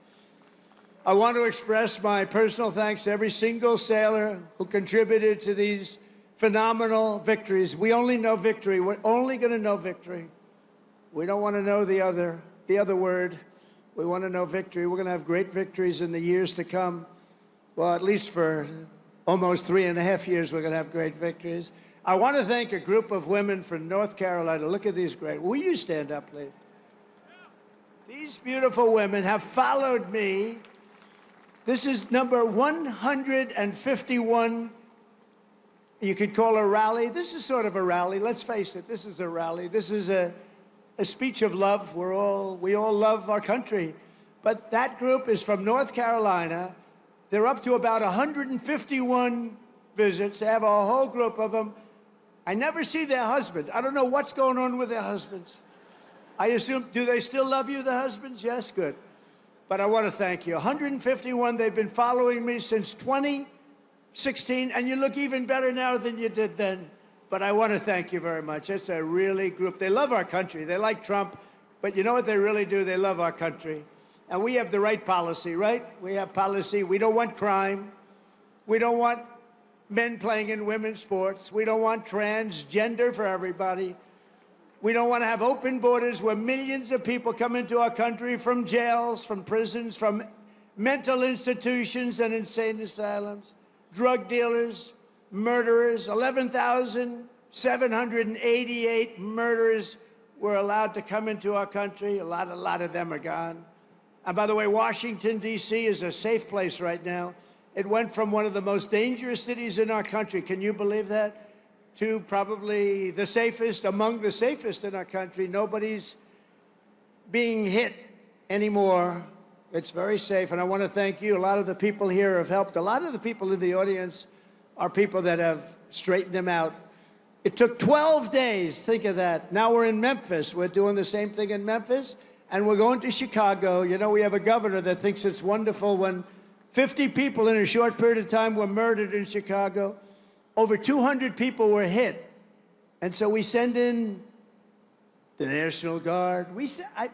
I want to express my personal thanks to every single sailor who contributed to these phenomenal victories. We only know victory. We're only going to know victory. We don't want to know the other word. We want to know victory. We're going to have great victories in the years to come. Well, at least for almost 3.5 years, we're going to have great victories. I want to thank a group of women from North Carolina. Look at these great. Will you stand up, please? These beautiful women have followed me. This is number 151. You could call a rally. This is sort of a rally. Let's face it, this is a rally. This is a speech of love. We all love our country. But that group is from North Carolina. They're up to about 151 visits. They have a whole group of them. I never see their husbands. I don't know what's going on with their husbands. I assume, do they still love you, the husbands? Yes, good. But I want to thank you. 151, they've been following me since 2016, and you look even better now than you did then. But I want to thank you very much. It's a really group. They love our country. They like Trump, but you know what they really do? They love our country. And we have the right policy, right? We have policy. We don't want crime. We don't want men playing in women's sports. We don't want transgender for everybody. We don't want to have open borders where millions of people come into our country from jails, from prisons, from mental institutions and insane asylums, drug dealers, murderers. 11,788 murderers were allowed to come into our country. A lot of them are gone. And by the way, Washington, D.C. is a safe place right now. It went from one of the most dangerous cities in our country, can you believe that, to probably the safest, among the safest in our country. Nobody's being hit anymore. It's very safe, and I want to thank you. A lot of the people here have helped. A lot of the people in the audience are people that have straightened them out. It took 12 days, think of that. Now we're in Memphis. We're doing the same thing in Memphis, and we're going to Chicago. You know, we have a governor that thinks it's wonderful when 50 people in a short period of time were murdered in Chicago. Over 200 people were hit. And so we send in the National Guard.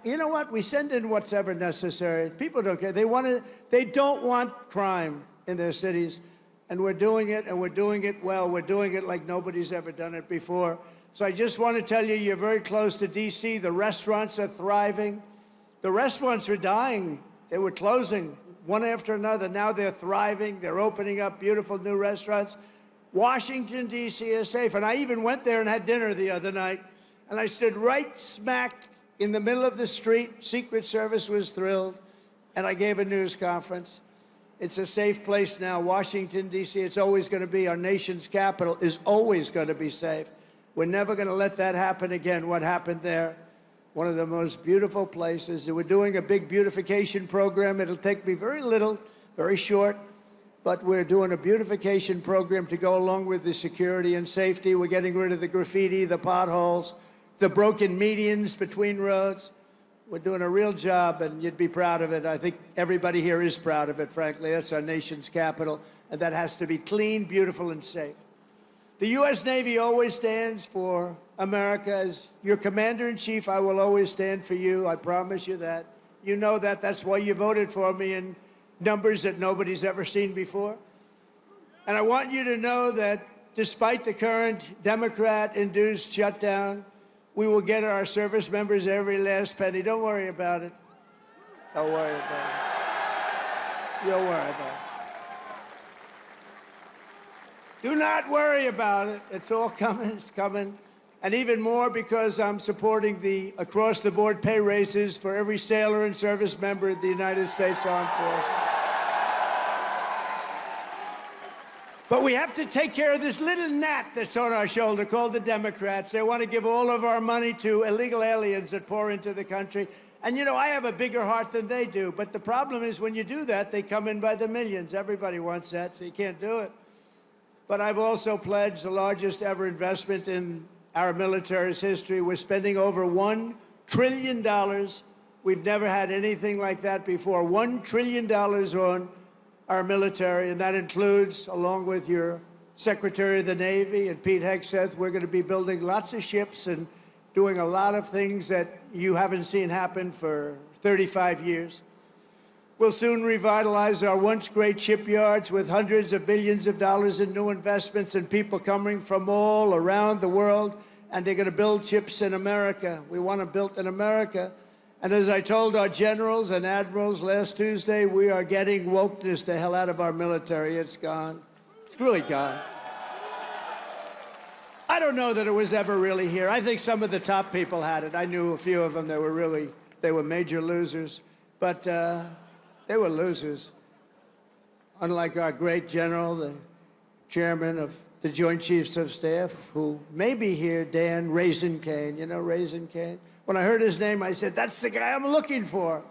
You know what? We send in what's ever necessary. People don't care. They don't want crime in their cities. And we're doing it, and we're doing it well. We're doing it like nobody's ever done it before. So I just want to tell you, you're very close to D.C. The restaurants are thriving. The restaurants are dying. They were closing one after another. Now they're thriving. They're opening up beautiful new restaurants. Washington, D.C. is safe. And I even went there and had dinner the other night. And I stood right smack in the middle of the street. Secret Service was thrilled. And I gave a news conference. It's a safe place now. Washington, D.C., it's always going to be. Our nation's capital is always going to be safe. We're never going to let that happen again, what happened there. One of the most beautiful places. We're doing a big beautification program. It'll take me very little, very short. But we're doing a beautification program to go along with the security and safety. We're getting rid of the graffiti, the potholes, the broken medians between roads. We're doing a real job, and you'd be proud of it. I think everybody here is proud of it, frankly. That's our nation's capital, and that has to be clean, beautiful, and safe. The U.S. Navy always stands for America. As your commander-in-chief, I will always stand for you. I promise you that. You know that. That's why you voted for me in numbers that nobody's ever seen before. And I want you to know that despite the current Democrat-induced shutdown, we will get our service members every last penny. Don't worry about it. Don't worry about it. Don't worry about it. Do not worry about it. It's all coming. It's coming. And even more because I'm supporting the across-the-board pay raises for every sailor and service member of the United States Armed Forces. But we have to take care of this little gnat that's on our shoulder called the Democrats. They want to give all of our money to illegal aliens that pour into the country. And, you know, I have a bigger heart than they do. But the problem is when you do that, they come in by the millions. Everybody wants that, so you can't do it. But I've also pledged the largest ever investment in our military's history. We're spending over $1 trillion. We've never had anything like that before. $1 trillion on our military, and that includes, along with your Secretary of the Navy and Pete Hegseth, we're going to be building lots of ships and doing a lot of things that you haven't seen happen for 35 years. We'll soon revitalize our once great shipyards with hundreds of billions of dollars in new investments and people coming from all around the world, and they're going to build ships in America. We want them built in America. And as I told our generals and admirals last Tuesday, we are getting wokeness the hell out of our military. It's gone. It's really gone. I don't know that it was ever really here. I think some of the top people had it. I knew a few of them that they were major losers, but they were losers. Unlike our great general, the chairman of the Joint Chiefs of Staff, who may be here, Dan Raisin Cane. You know Raisin Cane? When I heard his name, I said, that's the guy I'm looking for.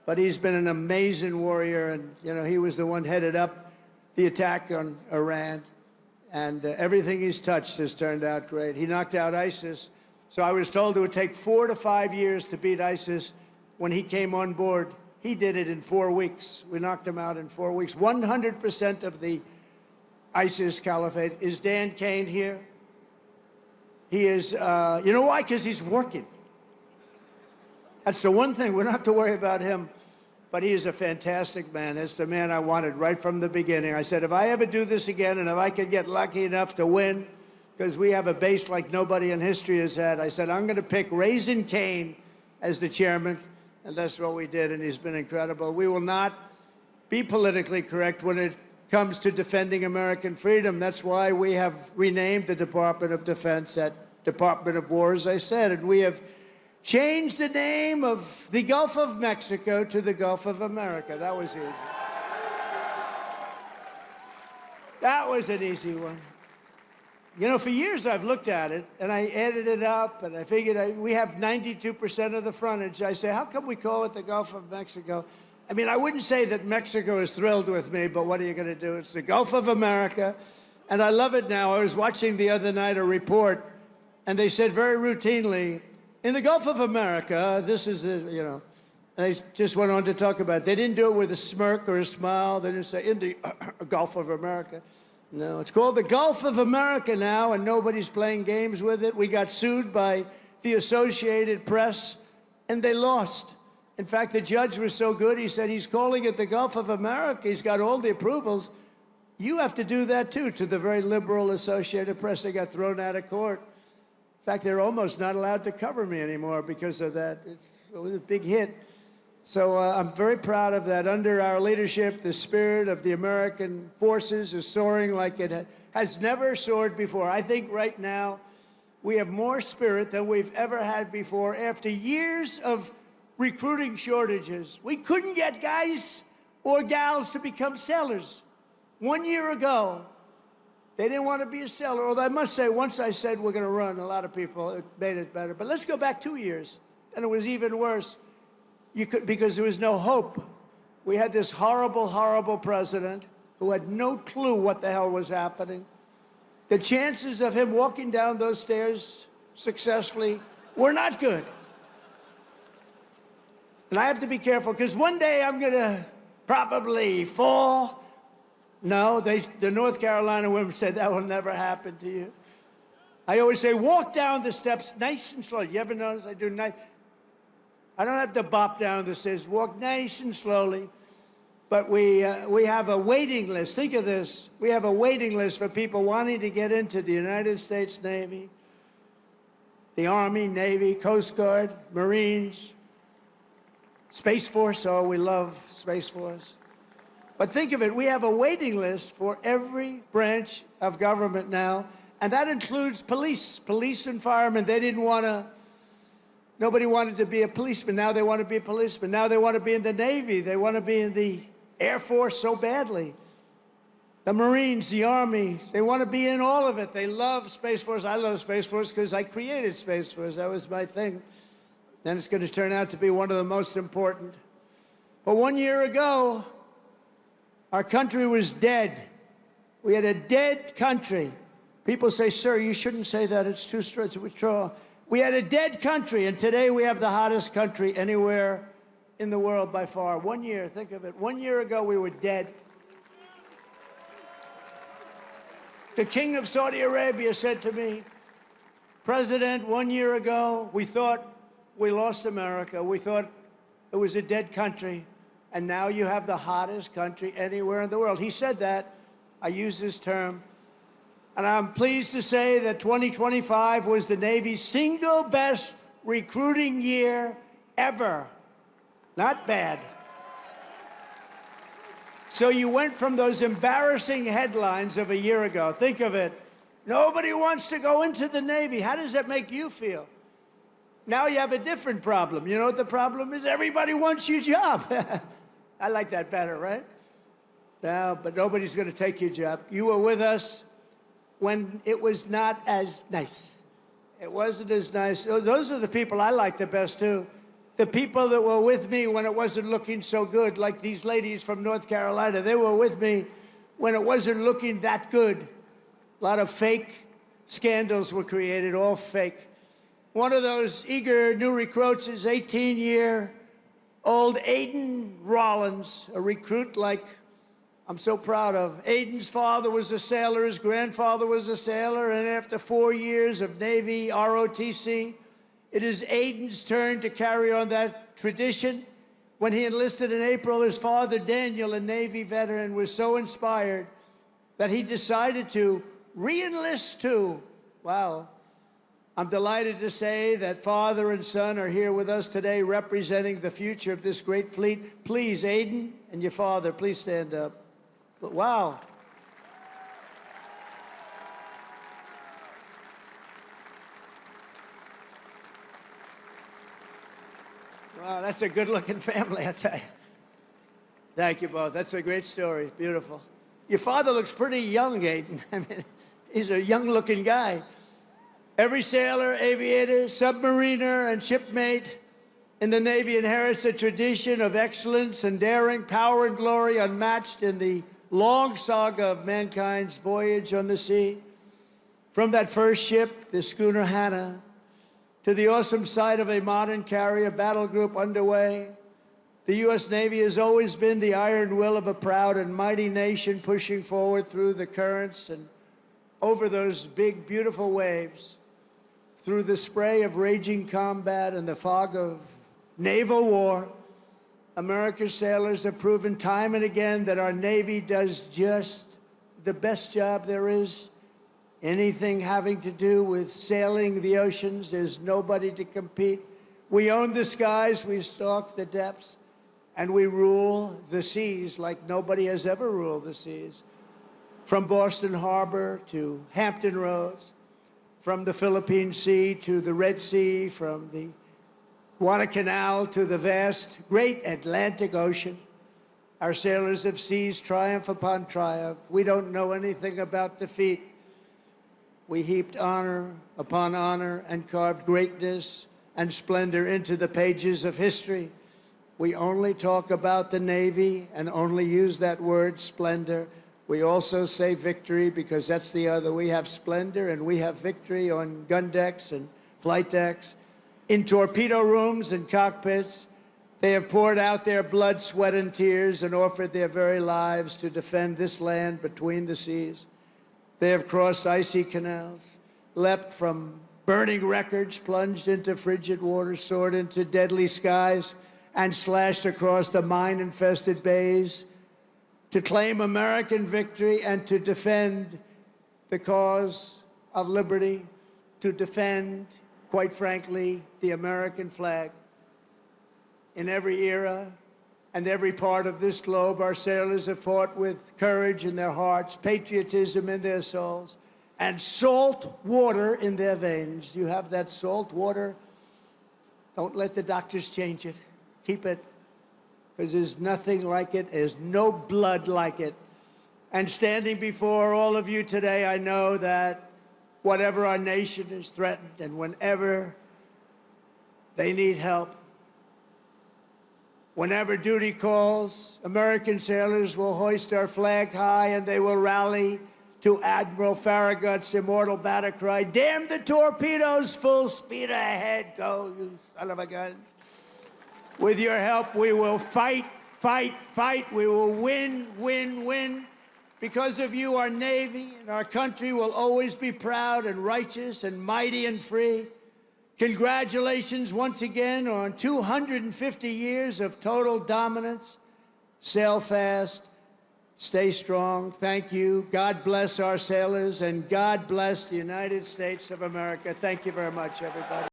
But he's been an amazing warrior, and he was the one headed up the attack on Iran. And everything he's touched has turned out great. He knocked out ISIS. So I was told it would take 4 to 5 years to beat ISIS. When he came on board, he did it in 4 weeks. We knocked him out in 4 weeks. 100% of the ISIS caliphate. Is Dan Kane here? He is, you know why? Because he's working. That's the one thing. We don't have to worry about him. But he is a fantastic man. It's the man I wanted right from the beginning. I said, if I ever do this again and if I could get lucky enough to win, because we have a base like nobody in history has had, I said, I'm going to pick Raisin Cane as the chairman. And that's what we did, and he's been incredible. We will not be politically correct when it comes to defending American freedom. That's why we have renamed the Department of Defense at Department of War, as I said, and we have changed the name of the Gulf of Mexico to the Gulf of America. That was easy. That was an easy one. For years I've looked at it, and I added it up, and I figured we have 92% of the frontage. I say, how come we call it the Gulf of Mexico? I mean, I wouldn't say that Mexico is thrilled with me, but what are you going to do? It's the Gulf of America, and I love it now. I was watching the other night a report, and they said very routinely, in the Gulf of America, this is the, they just went on to talk about it. They didn't do it with a smirk or a smile. They didn't say, in the Gulf of America. No, it's called the Gulf of America now, and nobody's playing games with it. We got sued by the Associated Press, and they lost. In fact, the judge was so good, he said, he's calling it the Gulf of America. He's got all the approvals. You have to do that, too, to the very liberal Associated Press. They got thrown out of court. In fact, they're almost not allowed to cover me anymore because of that. It was a big hit. So I'm very proud of that. Under our leadership, the spirit of the American forces is soaring like it has never soared before. I think right now we have more spirit than we've ever had before. After years of recruiting shortages, we couldn't get guys or gals to become sailors. 1 year ago, they didn't want to be a sailor. Although I must say, once I said we're going to run, a lot of people, it made it better. But let's go back 2 years, and it was even worse. Because there was no hope. We had this horrible, horrible president who had no clue what the hell was happening. The chances of him walking down those stairs successfully were not good. And I have to be careful, because one day I'm going to probably fall. No, the North Carolina women said that will never happen to you. I always say, walk down the steps nice and slow. You ever notice I do nice? I don't have to bop down the stairs. Walk nice and slowly. But we have a waiting list. Think of this. We have a waiting list for people wanting to get into the United States Navy, the Army, Navy, Coast Guard, Marines, Space Force. Oh, we love Space Force. But think of it. We have a waiting list for every branch of government now. And that includes police and firemen. They didn't want to. Nobody wanted to be a policeman. Now they want to be a policeman. Now they want to be in the Navy. They want to be in the Air Force so badly. The Marines, the Army, they want to be in all of it. They love Space Force. I love Space Force because I created Space Force. That was my thing. And it's going to turn out to be one of the most important. But 1 year ago, our country was dead. We had a dead country. People say, sir, you shouldn't say that. It's too straight to withdraw. We had a dead country, and today we have the hottest country anywhere in the world by far. 1 year, think of it. 1 year ago, we were dead. The king of Saudi Arabia said to me, President, 1 year ago, we thought we lost America. We thought it was a dead country, and now you have the hottest country anywhere in the world. He said that. I use this term. And I'm pleased to say that 2025 was the Navy's single best recruiting year ever. Not bad. So you went from those embarrassing headlines of a year ago. Think of it. Nobody wants to go into the Navy. How does that make you feel? Now you have a different problem. You know what the problem is? Everybody wants your job. I like that better, right? No, but nobody's going to take your job. You were with us when it was not as nice. It wasn't as nice. Those are the people I like the best, too. The people that were with me when it wasn't looking so good, like these ladies from North Carolina. They were with me when it wasn't looking that good. A lot of fake scandals were created, all fake. One of those eager new recruits is 18-year-old Aiden Rollins, a recruit like I'm so proud of. Aiden's father was a sailor, his grandfather was a sailor, and after 4 years of Navy ROTC, it is Aiden's turn to carry on that tradition. When he enlisted in April, his father, Daniel, a Navy veteran, was so inspired that he decided to re-enlist too. Wow. I'm delighted to say that father and son are here with us today representing the future of this great fleet. Please, Aiden and your father, please stand up. But wow. Wow, that's a good-looking family, I tell you. Thank you both. That's a great story. Beautiful. Your father looks pretty young, Aiden. I mean, he's a young-looking guy. Every sailor, aviator, submariner, and shipmate in the Navy inherits a tradition of excellence and daring, power and glory unmatched in the long saga of mankind's voyage on the sea. From that first ship, the schooner Hannah, to the awesome sight of a modern carrier battle group underway, the U.S. Navy has always been the iron will of a proud and mighty nation pushing forward through the currents and over those big, beautiful waves, through the spray of raging combat and the fog of naval war. America's sailors have proven time and again that our Navy does just the best job there is. Anything having to do with sailing the oceans, there's nobody to compete. We own the skies, we stalk the depths, and we rule the seas like nobody has ever ruled the seas. From Boston Harbor to Hampton Roads, from the Philippine Sea to the Red Sea, from the Guadalcanal to the vast, great Atlantic Ocean. Our sailors have seized triumph upon triumph. We don't know anything about defeat. We heaped honor upon honor and carved greatness and splendor into the pages of history. We only talk about the Navy and only use that word, splendor. We also say victory because that's the other. We have splendor and we have victory on gun decks and flight decks. In torpedo rooms and cockpits, they have poured out their blood, sweat, and tears and offered their very lives to defend this land between the seas. They have crossed icy canals, leapt from burning wreckage, plunged into frigid waters, soared into deadly skies, and slashed across the mine-infested bays to claim American victory and to defend the cause of liberty, to defend, quite frankly, the American flag. In every era and every part of this globe, our sailors have fought with courage in their hearts, patriotism in their souls, and salt water in their veins. You have that salt water. Don't let the doctors change it. Keep it, because there's nothing like it. There's no blood like it. And standing before all of you today, I know that whatever our nation is threatened and whenever they need help, whenever duty calls, American sailors will hoist our flag high and they will rally to Admiral Farragut's immortal battle cry, "Damn the torpedoes, full speed ahead, go, you son of a gun." With your help, we will fight, fight, fight. We will win, win, win. Because of you, our Navy and our country will always be proud and righteous and mighty and free. Congratulations once again on 250 years of total dominance. Sail fast, stay strong. Thank you. God bless our sailors, and God bless the United States of America. Thank you very much, everybody.